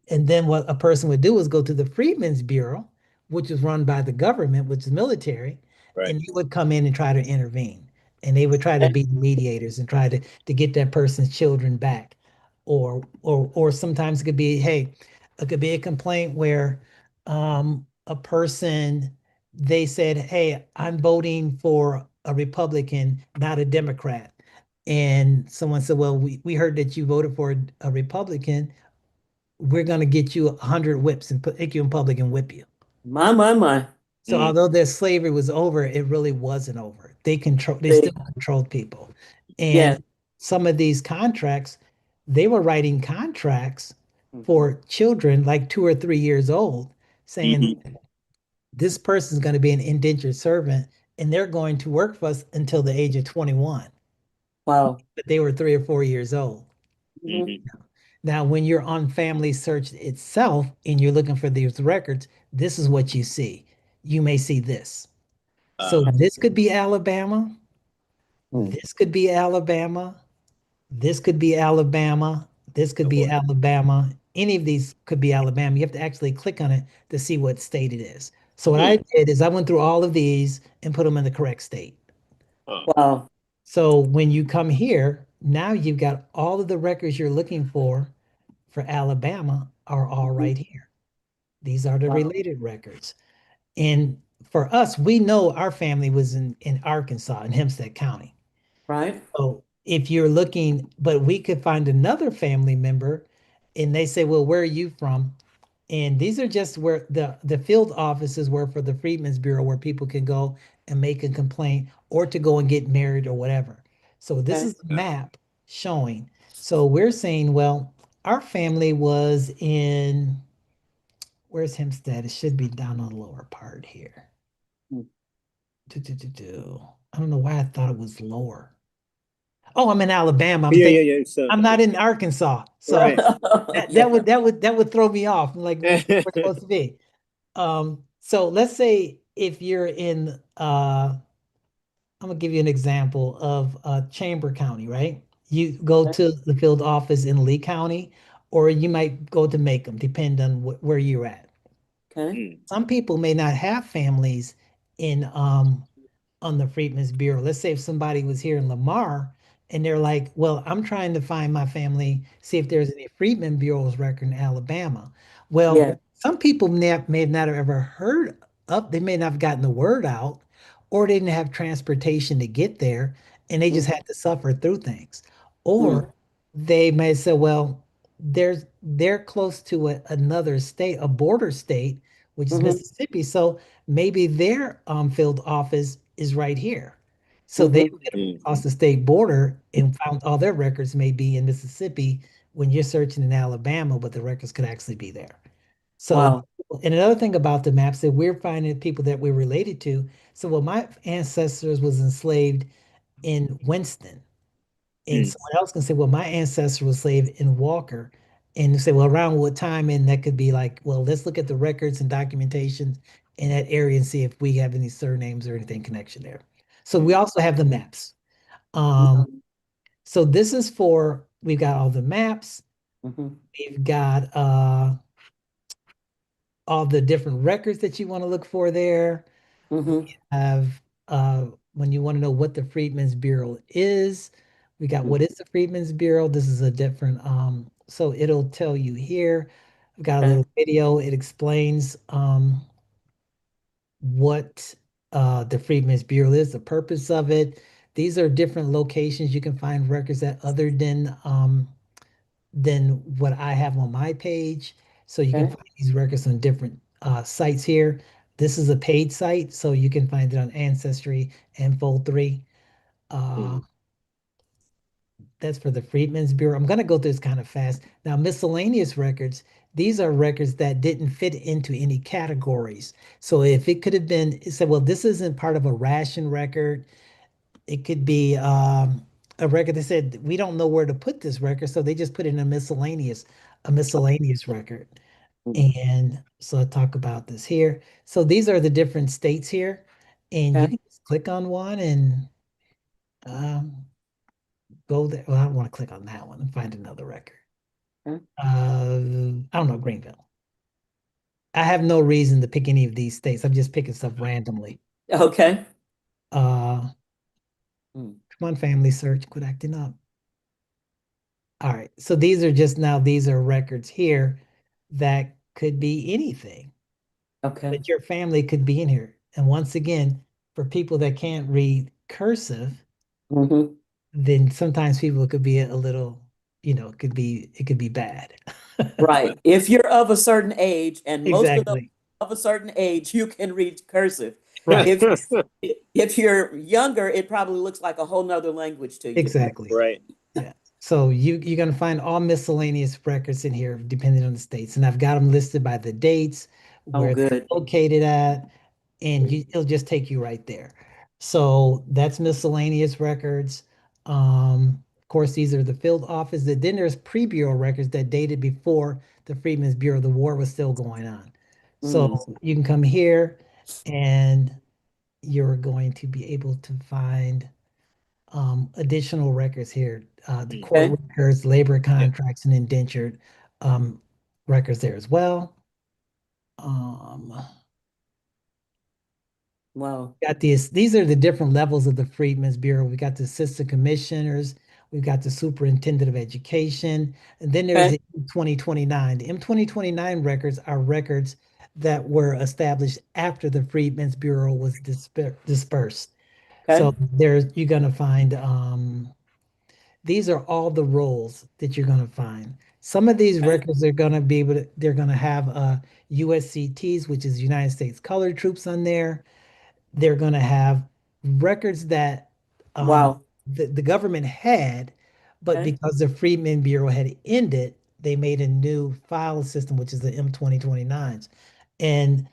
and then what a person would do is go to the Freedmen's Bureau, which is run by the government, which is military, Right. and you would come in and try to intervene. And they would try to be mediators and try to get that person's children back. Or sometimes it could be, hey, it could be a complaint where a person they said, hey, I'm voting for a Republican, not a Democrat. And someone said, well, we heard that you voted for a Republican, we're going to get you 100 whips and take you in public and whip you. My, my, my. So Mhm. although their slavery was over, it really wasn't over. They See. still controlled people. And Yes. some of these contracts, they were writing contracts Hmm. for children like 2 or 3 years old, saying Mhm. this person's going to be an indentured servant and they're going to work for us until the age of 21. Wow. But they were 3 or 4 years old. Mm-hmm. Mhm. Now, when you're on Family Search itself and you're looking for these records, this is what you see. You may see this. So Uh, this could be Alabama. Hmm. This could be Alabama. This could be Alabama. This could oh be boy. Alabama. any of these could be Alabama. You have to actually click on it to see what state it is. So what I Hmm. did is I went through all of these and put them in the correct state. Huh. Wow. So when you come here, now you've got all of the records you're looking for Alabama are all Mhm. right here. These are the Wow. related records. And for us, we know our family was in Arkansas in Hempstead County. Right. So if you're looking, but we could find another family member and they say, well, where are you from? And these are just where the field offices were for the Freedmen's Bureau where people can go and make a complaint or to go and get married or whatever. So this Okay. is a map showing. So we're saying, well, our family was in, where's Hempstead? It should be down on the lower part here. Mm. I don't know why I thought it was lower. Oh, I'm in Alabama. I'm Yeah, thinking yeah, yeah. It's I'm not in Arkansas. So right. that Yeah. that would throw me off. I'm like, where we're supposed to be. So let's say if you're in I'm gonna give you an example of Chamber County, right? You go Okay. to the field office in Lee County, or you might go to Macomb, depend on where you're at. Okay. Hmm. Some people may not have families in on the Freedmen's Bureau. Let's say if somebody was here in Lamar and they're like, well, I'm trying to find my family, see if there's any Freedmen Bureau's record in Alabama. Well, Yeah. some people may not have ever heard of, they may not have gotten the word out, or they didn't have transportation to get there, and they just Mm. had to suffer through things. Mm. Or they may say, well, they're close to another state, a border state, which is Mhm. Mississippi. So maybe their field office is right here. So they Mhm. went Hmm. across the state border and found all their records may be in Mississippi when you're searching in Alabama, but the records could actually be there. So, Wow. and another thing about the maps that we're finding people that we're related to. So, well, my ancestors was enslaved in Winston, and Hmm. someone else can say, well, my ancestor was enslaved in Walker. And say, well, around what time? And that could be like, well, let's look at the records and documentation in that area and see if we have any surnames or anything connection there. So we Hmm. also have the maps. Um, Mhm. so this is for, we've got all the maps. Mhm. We've got all the different records that you want to look for there. We Mhm. have when you want to know what the Freedmen's Bureau is, we got Mhm. what is the Freedmen's Bureau. This is a different so it'll tell you here. I've got a Okay. little video. It explains what the Freedmen's Bureau is, the purpose of it. These are different locations you can find records at other than what I have on my page. So you can Okay. find these records on different sites here. This is a paid site, so you can find it on Ancestry and Fold3. Uh, Hmm. that's for the Freedmen's Bureau. I'm going to go through this kind of fast. Now, miscellaneous records, these are records that didn't fit into any categories. So if it could have been, it said, well, this isn't part of a ration record. It could be a record that said we don't know where to put this record, so they just put it in a miscellaneous record. Mm. And so I talk about this here. So these are the different states here, and you Okay. can just click on one and um, go there. Well, I don't want to click on that one and find another record. Okay. I don't know, Greenville. I have no reason to pick any of these states. I'm just picking stuff randomly. Okay. Uh, Mm. come on, family search, quit acting up. All right. So these are just now, these are records here that could be anything, Okay. but your family could be in here. And once again, for people that can't read cursive, Mhm. then sometimes people could be a little, it could be bad. Right. If you're of a certain age, and most of them Exactly. of a certain age, you can read cursive. Right. If if you're younger, it probably looks like a whole nother language to you. Exactly. Right. Yeah. So you're gonna find all miscellaneous records in here depending on the states. And I've got them listed by the dates, Oh, where they're good. located at, and it'll just take you right there. So that's miscellaneous records. Of course, these are the field office. Then there's pre-bureau records that dated before the Freedmen's Bureau. The war was still going on. So Mm. you can come here and you're going to be able to find additional records here. The Hmm. court Okay. records, labor Yeah. contracts, and indentured. records there as well. Um, Wow. got these are the different levels of the Freedmen's Bureau. We got the assistant commissioners, we've got the superintendent of education, and then there's Okay. the M2029. The M2029 records are records that were established after the Freedmen's Bureau was dispersed. So Okay. there's you're gonna find these are all the roles that you're gonna find. Some of these Okay. records are gonna be able to, they're gonna have USCTs, which is United States Colored Troops on there. They're going to have records that Wow. the government had, but Okay. because the Freedmen Bureau had ended, they made a new file system, which is the M2029s. And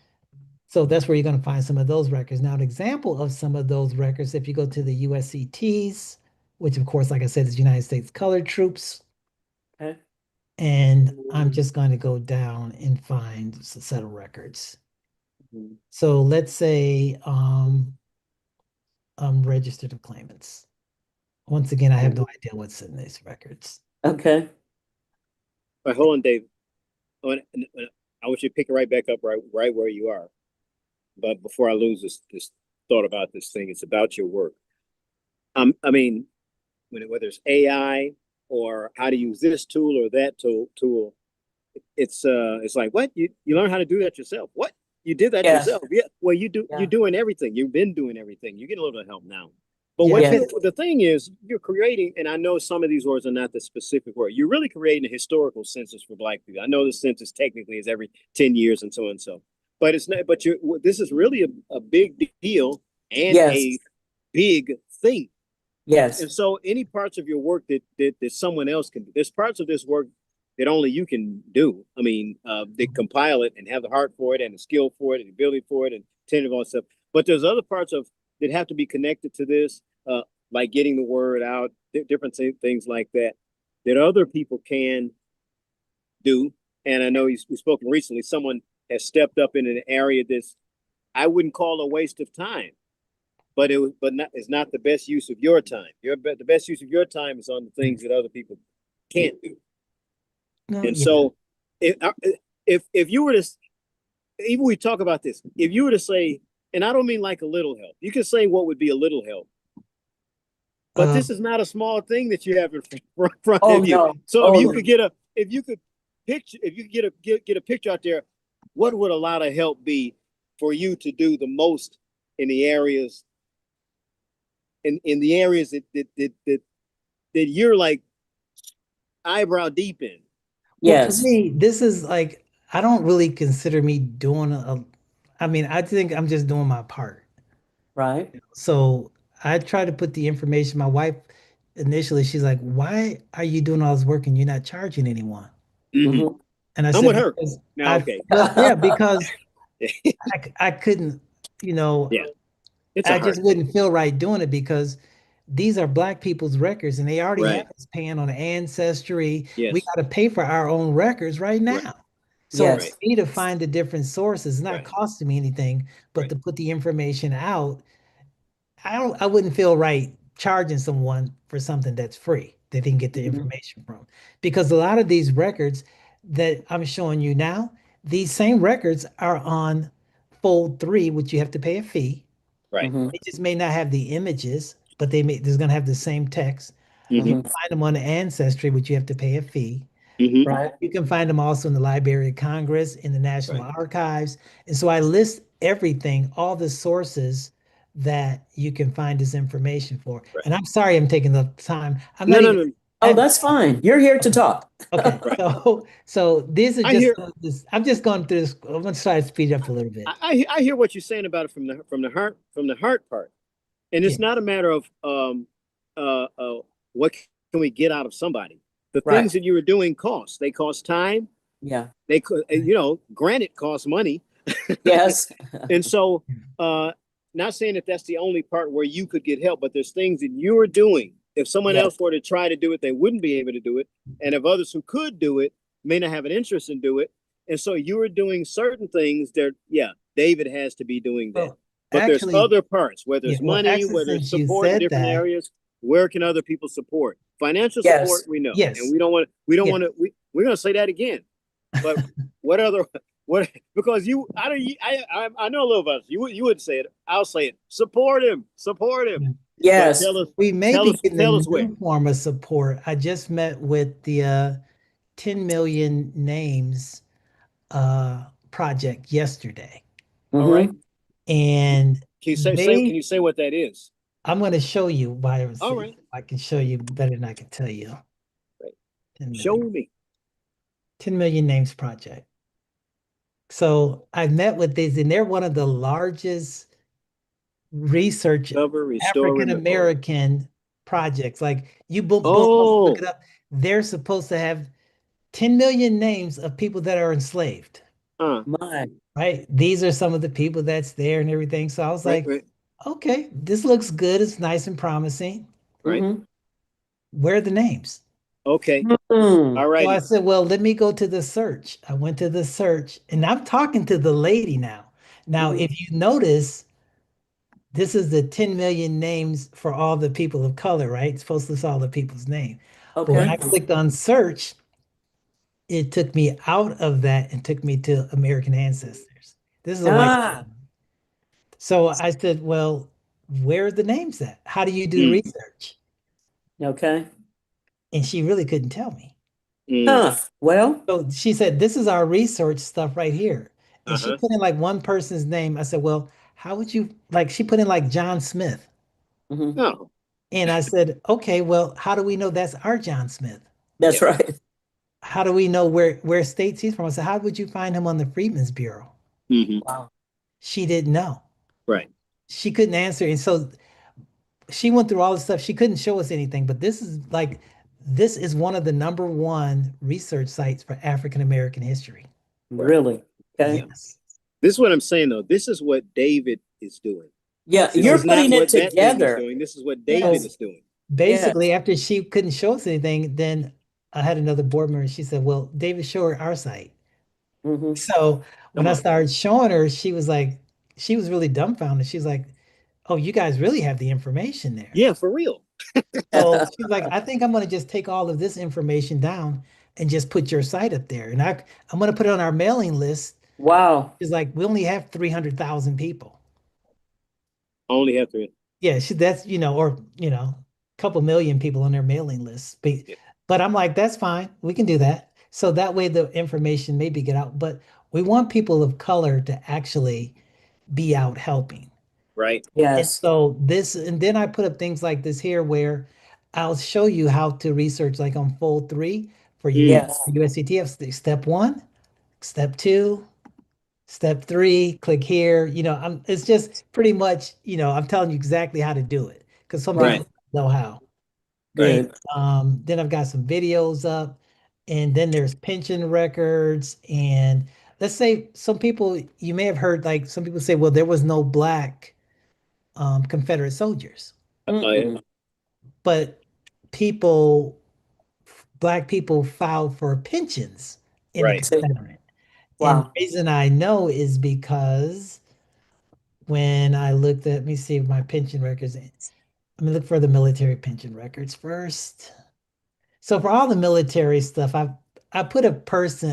so that's where you're going to find some of those records. Now, an example of some of those records, if you go to the USCTs, which of course, like I said, is United States Colored Troops, Okay. and I'm just going to go down and find a set of records. Mhm. So let's say registered claimants. Once again, I have no idea what's in these records. Okay. All right, hold on, Dave. I want you to pick it right back up right where you are. But before I lose this thought about this thing, it's about your work. I mean, whether it's AI or how to use this tool or that tool, it's like, what, you learn how to do that yourself? What, you did that Yes. yourself? Yeah. Well, you're Yeah. doing everything. You've been doing everything. You get a little bit of help now. But Yeah, what Yes. the thing is, you're creating, and I know some of these words are not the specific word. You're really creating a historical census for Black people. I know the census technically is every 10 years and so on and so. But it's not. But this is really a big deal and Yes. a big thing. Yes. And so, any parts of your work that someone else can do, there's parts of this work that only you can do. I mean, they compile it and have the heart for it and the skill for it and the ability for it and tentative all stuff. But there's other parts of that have to be connected to this, like getting the word out, different things like that, that other people can do. And I know we've spoken recently. Someone has stepped up in an area that's I wouldn't call a waste of time, but it's not the best use of your time. The best use of your time is on the things that other people can't do. no, And yeah. so, if you were to, even we talk about this, if you were to say, and I don't mean like a little help, you can say what would be a little help, but Uh, this is not a small thing that you have in front Oh of you. no. So Oh if you no. could get a picture out there, what would a lot of help be for you to do the most in the areas in the areas that you're like eyebrow deep in. well, for Yes. me, this is like I don't really consider me doing I mean, I think I'm just doing my part. Right. So I try to put the information. My wife initially, she's like, "Why are you doing all this work and you're not charging anyone?" Mm-hmm. Mm-hmm. And I I'm said, with her "Because now. Okay. well, yeah, because I couldn't, you know, Yeah, it's a I hard just thing. wouldn't feel right doing it because these are Black people's records and they already have Right. us paying on Ancestry. We Yes. got to pay for our own records right Right. now. So for Right. Yes. me to find the different sources, it's not Right. costing me anything, but Right. to put the information out, I wouldn't feel right charging someone for something that's free that they can get the Mhm. information from. Because a lot of these records that I'm showing you now, these same records are on fold 3, which you have to pay a fee. Right. Mhm. They just may not have the images, but there's gonna have the same text. You Mm-hmm. can Mhm. find them on the Ancestry, which you have to pay a fee. Mm-hmm. Right. You can find them also in the Library of Congress, in the National Right. Archives. And so I list everything, all the sources that you can find this information for. Right. And I'm sorry I'm taking the time. I'm No, not no, even no. Oh, I, that's fine. You're here to okay. talk. Okay. Right. So these are I just hear this. I'm just going through this. I'm gonna try to speed it up a little bit. I hear what you're saying about it from the heart part. And Yeah. it's not a matter of what can we get out of somebody. The Right. things that you were doing cost. They cost time. Yeah. They could, granted, cost money. Yes. And so, not saying that that's the only part where you could get help, but there's things that you are doing. If someone Yes. else were to try to do it, they wouldn't be able to do it. And if others who could do it may not have an interest in do it. And so you are doing certain things that, yeah, David has to be doing that. Well, But there's actually, other parts, whether yeah. it's Well, money, actually, whether it's since you support in said different that, areas, where can other people support? Financial support, Yes. we know. And yes. we don't Yeah. want to, we're going to say that again. But what other what? Because you, I don't, I know a little about it. You wouldn't say it. I'll say it. Support him. But Yes. We may be getting a tell us where. new form of support. I just met with the 10 million names project yesterday. All right. Mm-hmm. And Can you they Can you say what that is? I'm going to show you why All right. I can show you better than I can tell you. Right. 10 Show million. me. 10 million names project. So I met with these, and they're one of the largest research Cover, restore, African remember. American projects. Like you both must look Oh, it up. They're supposed to have 10 million names of people that are enslaved, My. right? These are some of the people that's there and everything. So I was right, like, right, okay, this looks good. It's nice and promising. right. Mm-hmm. Where are the names? Okay. Mm-hmm. All So I righty. said, well, let me go to the search. I went to the search and I'm talking to the lady now. Now, Mm-hmm. if you notice, this is the 10 million names for all the people of color, right? It's supposed to list all the people's name. But when Okay. I clicked on search, it took me out of that and took me to American ancestors. This is a white Ah, woman. So I said, well, where are the names at? How do you do the Mm, research? okay. And she really couldn't tell me. mm, Huh. Well, So she said, this is our research stuff right here. And she uh-huh. put in like one person's name. I said, well, how would you like she put in like John Smith. hmm, Oh, And I said, okay, well, how do we know that's our John Smith? that's yeah. right. How do we know where states he's from? I said, how would you find him on the Freedmen's Bureau? Hmm. Wow. She didn't know. Right, She couldn't answer. And so she went through all this stuff. She couldn't show us anything, but this is one of the number one research sites for African American history. right. Really? Okay. Yes. This is what I'm saying though. This is what David is doing. Yeah, This you're So is not putting it what that lady is together. doing. This is what David Yes. so is doing. basically, Yes. after she couldn't show us anything, then I had another board member. She said, well, David, show her our site. Mm-hmm. So when Come I on. started showing her, she was like, she was really dumbfounded. She's like, oh, you guys really have the information there. Yeah, for real. So she's like, I think I'm going to just take all of this information down and just put your site up there. And I'm going to put it on our mailing list. Wow. She's like, we only have 300,000 people. Only have to. Yeah, that's, or, a couple million people on their mailing list. Yeah, But I'm like, that's fine. We can do that. So that way the information maybe get out. But we want people of color to actually be out helping. right. And Yes. so and then I put up things like this here where I'll show you how to research like on fold 3 for Mm, Yes. USCTF. Step 1, step 2, step 3, click here. It's just pretty much, I'm telling you exactly how to do it because some Right. people right, don't know how. And Good. then I've got some videos up, and then there's pension records. And let's say some people, you may have heard, like some people say, well, there was no black Confederate soldiers, yeah, Mm-mm. but people, black people filed for pensions in the right, See. Confederate. And the Wow. reason I know is because when I let me see my pension records. Let me look for the military pension records first. So for all the military stuff, I put a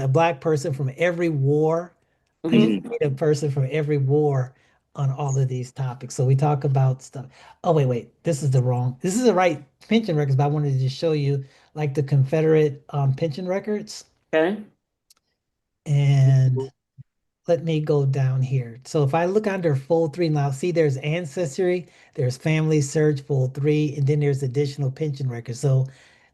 black person from every war. I just Mm-hmm. mm, made a person from every war on all of these topics. So we talk about stuff. Oh, wait. This is the right pension records, but I wanted to just show you like the Confederate pension records. Okay. And let me go down here. So if I look under fold 3 now, see there's ancestry, there's family search, fold 3, and then there's additional pension records. So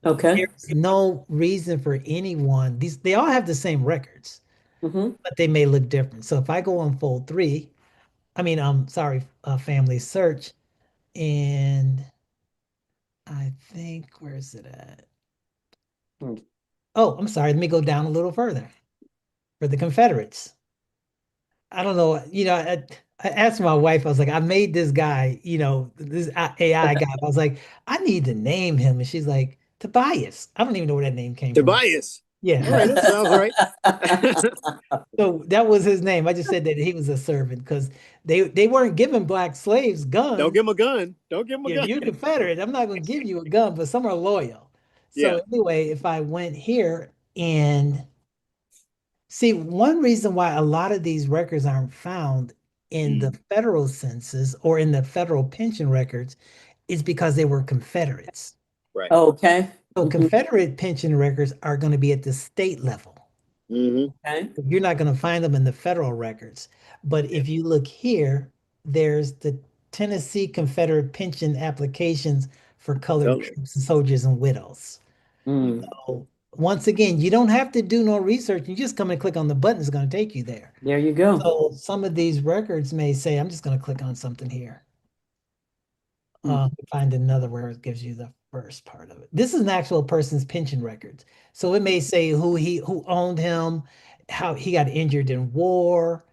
Okay. there's no reason for anyone. They all have the same records, Mm-hmm. but they may look different. So if I go on fold 3, I mean, sorry, family search, and I think where is it at? Oh, I'm sorry. Let me go down a little further for the Confederates. I don't know. I asked my wife. I was like, I made this guy, this AI guy. I was like, I need to name him, and she's like, Tobias. I don't even know where that name came from. Tobias. Yeah. All right, that sounds right. So that was his name. I just said that he was a servant because they weren't giving black slaves Don't guns. give him a gun. Don't give him a If gun. you're Confederate, I'm not going to give you a gun, but some are loyal. Yeah. So anyway, if I went here and See, one reason why a lot of these records aren't found in the Mm, federal census or in the federal pension records is because they were Confederates. right. Okay. So Hmm. Confederate pension records are going to be at the state level. Mm-hmm. Okay. You're not going to find them in the federal records. But Yeah. if you look here, there's the Tennessee Confederate pension applications for colored Color. troops and soldiers and widows. Mm. So once again, you don't have to do no research. You just come and click on the button, it's going to take you there. There you go. So some of these records may say, I'm just going to click on something here. Mm. Find another where it gives you the first part of it. This is an actual person's pension records. So it may say who owned him, how he got injured in war,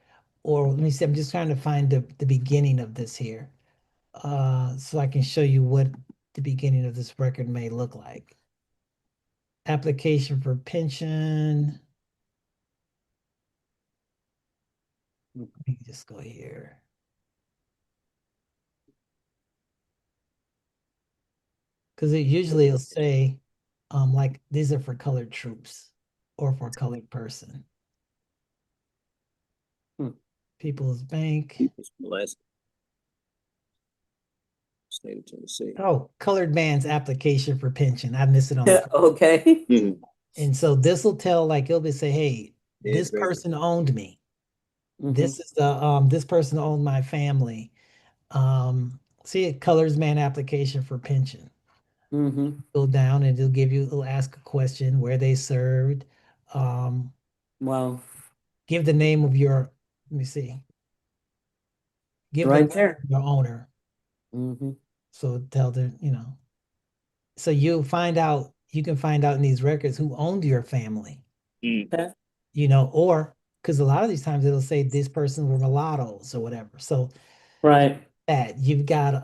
or let me see, I'm just trying to find the beginning of this here. So I can show you what the beginning of this record may look like. Application for pension. Let me just go here. Because it usually will say, like these are for colored troops or for colored person. Mm. People's Bank. People's Molested. State of Tennessee. Oh, colored man's application for pension. I missed it on the first. Okay. Mm-hmm. And so this will tell, like it'll be say, hey, Dead this president. person owned me. Hmm. This is the this person owned my family. See it colors man application for pension. Hmm. Go down and it'll ask a question where they served. Um, Wow. give the name of your, let me see, give the Right name there. of your owner. Hmm. So tell the. So you can find out in these records who owned your family, Mm. Okay. or because a lot of these times it'll say this person were mulattoes or whatever. So Right. that you've got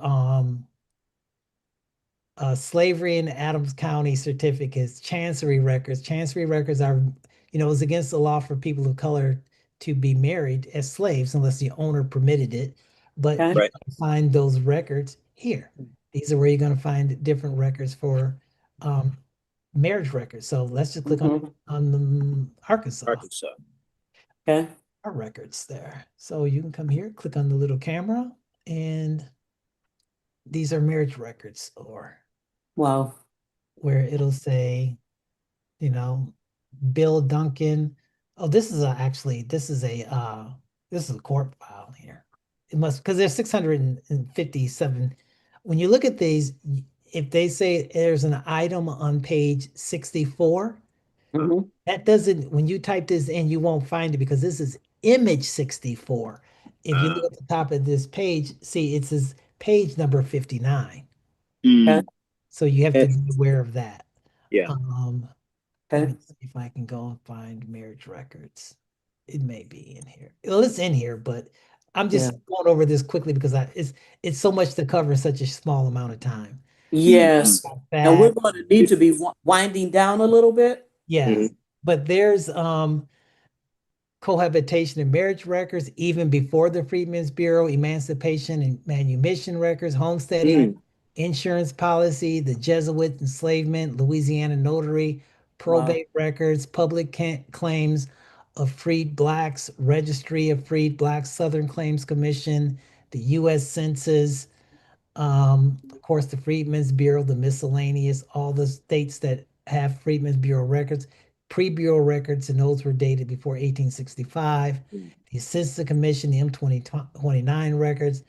slavery in Adams County certificates, chancery records. Chancery records are, it's against the law for people of color to be married as slaves unless the owner permitted it. But Okay. you Right. can find those records here. These are where you're going to find different records for um, marriage records. So let's just click on Hmm. the Arkansas, Arkansas. Okay. our records there. So you can come here, click on the little camera, and these are marriage records, or Wow. where it'll say, you know, Bill Duncan. Oh, this is a court file here. It must because there's 657. When you look at these, if they say there's an item on page 64, Hmm. that doesn't, when you type this in, you won't find it because this is image 64. If you Uh, look at the top of this page, see it says page number 59. Okay. mm. So you have to Yes. be aware of that. Yeah. Um, Let Okay. me see if I can go and find marriage records. It may be in here. Well, it's in here, but I'm Yeah. just going over this quickly because it's so much to cover in such a small amount of time. Mm-hmm. Yes. And we're That, going to need to be winding down a little bit. yeah. Mm-hmm. But there's cohabitation and marriage records, even before the Freedmen's Bureau, emancipation and manumission records, Homestead Act, Mm. insurance policy, the Jesuit enslavement, Louisiana notary, Wow. probate records, public claims of freed blacks, registry of freed blacks, Southern Claims Commission, the U.S. Census, of course, the Freedmen's Bureau, the miscellaneous, all the states that have Freedmen's Bureau records, pre-Bureau records, and those were dated before 1865. Mm. The Census Commission, the M2029 records,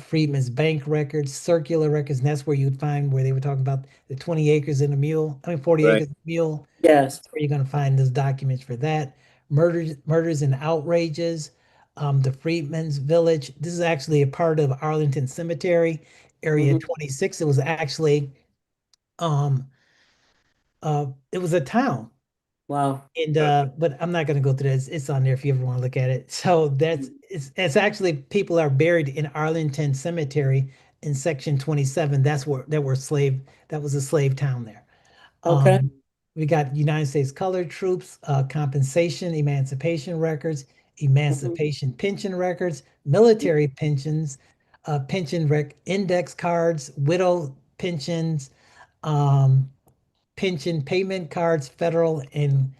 Freedmen's Bank records, circular records, and that's where you'd find where they were talking about the 20 acres and a mule. I mean, 40 Right. acres and a mule. Yes. That's where you're going to find those documents for that. Murders and outrages. The Freedmen's Village. This is actually a part of Arlington Cemetery, Area Hmm. 26. It was actually um it was a town. Wow. And Uh, but I'm not gonna go through this. It's on there if you ever want to look at it. So it's actually people are buried in Arlington Cemetery in section 27. That was a slave town there. Okay. Um, we got United States colored troops, compensation, emancipation records, Hmm. emancipation pension records, military pensions, pension rec index cards, widow pensions, um, pension payment cards, federal and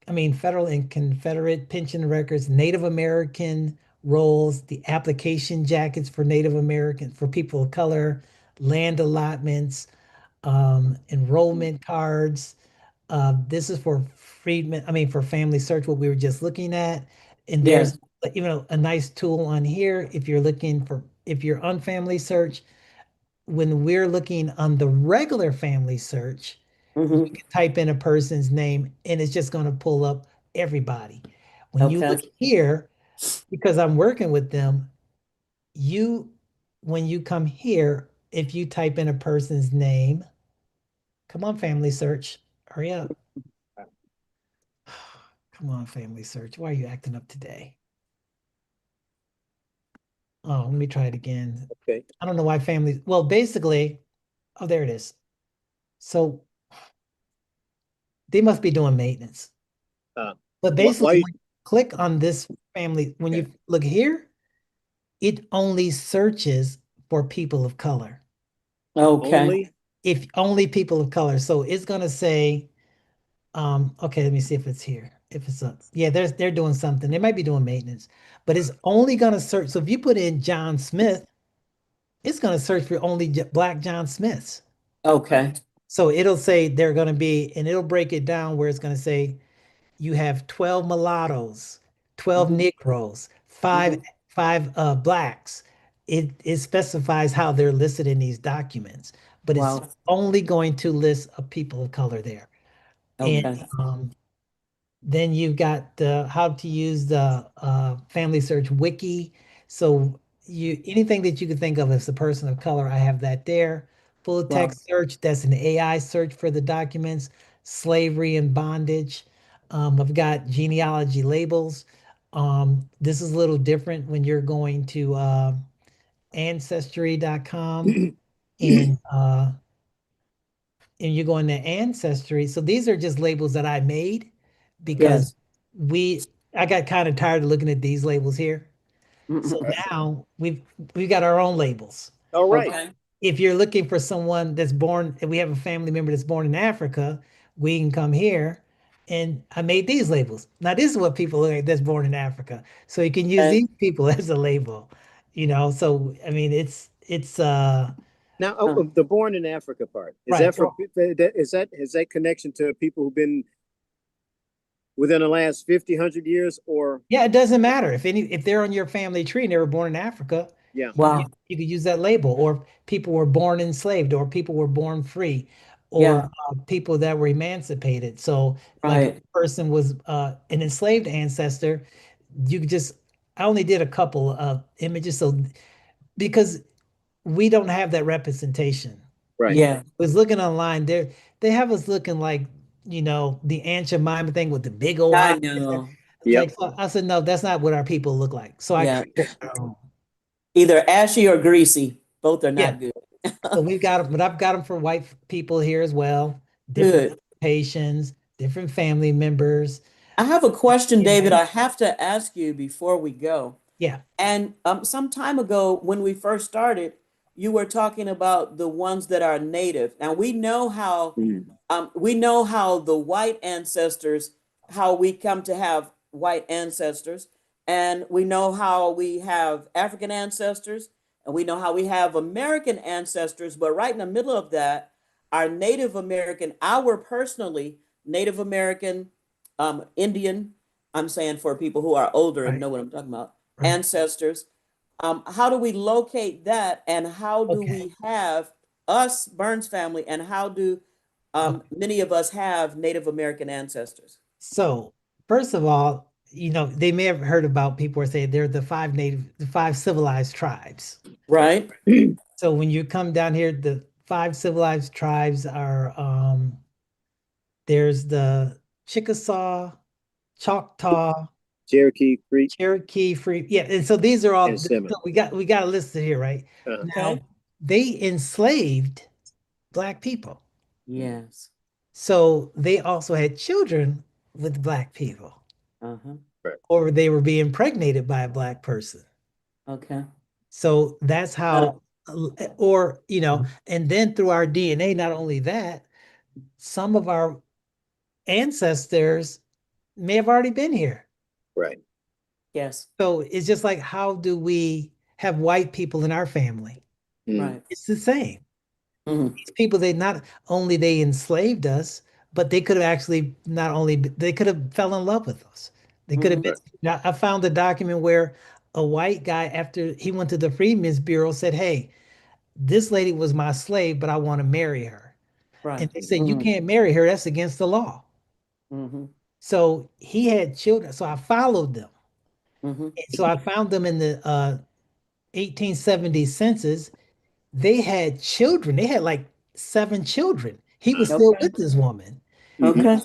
I mean, federal and Confederate pension records, Native American rolls, the application jackets for Native American, for people of color, land allotments, enrollment cards. This is for freedmen, I mean, for family search, what we were just looking at. And there's Yes. even a nice tool on here if you're looking for, if you're on family search, when we're looking on the regular family search, you Hmm. can type in a person's name and it's just going to pull up everybody. When you Okay. look here, because I'm working with them, you, when you come here, if you type in a person's name, come on, family search, hurry up. Come on, family search. Why are you acting up today? Oh, let me try it again. Okay. I don't know why family, well, basically, oh, there it is. So they must be doing maintenance. Uh, But basically, why? when you click on this family, when Okay. you look here, it only searches for people of color. Okay. Only. If only people of color. So it's gonna say, okay, let me see if it's here. If it's up. Yeah, they're doing something. They might be doing maintenance, but it's only gonna search. So if you put in John Smith, it's gonna search for only Black John Smiths. Okay. So it'll say they're gonna be, and it'll break it down where it's gonna say you have 12 mulattoes, 12 Hmm. Negroes, five Hmm. five blacks. It specifies how they're listed in these documents, but it's Wow. only going to list a people of color there. And Okay. then you've got the how to use the family search wiki. So you, anything that you could think of as a person of color, I have that there. Full Wow. text search, that's an AI search for the documents. Slavery and bondage. I've got genealogy labels. This is a little different when you're going to ancestry.com and you go into Ancestry. So these are just labels that I made because Yes. we I got kind of tired of looking at these labels here. So Hmm. now we've got our own labels. All right. Okay. If you're looking for someone that's born, if we have a family member that's born in Africa, we can come here and I made these labels. Now this is what people look like that's born in Africa. So you can use Okay. these people as a label, So I mean it's Now, Uh, the born in Africa part, is right. that for, is that connection to people who've been within the last 50, 100 years, or? Yeah, it doesn't matter if they're on your family tree and they were born in Africa, Yeah. you, wow. you could use that label. Or people were born enslaved, or people were born free, or Yeah. people that were emancipated. So, like if Right. a person was an enslaved ancestor, you could just. I only did a couple of images, so because we don't have that representation. Right. Yeah. Was looking online, they have us looking like the Aunt Jemima thing with the big old eyes. I know. Yep. Like so I said, no, that's not what our people look like. So I Yeah. created our own. Either ashy or greasy. Both are Yeah. not good. So we've got them, but I've got them for white people here as well. Different Good. occupations, different family members. I have a question, And David, I have to ask you before we go. yeah, And some time ago, when we first started, you were talking about the ones that are native. Now Mhm. we know how the white ancestors, how we come to have white ancestors, and we know how we have African ancestors, and we know how we have American ancestors. But right in the middle of that, our Native American, our personally Native American, Indian, I'm saying for people who are older and right, know what I'm talking about, right. ancestors. How do we locate that, and how do Okay. we have us Burns family, and how do Okay. many of us have Native American ancestors? So first of all, they may have heard about people who say they're the five civilized tribes. Right? So when you come down here, the five civilized tribes are there's the Chickasaw, Choctaw, Cherokee, Creek, Cherokee, Free. Yeah, and so these are and all Seminole. so we got a list here, right? Okay. Now they enslaved black people. Yes. So they also had children with black people, Uh-huh. Right. or they were being impregnated by a black person. Okay. So that's Uh, how, or and then through our DNA, not only that, some of our ancestors may have already been here. Right. Yes. So it's just like, how do we have white people in our family? Mm. Right. It's the same. Mhm. These people, they not only they enslaved us, but they could have actually not only they could have fell in love with us. They could have Mhm. been. Right. Now, I found a document where a white guy, after he went to the Freedmen's Bureau, said, "Hey, this lady was my slave, but I want to marry her." Right. And they said, "You Mhm. Mhm. can't marry her. That's against the law." Mhm. So he had children. So I followed them. Mhm. And so I found them in the 1870 census. They had children. They had like 7 children. He was still Okay. with this woman. When Mhm. Okay.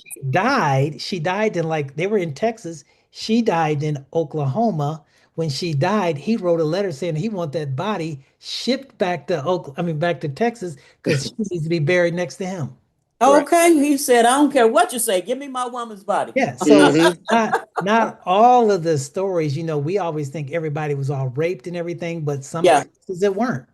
she died in like they were in Texas. She died in Oklahoma. When she died, he wrote a letter saying he want that body shipped back to back to Texas because she needs to be buried next to him. Right. Okay. He said, I don't care what you say. Give me my woman's body. Yeah, so Mhm. not all of the stories, we always think everybody was all raped and everything, but some Yeah. places it weren't.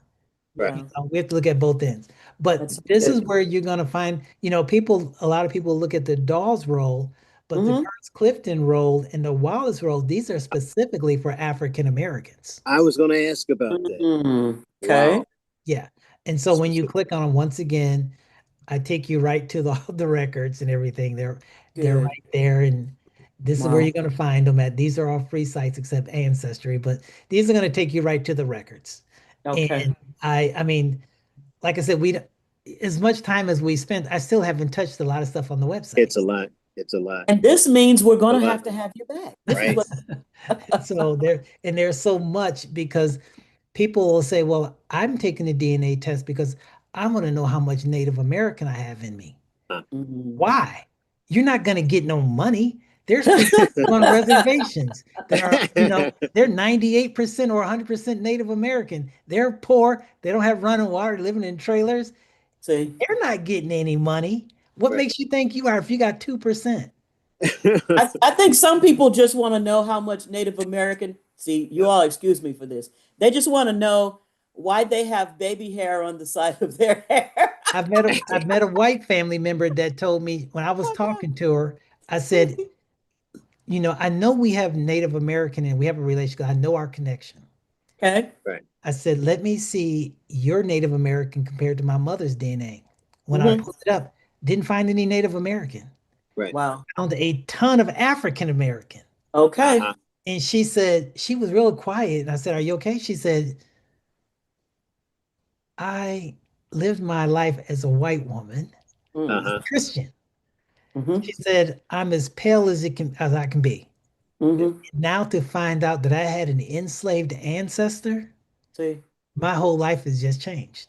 Right. Yeah. We have to look at both ends. But That's this is good. where you're going to find, a lot of people look at the Dawes role, but the Hmm. Burns Clifton role and the Wallace role, these are specifically for African Americans. I was going to ask about that. Okay. Wow. Yeah. And so when you Specific. click on them, once again, I take you right to the records and everything. They're Good. right there, and this is where Wow. you're going to find them at. These are all free sites except Ancestry, but these are going to take you right to the records. Okay. And I mean, like I said, as much time as we spent, I still haven't touched a lot of stuff on the website. It's a lot. It's a lot. And this means we're A going lot. to have you back. This is Right. what. So there's so much because people will say, "Well, I'm taking a DNA test because I want to know how much Native American I have in me." Mhm. Why? You're not going to get no money. There's people on reservations that are, they're 98% or 100% Native American. They're poor. They don't have running water, living in trailers. See, They're not getting any money. What Right. makes you think you are if you got 2%? I think some people just want to know how much Native American. See, you Yeah. all excuse me for this. They just want to know why they have baby hair on the side of their hair. I've met a white family member that told me when I was Oh talking to her, I said, my I know we have Native American and we have a relationship. I know our connection. God. Okay. Right. I said, let me see your Native American compared to my mother's DNA. When I Hmm. pulled it up, didn't find any Native American. Right. Wow. Found a ton of African American. Okay. Uh-huh. And she said, she was real quiet. And I said, are you okay? She said, I lived my life as a white woman, Mm. Uh-huh. Christian. Hmm. She said, I'm as pale as I can be. Yeah. Hmm. Now to find out that I had an enslaved ancestor, See. my whole life has just changed.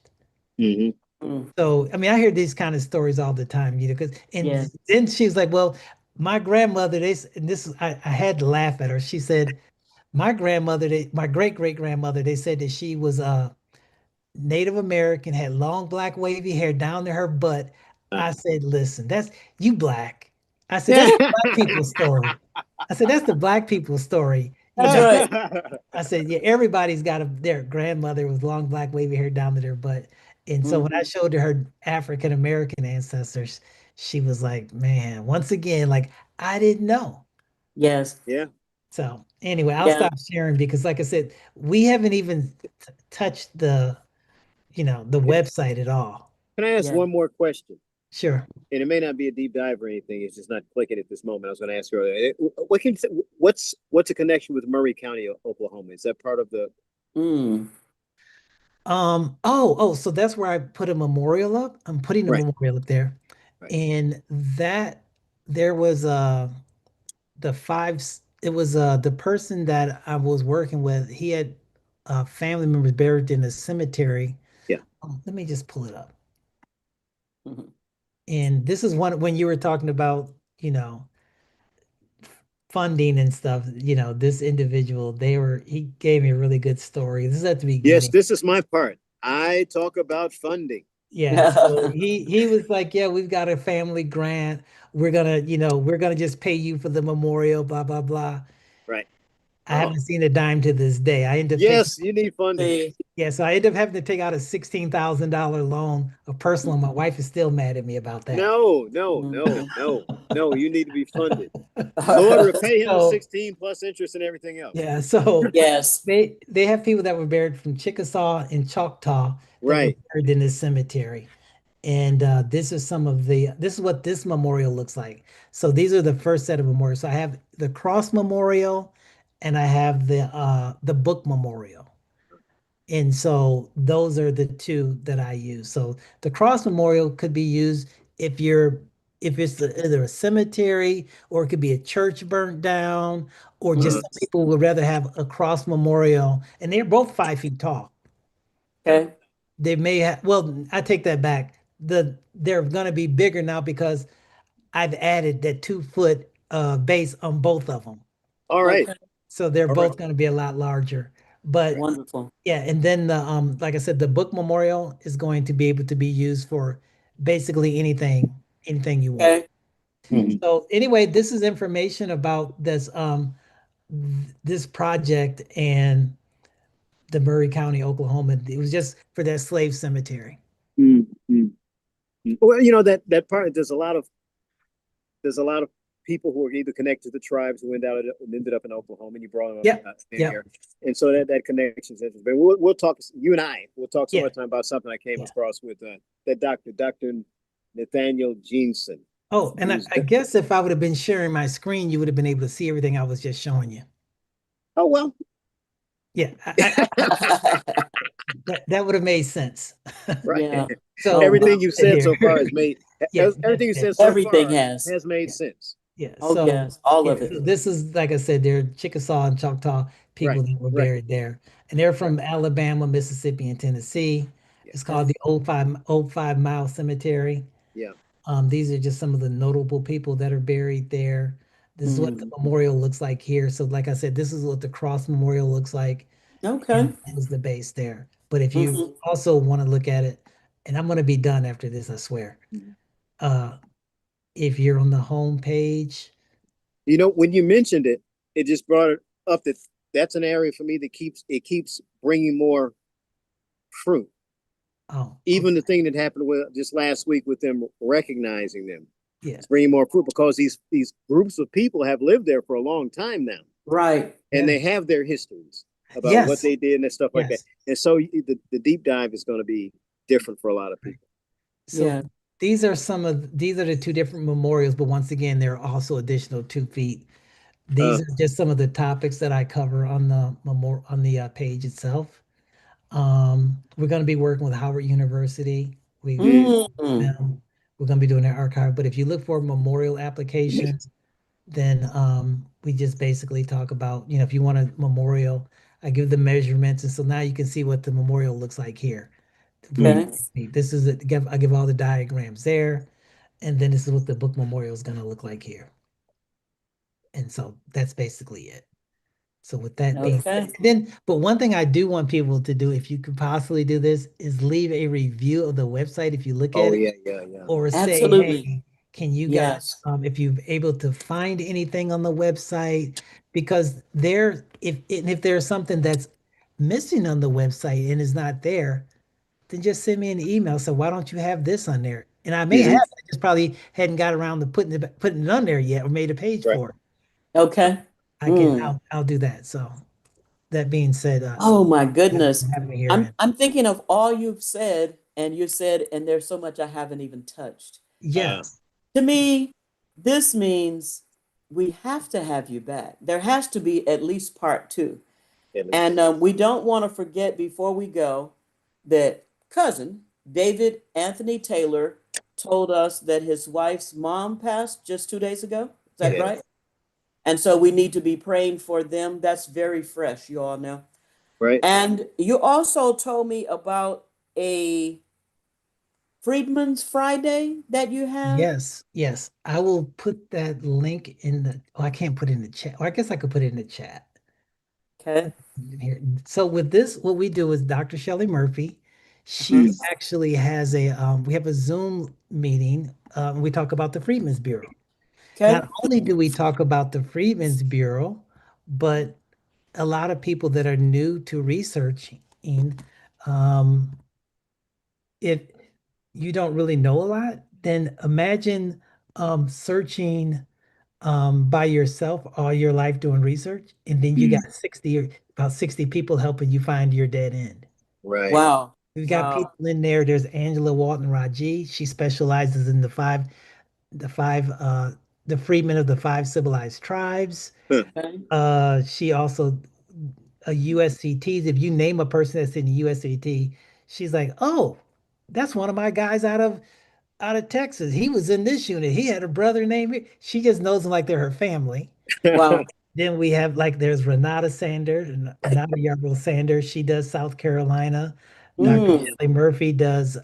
Hmm. Mm. So, I mean, I hear these kind of stories all the time, because, and Yeah. then she was like, well, my grandmother, and I had to laugh at her. She said, my grandmother, my great great grandmother, they said that she was Native American, had long black wavy hair down to her butt. I Uh-huh. said, listen, that's you black. I said, that's the black people's story. I said, that's the black people's story. That's right. I said, yeah, everybody's got their grandmother with long black wavy hair down to their butt. And so when I Hmm. showed her African American ancestors, she was like, man, once again, like I didn't know. Yes. Yeah. So anyway, I'll Yeah. stop sharing because like I said, we haven't even touched the website at all. Can I ask Yeah. one more question? Sure. And it may not be a deep dive or anything. It's just not clicking at this moment. I was going to ask you earlier. What can what's a connection with Murray County, Oklahoma? Is that part of the? Mm. So that's where I put a memorial up. I'm putting a Right. memorial up there. Right. And that there was it was the person that I was working with, he had family members buried in a cemetery. Yeah. Let me just pull it up. Mhm. And this is one when you were talking about, you know, funding and stuff, this individual, he gave me a really good story. This is at the Yes, beginning. this is my part. I talk about funding. Yeah, so he was like, "Yeah, we've got a family grant. We're gonna just pay you for the memorial, blah blah blah." Right. I haven't seen a dime to this day. I end up taking, Yes, you need funding. See, yeah, so I end up having to take out a $16,000 loan of personal. My wife is still mad at me about that. No, no, no, mhm. no, no. You need to be funded. Lord, repay him the So 16 plus interest and everything else. yeah, so Yes. they have people that were buried from Chickasaw and Choctaw that were Right. buried in this cemetery. And this is what this memorial looks like. So these are the first set of memorials. So I have the cross memorial and I have the book memorial. And so those are the two that I use. So the cross memorial could be used if you're if it's either a cemetery or it could be a church burnt down, or just Uh-huh. some people would rather have a cross memorial, and they're both 5 feet tall. Yeah. Okay. They may have, well, I take that back. They're gonna be bigger now because I've added that 2 foot base on both of them. All right. Okay. So they're All right. both gonna be a lot larger. But Wonderful. yeah, and then like I said, the book memorial is going to be able to be used for basically anything you want. Okay. Mhm. So anyway, this is information about this project and the Murray County, Oklahoma. It was just for that slave cemetery. Mm, mm, mm. Well, that part. There's a lot of people who are either connected to the tribes who ended up in Oklahoma, and you brought them up Yep, in yep, here, and so that connection is interesting. But we'll talk. You and I will talk some yeah, more time about something I came yeah. across with that Doctor Nathaniel Jeanson, Oh, and who's I guess if I would have been sharing my screen, you would have been able to see everything I was just showing you. oh well, Yeah, that would have made sense. right. Yeah. So Oh, this Everything wow. you've is said here. so far has made Yeah, everything you said so Everything far has. has made yeah, sense. yeah. Oh, So yes. All yeah, of it. so this is like I said, they're Chickasaw and Choctaw people Right, that were right, buried there, and they're right. from Alabama, Mississippi, and Tennessee. Yeah, It's called Okay. the Old Five Mile Cemetery. yeah. These are just some of the notable people that are buried there. This is what the Mm. memorial looks like here. So, like I said, this is what the cross memorial looks like, Okay. and that was the base there. But if you Hmm. also want to look at it, and I'm going to be done after this, I swear. Mhm. Uh, if you're on the home page, When you mentioned it, it just brought it up that that's an area for me that keeps bringing more fruit. oh, Even okay, the thing that happened with just last week with them recognizing them, yeah, it's bringing more fruit because these groups of people have lived there for a long time now, Right. and yeah, they have their histories about what yes, they did and stuff like that. yes. And so the deep dive is going to be different for a lot of Right. people. So Yeah. these are the two different memorials, but once again, there are also additional 2 feet. Uh, These are just some of the topics that I cover on the page itself. We're going to be working with Howard University. We mm, Mm. them. We're going to be doing their archive. But if you look for memorial applications, then we just basically talk about, if you want a memorial, I give the measurements, and so now you can see what the memorial looks like here. For mm. Okay. this is it. I give all the diagrams there, and then this is what the book memorial is going to look like here. And so that's basically it. So with that being said, Okay. but one thing I do want people to do, if you could possibly do this, is leave a review of the website if you look Oh at it, yeah, yeah, yeah. or say, Absolutely. hey, can you guys, Yes. if you're able to find anything on the website, because there, if there's something that's missing on the website and is not there, then just send me an email. So why don't you have this on there? And I may have, Hmm. I just probably hadn't got around to putting it on there yet or made a page Right. for it. Okay. Mm. I'll do that. So that being said, Oh my thanks goodness. for having me here. I'm And I'm thinking of all you've said, and you said, and there's so much I haven't even touched. Uh, yes, To me, this means we have to have you back. There has to be at least part two. at least. And we don't want to forget before we go that cousin David Anthony Taylor told us that his wife's mom passed just 2 days ago. Is that yeah, Yes. right? And so we need to be praying for them. That's very fresh, you all know. Right. And you also told me about a Freedman's Friday that you have. yes. I will put that link in the. Oh, I can't put it in the chat. Or I guess I could put it in the chat Okay. in here. So with this, what we do is Dr. Shelley Murphy. She Mhm. actually has a. We have a Zoom meeting. We talk about the Freedmen's Bureau. Okay. Not only do we talk about the Freedmen's Bureau, but a lot of people that are new to researching, um, if you don't really know a lot, then imagine searching by yourself all your life doing research, and then you got 60 or about 60 people helping you find your dead end. Right. Wow. We've got Wow. people in there. There's Angela Walton Raji. She specializes in the five, the freedmen of the five civilized tribes. Huh. Okay. She also a USCTs. If you name a person that's in the USCT, she's like, oh, that's one of my guys out of Texas. He was in this unit. He had a brother named. She just knows them like they're her family. Wow. Then we have like there's Renata Sanders, Renata Yarborough Sanders. She does South Carolina. Dr. Mm. Shelley Murphy does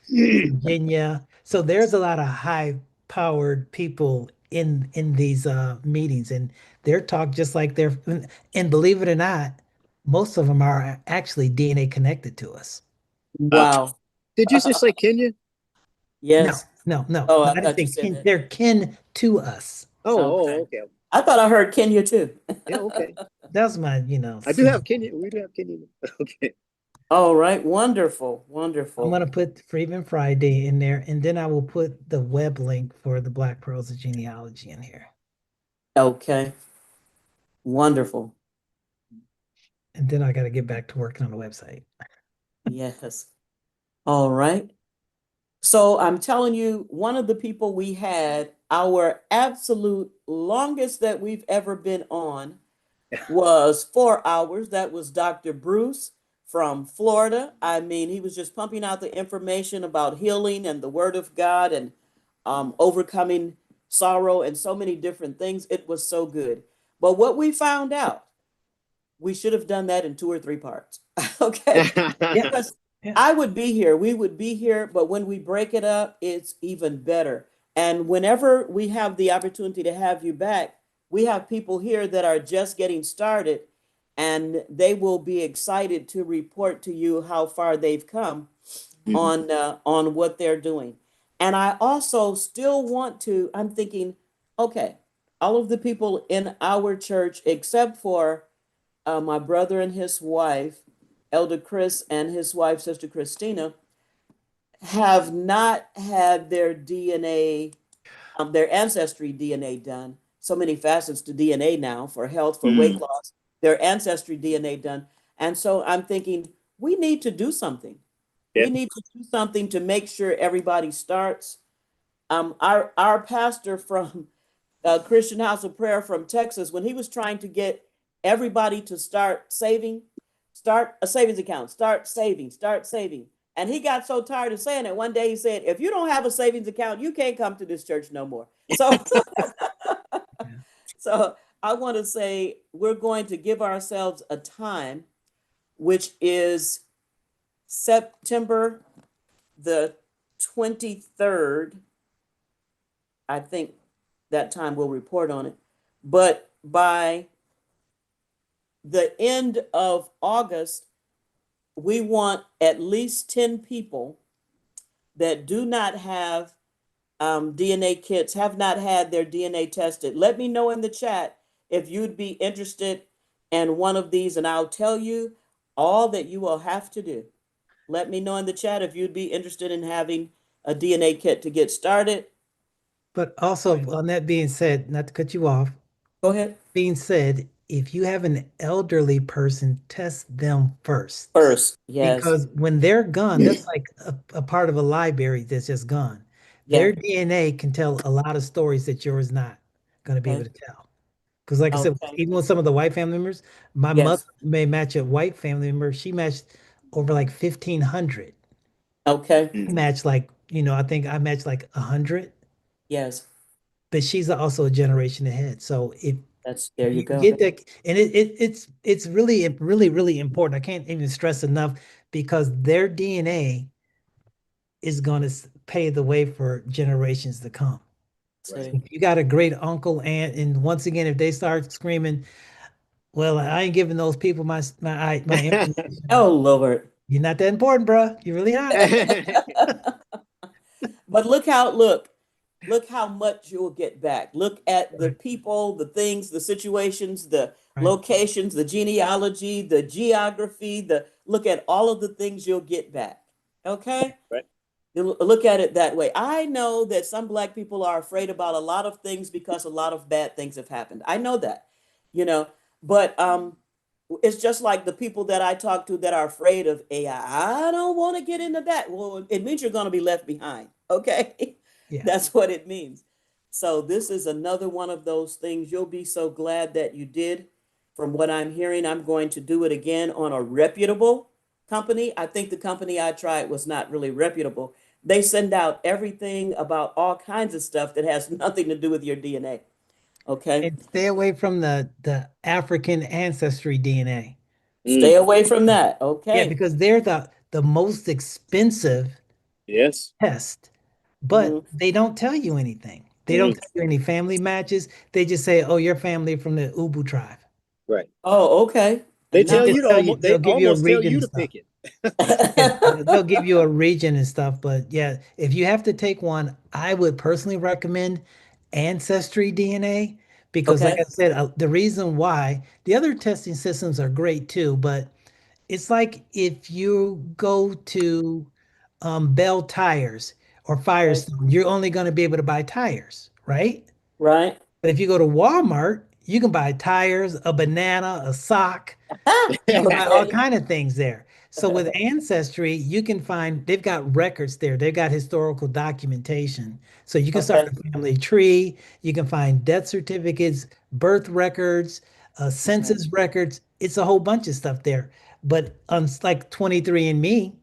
Virginia. So there's a lot of high powered people in these meetings, and they're talk just like they're and believe it or not, most of them are actually DNA connected to us. Uh, Wow. did you just say Kenya? No, Yes. no, no, Oh, no. I I didn't thought you say said kin. that. They're kin to us. Oh, Okay. okay. I thought I heard Kenya too. Yeah, okay. That's my, I do have simple. Kenya. We do have Kenya. Okay. All right. Wonderful. I'm Wonderful. gonna put Freeman Friday in there, and then I will put the web link for the Black Pearls of Genealogy in here. Okay. Wonderful. And then I got to get back to working on the website. Yes. All right. So I'm telling you, one of the people we had, our absolute longest that we've ever been on was 4 hours. That was Dr. Bruce from Florida. I mean, he was just pumping out the information about healing and the Word of God and overcoming sorrow and so many different things. It was so good. But what we found out, we should have done that in 2 or 3 parts. Okay. Yeah, Because yeah. I would be here, we would be here, but when we break it up, it's even better. And whenever we have the opportunity to have you back, we have people here that are just getting started and they will be excited to report to you how far they've come Mhm. on what they're doing. And I also still want to, I'm thinking, okay, all of the people in our church, except for my brother and his wife, Elder Chris and his wife, Sister Christina, have not had their DNA, their ancestry DNA done. So many facets to DNA now for health, for weight Mm. loss, their ancestry DNA done. And so I'm thinking we need to do something. Yeah. We need to do something to make sure everybody starts. Our pastor from Christian House of Prayer from Texas, when he was trying to get everybody to start saving, start a savings account, start saving. And he got so tired of saying it. One day he said, if you don't have a savings account, you can't come to this church no more. So, Yeah. so I want to say we're going to give ourselves a time, which is September the 23rd. I think that time we'll report on it. But by the end of August, we want at least 10 people that do not have DNA kits, have not had their DNA tested. Let me know in the chat if you'd be interested in one of these, and I'll tell you all that you will have to do. Let me know in the chat if you'd be interested in having a DNA kit to get started. But also, on that being said, not to cut you off, Go ahead. being said, if you have an elderly person, test them first. First, yes, Because when they're gone, that's like a part of a library that's just gone. yeah, Their DNA can tell a lot of stories that yours not going to be able okay, to tell. Because, like I said, okay, even with some of the white family members, my mother yes, may match a white family member. She matched over like 1,500. okay, I Mm. matched like, I think I matched like 100, yes, but she's also a generation ahead. So there if you you go. get that, and it's really, really, really important. I can't even stress enough because their DNA is going to pave the way for generations to come. So Right. See, if you got a great uncle, aunt, and once again, if they start screaming, "Well, I ain't giving those people my information," oh Lord. you're not that important, bro. You're really not. But look how much you'll get back. Look at the Right. people, the things, the situations, the Right. locations, the genealogy, the geography, the look at all of the things you'll get back. Okay? Right. You look at it that way. I know that some Black people are afraid about a lot of things because a lot of bad things have happened. I know that, you know, but it's just like the people that I talk to that are afraid of AI. I don't want to get into that. Well, it means you're going to be left behind. Okay. Yeah. That's what it means. So this is another one of those things. You'll be so glad that you did. From what I'm hearing, I'm going to do it again on a reputable company. I think the company I tried was not really reputable. They send out everything about all kinds of stuff that has nothing to do with your DNA. Okay. And stay away from the African ancestry DNA. Stay Mm. away from that. Yeah, Okay. because they're the most expensive Yes. test, but Mhm. they don't tell you anything. They don't Mm. tell you any family matches. They just say, "Oh, your family from the Ubu tribe." Right. Oh, okay. They And They now tell I'm just you to tell you almost, they they'll give you a almost tell region you and to stuff. pick it. Yeah, they'll give you a region and stuff. But yeah, if you have to take one, I would personally recommend Ancestry DNA because, like I okay. said, the reason why the other testing systems are great too, but it's like if you go to Bell Tires or Right. Firestone, you're only going to be able to buy tires, right? Right. But if you go to Walmart, you can buy tires, a banana, a sock. You can buy all Okay. kind of things there. So with Ancestry, you can find they've got records there. They've got historical documentation. So you can start Okay. a family tree. You can find death certificates, birth records, Okay. census records. It's a whole bunch of stuff there. But like 23andMe,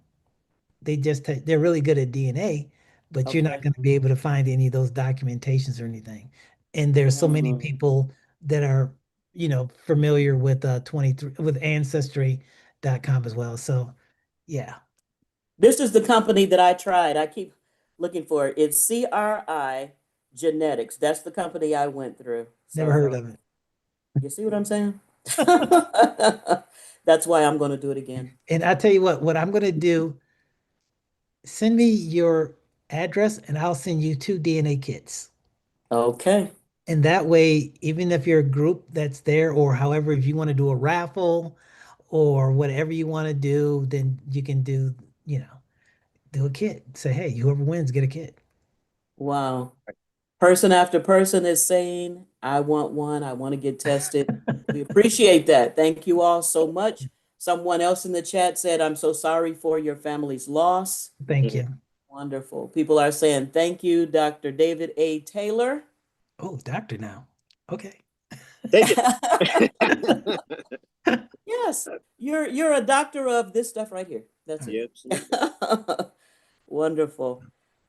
they're really good at DNA, but you're not Okay. going to be able to find any of those documentations or anything. And there's so many Mm. people that are, familiar with 23 with ancestry.com as well. So yeah, This is the company that I tried. I keep looking for it. It's CRI Genetics. That's the company I went through. never So heard of it. you see what I'm saying? That's why I'm going to do it again. And I tell you what I'm going to do, send me your address and I'll send you 2 DNA kits. Okay. And that way, even if you're a group that's there, or however, if you want to do a raffle or whatever you want to do, then you can do a kit. Say, hey, whoever wins, get a kit. Wow. Person after person is saying, I want one. I want to get tested. We appreciate that. Thank you all so much. Someone else in the chat said, I'm so sorry for your family's loss. Thank Mhm. you. Wonderful. People are saying, thank you, Dr. David A. Taylor. Oh, doctor now. Okay. Take it. Yes, you're a doctor of this stuff right here. That's All it. Yeah, absolutely. Wonderful.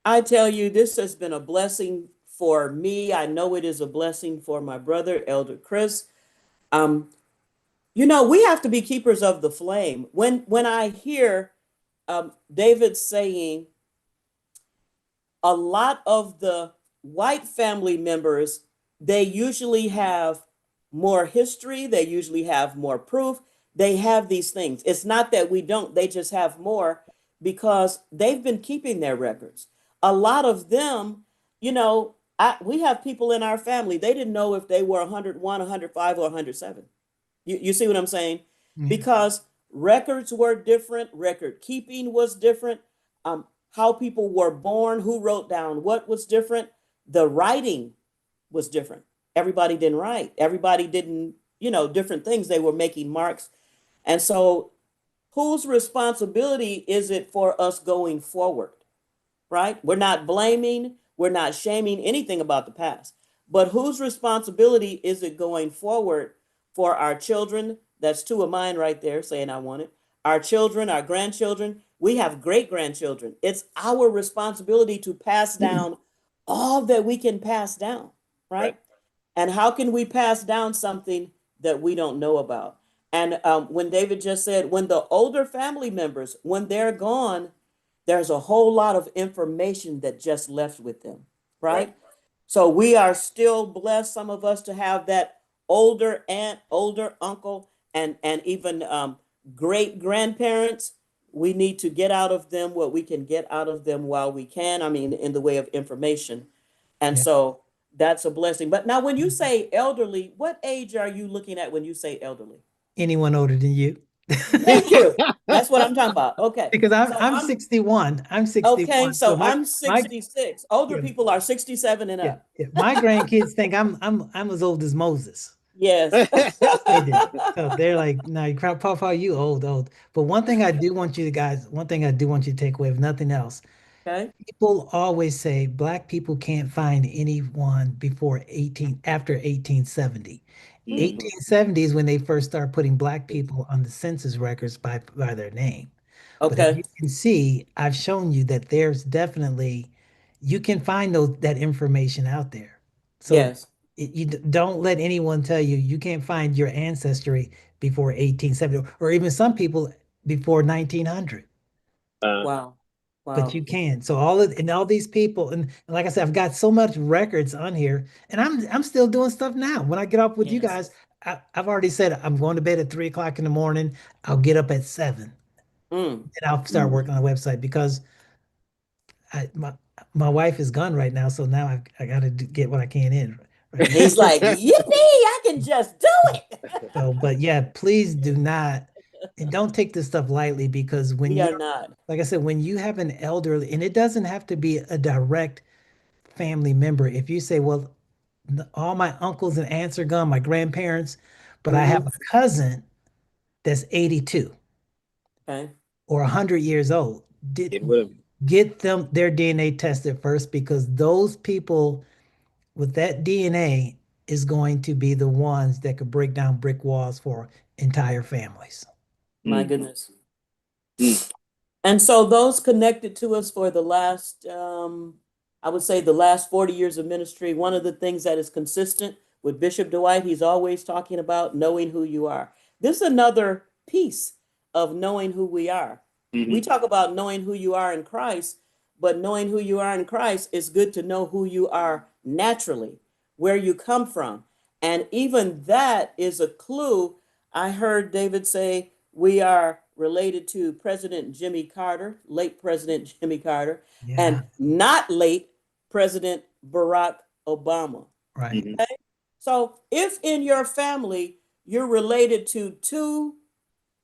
I tell you, this has been a blessing for me. I know it is a blessing for my brother, Elder Chris. Um, we have to be keepers of the flame. When I hear David saying a lot of the white family members, they usually have more history, they usually have more proof, they have these things. It's not that we don't, they just have more because they've been keeping their records. A lot of them, we have people in our family, they didn't know if they were 101, 105, or 107. You see what I'm saying? Yeah. Because records were different, record keeping was different, how people were born, who wrote down what was different, the writing was different. Everybody didn't write, everybody didn't, different things. They were making marks. And so, whose responsibility is it for us going forward? Right? We're not blaming, we're not shaming anything about the past. But whose responsibility is it going forward for our children? That's two of mine right there saying I want it. Our children, our grandchildren, we have great grandchildren. It's our responsibility to pass down all that we can pass down, Right. right? And how can we pass down something that we don't know about? And when David just said, when the older family members, when they're gone, there's a whole lot of information that just left with them, Right. right? So we are still blessed, some of us, to have that older aunt, older uncle, and even great grandparents. We need to get out of them what we can get out of them while we can. I mean, in the way of information. And Yeah. so That's a blessing. But now, when you say elderly, what age are you looking at when you say elderly? Anyone older than you? Thank you. That's what I'm talking about. Okay. Because I'm So I'm I'm 61. I'm okay. 61. So So my I'm my 66. Older yeah, people are 67 and yeah, up. yeah. My grandkids think I'm as old as Moses. Yes. They do. So they're like, no, you Papa, you old, old. But one thing I do want you to guys, one thing I do want you to take away, if nothing else, Okay. people always say Black people can't find anyone before 18, after 1870. Mhm. 1870 is when they first start putting Black people on the census records by their name. But as Okay. you can see, I've shown you that there's definitely, you can find that information out there. So Yes. don't let anyone tell you you can't find your ancestry before 1870 or even some people before 1900, Uh, Wow. but Wow. you can. So all these people, and like I said, I've got so much records on here, and I'm still doing stuff now. When I get off with you Yes. guys, I've already said I'm going to bed at 3 o'clock in the morning. I'll get up at 7 Mm. and I'll start mm. working on the website because my wife is gone right now, so now I got to get what I can in right now. He's like, yippee, I can just do it. So, but yeah, please do not, and don't take this stuff lightly because when We you're, are not. like I said, when you have an elderly, and it doesn't have to be a direct family member. If you say, well, all my uncles and aunts are gone, my grandparents, but I have Hmm. a cousin that's 82 Okay. or 100 years old, Get rid of get them their DNA tested first because those people with that DNA is going to be the ones that could break down brick walls for entire families. My it. goodness. Mm. And so those connected to us for the last, I would say the last 40 years of ministry, one of the things that is consistent with Bishop Dwight, he's always talking about knowing who you are. This is another piece of knowing who we are. We Mhm. talk about knowing who you are in Christ, but knowing who you are in Christ is good to know who you are naturally, where you come from. And even that is a clue. I heard David say, we are related to President Jimmy Carter, late President Jimmy Carter, Yeah, and not late President Barack Obama. right. Mhm. So if in your family you're related to two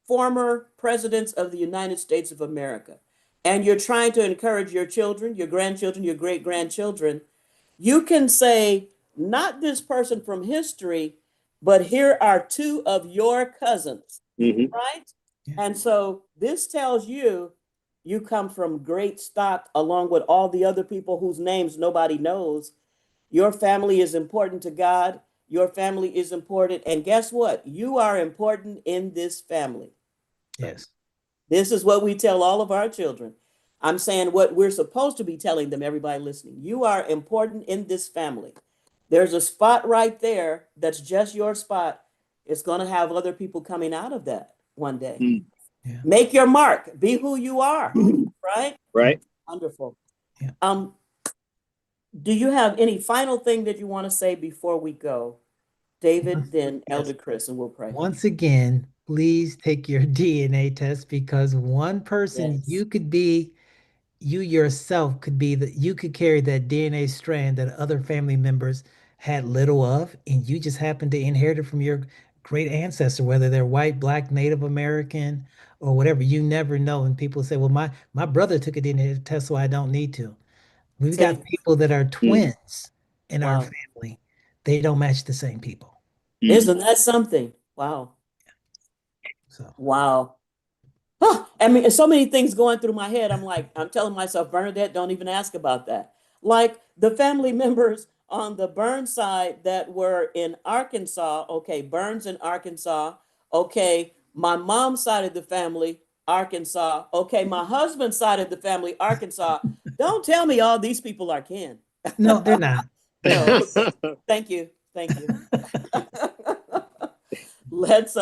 former presidents of the United States of America, and you're trying to encourage your children, your grandchildren, your great grandchildren, you can say, not this person from history, but here are two of your cousins, Mhm. right? Yeah. And so this tells you you come from great stock along with all the other people whose names nobody knows. Your family is important to God. Your family is important. And guess what? You are important in this family. Yes. This is what we tell all of our children. I'm saying what we're supposed to be telling them, everybody listening. You are important in this family. There's a spot right there that's just your spot. It's going to have other people coming out of that one day. Mm. Yeah. Make your mark, be who you are, right? Yeah. Right. Wonderful. Yeah. Um, do you have any final thing that you want to say before we go? David, then Yes. Elder Chris, and we'll pray. Once again, please take your DNA test because one person Yes. you yourself could be you could carry that DNA strand that other family members had little of, and you just happen to inherit it from your great ancestor, whether they're white, black, Native American, or whatever. You never know. And people say, well, my brother took a DNA test, so I don't need to. We've got See? people that are Mm. twins in our Wow. family. They don't match the same people. Mm. Isn't that something? Wow. So Wow. Huh. I mean, so many things going through my head. I'm like, I'm telling myself, Bernadette, don't even ask about that. Like the family members on the Burns side that were in Arkansas. Okay, Burns in Arkansas. Okay, my mom's side of the family, Arkansas. Okay, my husband's side of the family, Arkansas. Don't tell me all these people are kin. no, they're not. Oh, No. okay. Thank you. Thank you. Let's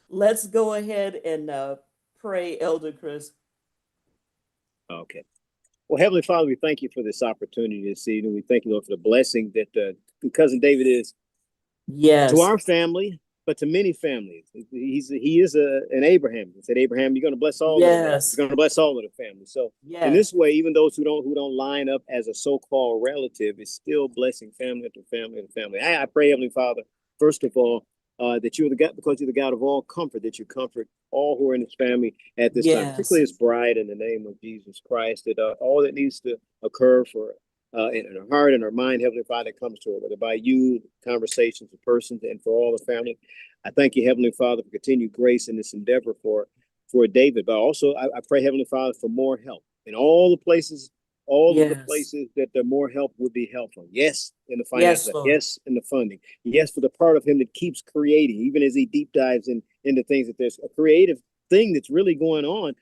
let's go ahead and pray, Elder Chris. Okay. Well, Heavenly Father, we thank you for this opportunity this evening. We thank you, Lord, for the blessing that cousin David is to Yes. our family but to many families. He is an Abraham. He said, Abraham, you're going to bless all of the nations. Yes. You're going to bless all of the families. So in Yes. this way, even those who don't line up as a so-called relative, is still blessing family after family after family. I pray, Heavenly Father, first of all, that you're the God, because you're the God of all comfort, that you comfort all who are in this family at this time, Yes. particularly his bride, in the name of Jesus Christ, that all that needs to occur for in her heart and her mind, Heavenly Father, comes to her, whether by you, conversations with persons, and for all the family. I thank you, Heavenly Father, for continued grace in this endeavor for David. But also, I pray, Heavenly Father, for more help in all the places, all of the Yes. places that the more help would be helpful. Yes, in the Yes, finances. Lord. Yes, in the funding. Yes, for the part of him that keeps creating, even as he deep dives into things, that there's a creative thing that's really going on,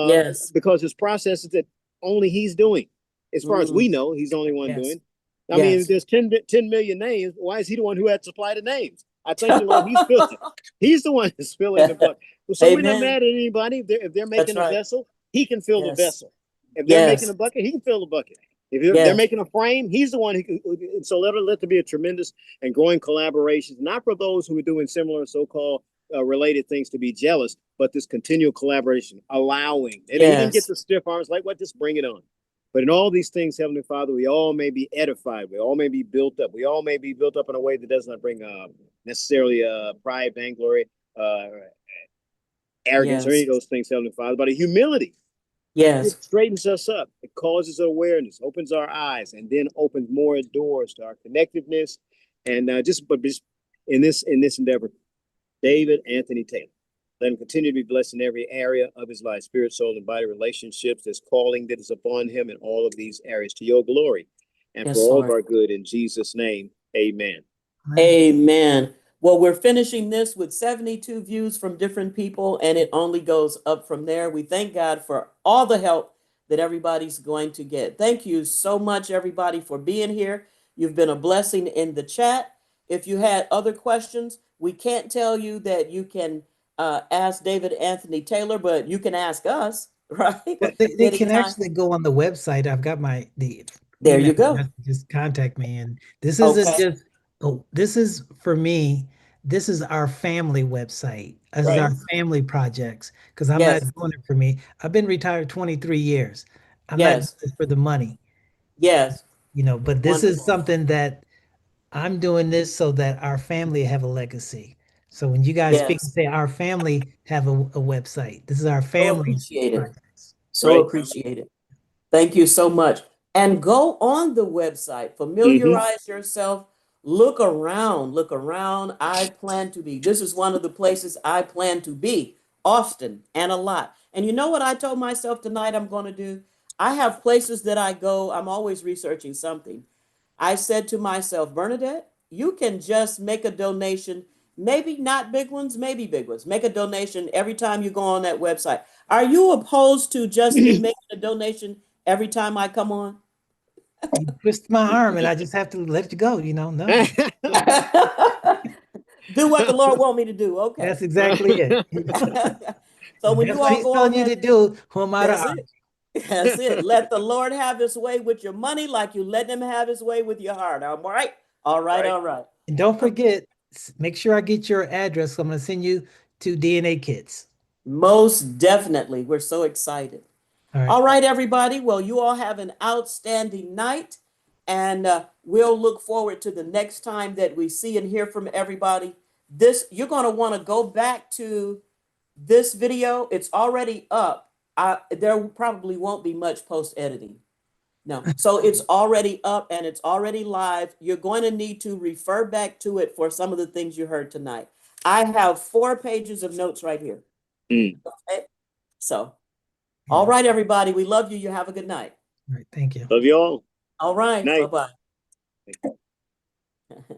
Yes. because there's processes that only he's doing. As far as Mm. we know, he's the only one Yes. doing. I mean, Yes. if there's 10 million names, why is he the one who had to supply the names? I thank you, Lord. He's the one that's filling the bucket. So we're not Amen. mad at anybody. If they're That's making a right. vessel, he can fill the Yes. vessel. If they're making Yes. a bucket, he can fill the bucket. If they're Yes. making a frame, he's the one who can. So let there be a tremendous and growing collaboration, not for those who are doing similar so-called related things to be jealous, but this continual collaboration, allowing. And he didn't get Yes. the stiff arms, like, what, just bring it on. But in all these things, Heavenly Father, we all may be edified. We all may be built up. We all may be built up in a way that does not bring necessarily pride, vainglory, arrogance, or any Yes. of those things, Heavenly Father, but a humility. Yes. It straightens us up. It causes awareness, opens our eyes, and then opens more doors to our connectiveness. And just in this endeavor, David Anthony Taylor, let him continue to be blessed in every area of his life, spirit, soul, and body, relationships. This calling that is upon him in all of these areas, to your glory and for Yes, all of Lord. our good. In Jesus' name, amen. Amen. Well, we're finishing this with 72 views from different people, and it only goes up from there. We thank God for all the help that everybody's going to get. Thank you so much, everybody, for being here. You've been a blessing in the chat. If you had other questions, we can't tell you that you can ask David Anthony Taylor, but you can ask us, right? Well, they can Anytime. actually go on the website. I've got the There email you go. address. Just contact me. And this isn't Okay. just, oh, this is for me. This is our family website. This is Right. our family projects. Because I'm not Yes. doing it for me. I've been retired 23 years. I'm not doing Yes. it for the money, Yes. but this is Wonderful. something that I'm doing this so that our family have a legacy. So when you guys speak and Yes. say our family have a website, this is our So family appreciated. projects. So Right. appreciated. Thank you so much. And go on the website, Mm-hmm. familiarize yourself, look around, look around. I plan to be. This is one of the places I plan to be often and a lot. And you know what I told myself tonight I'm going to do? I have places that I go, I'm always researching something. I said to myself, Bernadette, you can just make a donation, maybe not big ones, maybe big ones. Make a donation every time you go on that website. Are you opposed to just me making a donation every time I come on? You twist my arm and I just have to let you go, no. Do what the Lord want me to do. Okay. That's exactly it. So If when that's you what all he's go on telling you that, to do, who am I to that's argue? it. That's it. Let the Lord have his way with your money like you let him have his way with your heart. All right. All right. Right. All right. And don't forget, make sure I get your address. I'm going to send you 2 DNA kits. Most definitely. We're so excited. All right. All right, everybody. Well, you all have an outstanding night, and we'll look forward to the next time that we see and hear from everybody. You're going to want to go back to this video. It's already up. There probably won't be much post editing. No. So it's already up and it's already live. You're going to need to refer back to it for some of the things you heard tonight. I have 4 pages of notes right here. Mm. Okay. So, all Yeah. right, everybody. We love you. You have a good night. All right. Thank you. Love you all. All right. Night. Bye bye.